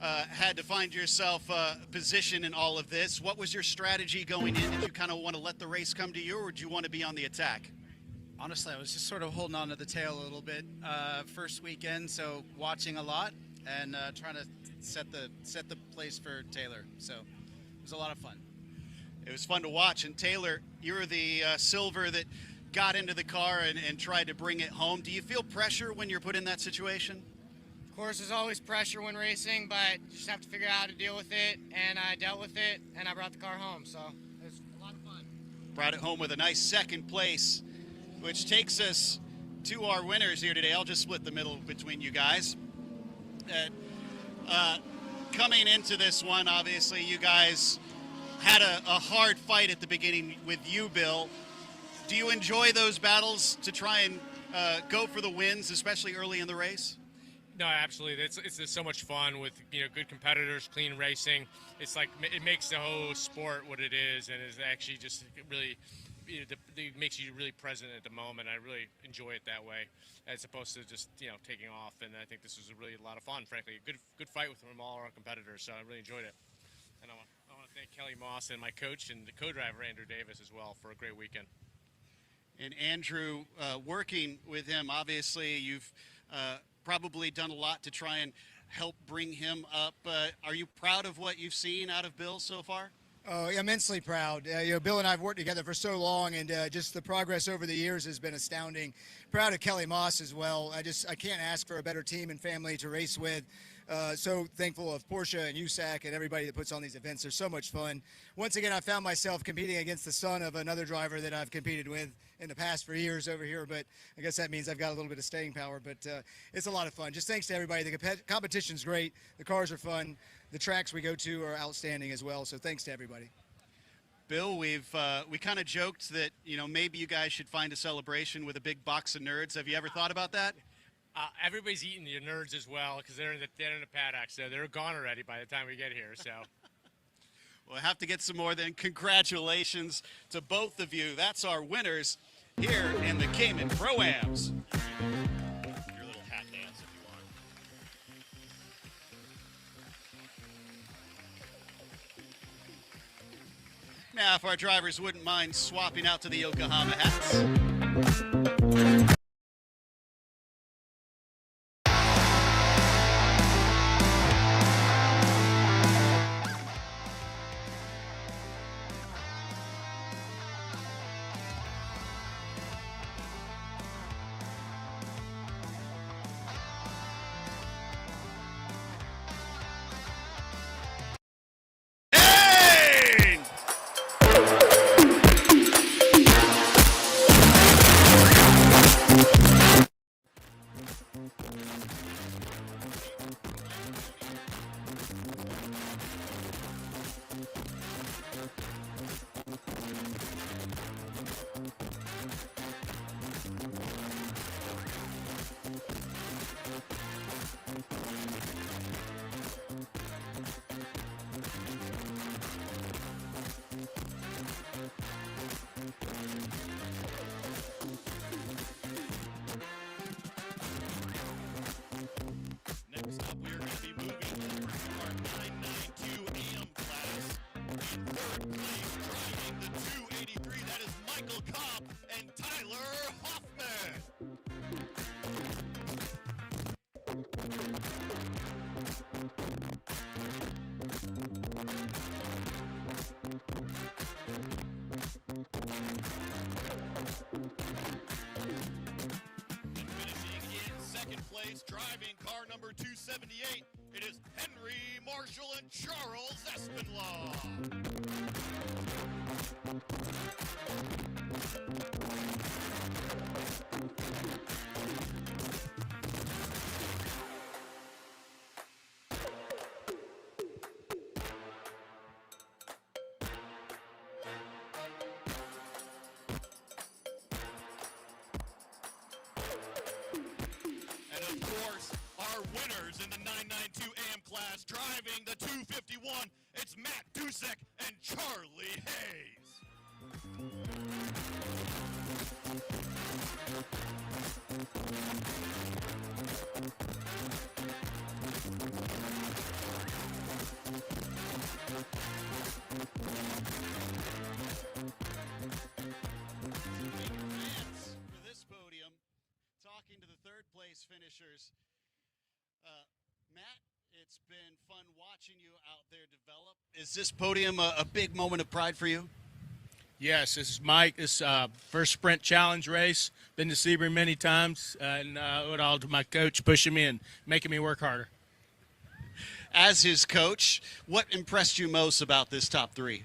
had to find yourself a position in all of this. What was your strategy going in? Did you kind of want to let the race come to you, or did you want to be on the attack? Honestly, I was just sort of holding on to the tail a little bit first weekend, so watching a lot and trying to set the place for Taylor. So it was a lot of fun. It was fun to watch. And Taylor, you were the silver that got into the car and tried to bring it home. Do you feel pressure when you're put in that situation? Of course, there's always pressure when racing, but you just have to figure out how to deal with it, and I dealt with it, and I brought the car home, so it was a lot of fun. Brought it home with a nice second place, which takes us to our winners here today. I'll just split the middle between you guys. Coming into this one, obviously, you guys had a hard fight at the beginning with you, Bill. Do you enjoy those battles to try and go for the wins, especially early in the race? No, absolutely. It's just so much fun with good competitors, clean racing. It's like it makes the whole sport what it is, and is actually just really it makes you really present at the moment. I really enjoy it that way, as opposed to just taking off. And I think this was a lot of fun. Frankly, a good fight with all our competitors. So I really enjoyed it. And I want to thank Kelly Moss and my coach and the co-driver Andrew Davis as well for a great weekend. And Andrew, working with him, obviously you've probably done a lot to try and help bring him up. Are you proud of what you've seen out of Bill so far? Oh, immensely proud. Bill and I have worked together for so long, and just the progress over the years has been astounding. Proud of Kelly Moss as well. I can't ask for a better team and family to race with. So thankful of Porsche and USAC and everybody that puts on these events. They're so much fun. Once again, I found myself competing against the son of another driver that I've competed with in the past for years over here, but I guess that means I've got a little bit of staying power, but it's a lot of fun. Just thanks to everybody. The competition's great. The cars are fun. The tracks we go to are outstanding as well, so thanks to everybody. Bill, we kind of joked that maybe you guys should find a celebration with a big box of nerds. Have you ever thought about that? Everybody's eating the nerds as well because they're in the paddock, so they're gone already by the time we get here. So, We'll have to get some more then. Congratulations to both of you. That's our winners here in the Cayman Pro-Ams. Your little hat dance if you want. Now, if our drivers wouldn't mind swapping out to the Yokohama hats. Next up, we are going to be moving over to our 992 AM class. In third place, driving the 283, that is Michael Kopp and Tyler Hoffman. And finishing in second place, driving car number 278, it is Henry Marshall and Charles Espinlaw. And of course, our winners in the 992 AM class, driving the 251, it's Matt Dusek and Charlie Hayes. For this podium, talking to the third place finishers. Matt, it's been fun watching you out there develop. Is this podium a big moment of pride for you? Yes, this is Mike. This first sprint challenge race. Been to Sebring many times, and all to my coach pushing me and making me work harder. As his coach, what impressed you most about this top three?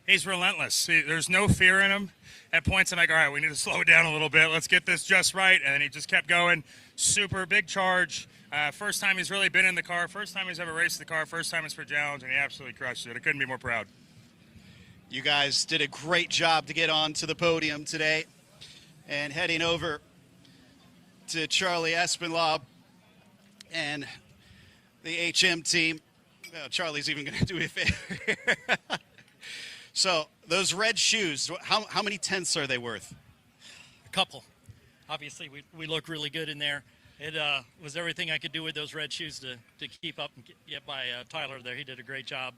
He's relentless. There's no fear in him. At points, I'm like, all right, we need to slow it down a little bit. Let's get this just right. And then he just kept going. Super big charge. First time he's really been in the car. First time he's ever raced the car. First time it's for challenge, and he absolutely crushed it. I couldn't be more proud. You guys did a great job to get on to the podium today. And heading over to Charlie Espinlaw and the HM team. Well, Charlie's even going to do me a favor here. So those red shoes, how many tenths are they worth? A couple. Obviously, we look really good in there. It was everything I could do with those red shoes to keep up and get by Tyler there. He did a great job.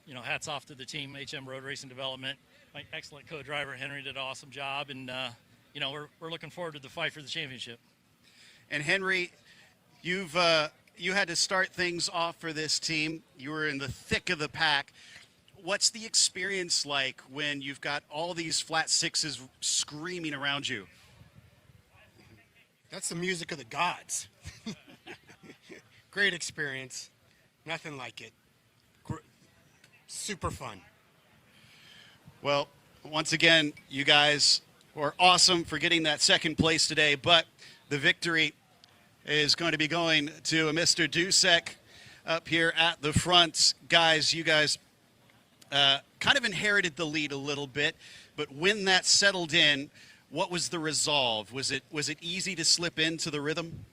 You know, hats off to the team, HM Road Racing Development. My excellent co-driver, Henry, did an awesome job. And, you know, we're looking forward to the fight for the championship. And Henry, you had to start things off for this team. You were in the thick of the pack. What's the experience like when you've got all these flat sixes screaming around you? That's the music of the gods. Great experience. Nothing like it. Super fun. Well, once again, you guys were awesome for getting that second place today, but the victory is going to be going to Mr. Dusek up here at the front. Guys, you guys kind of inherited the lead a little bit, but when that settled in, what was the resolve? Was it easy to slip into the rhythm?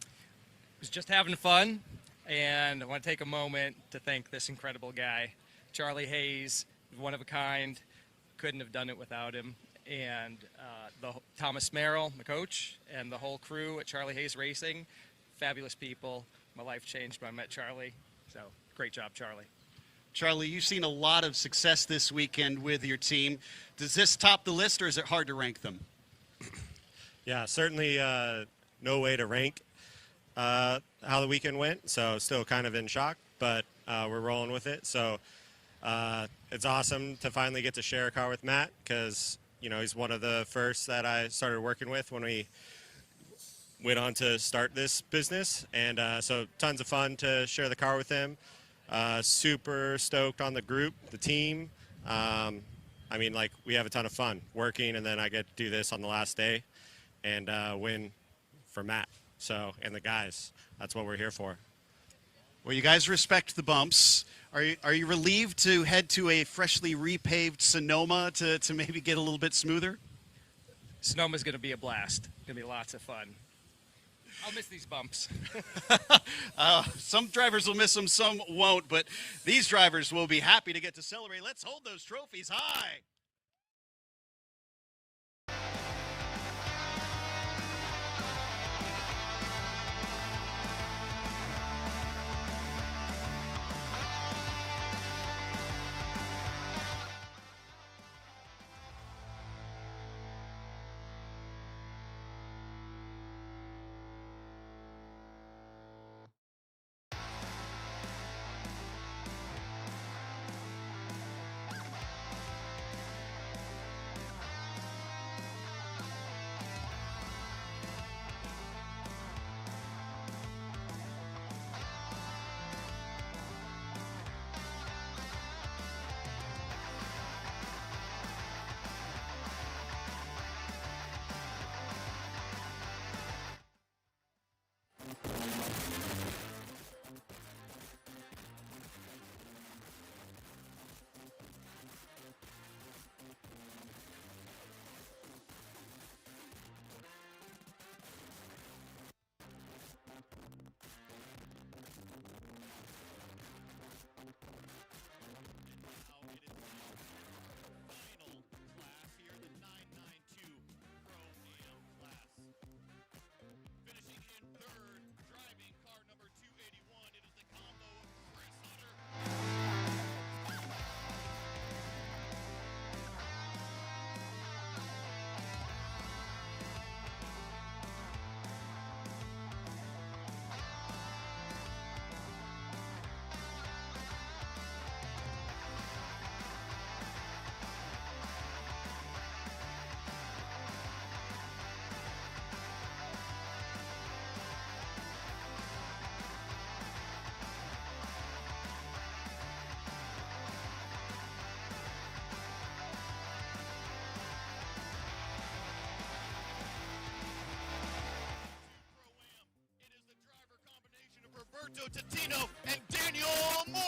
It was just having fun, and I want to take a moment to thank this incredible guy. Charlie Hayes, one of a kind. Couldn't have done it without him. And Thomas Merrill, my coach, and the whole crew at Charlie Hayes Racing, fabulous people. My life changed when I met Charlie. So great job, Charlie. Charlie, you've seen a lot of success this weekend with your team. Does this top the list, or is it hard to rank them? Yeah, certainly no way to rank how the weekend went, so still kind of in shock, but we're rolling with it. So it's awesome to finally get to share a car with Matt, because he's one of the first that I started working with when we went on to start this business, and so tons of fun to share the car with him. Super stoked on the group, the team. We have a ton of fun working, and then I get to do this on the last day and win for Matt. So, and the guys, that's what we're here for. Well, you guys respect the bumps. Are you relieved to head to a freshly repaved Sonoma to maybe get a little bit smoother? Sonoma's going to be a blast. Going to be lots of fun. I'll miss these bumps. Some drivers will miss them, some won't, but these drivers will be happy to get to celebrate. Let's hold those trophies high. Roberto Totino and Daniel Mora.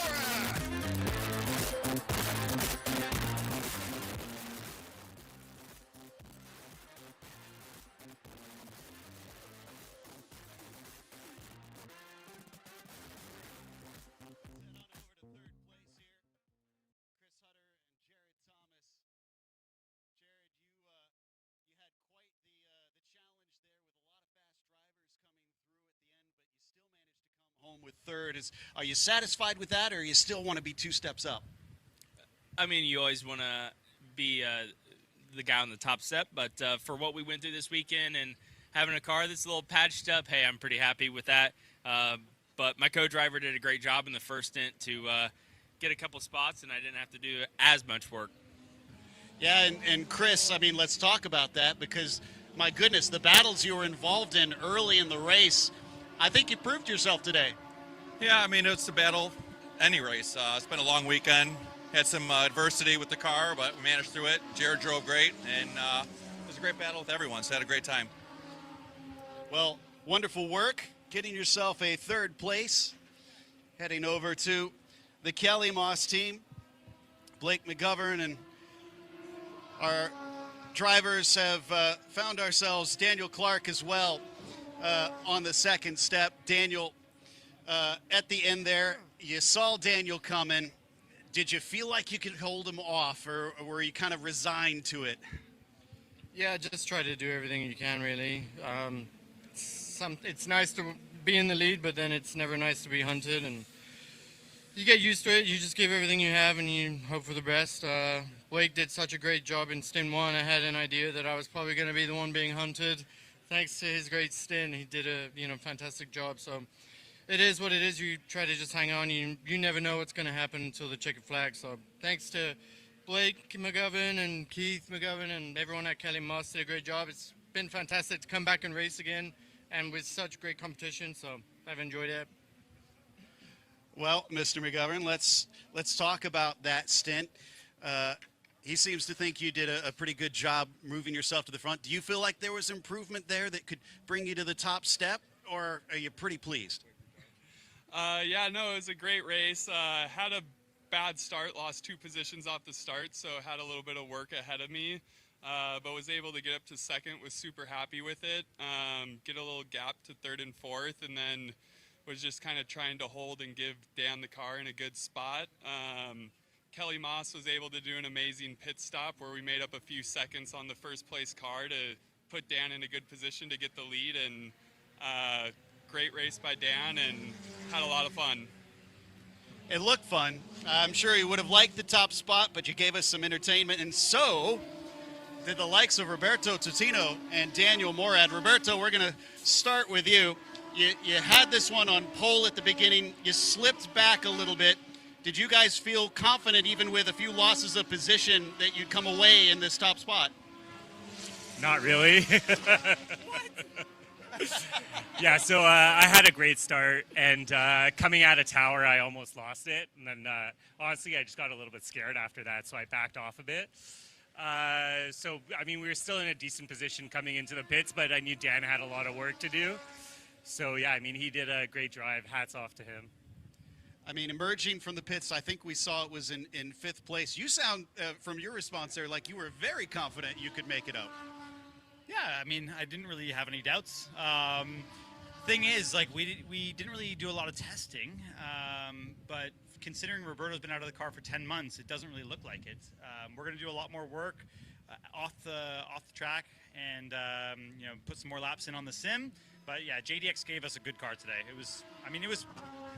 Home with third. Are you satisfied with that, or you still want to be 2 steps up? I mean, you always want to be the guy on the top step, but for what we went through this weekend and having a car that's a little patched up, hey, I'm pretty happy with that. But my co-driver did a great job in the first stint to get a couple spots, and I didn't have to do as much work. Yeah, and Chris, I mean, let's talk about that, because, my goodness, the battles you were involved in early in the race, I think you proved yourself today. Yeah, I mean, it's a battle any race. It's been a long weekend. Had some adversity with the car, but we managed through it. Jared drove great, and it was a great battle with everyone, so had a great time. Well, wonderful work, getting yourself a 3rd place. Heading over to the Kelly Moss team. Blake McGovern and our drivers have found ourselves Daniel Clark as well. On the 2nd step, Daniel, at the end there, you saw Daniel coming, Did you feel like you could hold him off, or were you kind of resigned to it? Yeah, just try to do everything you can, really. It's nice to be in the lead, but then it's never nice to be hunted, and you get used to it. You just give everything you have, and you hope for the best. Blake did such a great job in stint 1. I had an idea that I was probably going to be the one being hunted. Thanks to his great stint, he did a fantastic job. So it is what it is. You try to just hang on. You never know what's going to happen until the checkered flag. So thanks to Blake McGovern and Keith McGovern and everyone at Kelly Moss did a great job. It's been fantastic to come back and race again, and with such great competition. So I've enjoyed it. Well, Mr. McGovern, let's talk about that stint. He seems to think you did a pretty good job moving yourself to the front. Do you feel like there was improvement there that could bring you to the top step, or are you pretty pleased? Yeah, no, it was a great race. Had a bad start, lost 2 positions off the start, so had a little bit of work ahead of me, but was able to get up to second, was super happy with it, get a little gap to third and fourth, and then was just kind of trying to hold and give Dan the car in a good spot. Kelly Moss was able to do an amazing pit stop where we made up a few seconds on the first place car to put Dan in a good position to get the lead, and great race by Dan, and had a lot of fun. It looked fun. I'm sure you would have liked the top spot, but you gave us some entertainment, and so did the likes of Roberto Tutino and Daniel Morad. Roberto, we're going to start with you. You had this one on pole at the beginning. You slipped back a little bit. Did you guys feel confident, even with a few losses of position, that you'd come away in this top spot? Not really. Yeah, so I had a great start, and coming out of tower, I almost lost it. And then, honestly, I just got a little bit scared after that, so I backed off a bit. So, I mean, we were still in a decent position coming into the pits, but I knew Dan had a lot of work to do. So, yeah, I mean, he did a great drive. Hats off to him. I mean, emerging from the pits, I think we saw it was in 5th place. You sound, from your response there, like you were very confident you could make it up. Yeah, I mean, I didn't really have any doubts. Thing is, like, we didn't really do a lot of testing, but considering Roberto's been out of the car for 10 months, it doesn't really look like it. We're going to do a lot more work off the track, and put some more laps in on the sim. But yeah, JDX gave us a good car today. It was.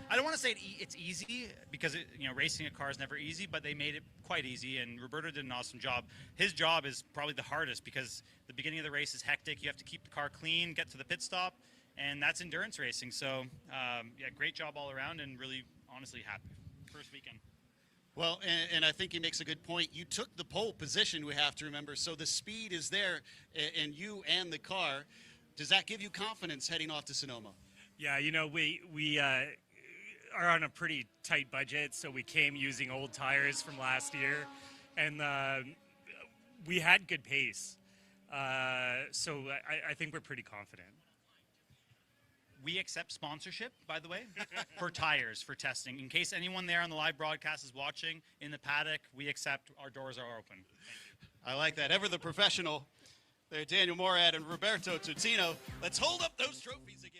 I don't want to say it's easy, because racing a car is never easy, but they made it quite easy, and Roberto did an awesome job. His job is probably the hardest, because the beginning of the race is hectic. You have to keep the car clean, get to the pit stop, and that's endurance racing. So yeah, great job all around, and really honestly happy. First weekend. Well, and I think he makes a good point. You took the pole position, we have to remember, so the speed is there, and you and the car. Does that give you confidence heading off to Sonoma? Yeah, we are on a pretty tight budget, so we came using old tires from last year, and we had good pace. So I think we're pretty confident. We accept sponsorship, by the way, for tires, for testing. In case anyone there on the live broadcast is watching, in the paddock, we accept. Our doors are open. I like that. Ever the professional. There, Daniel Morad and Roberto Tutino. Let's hold up those trophies again.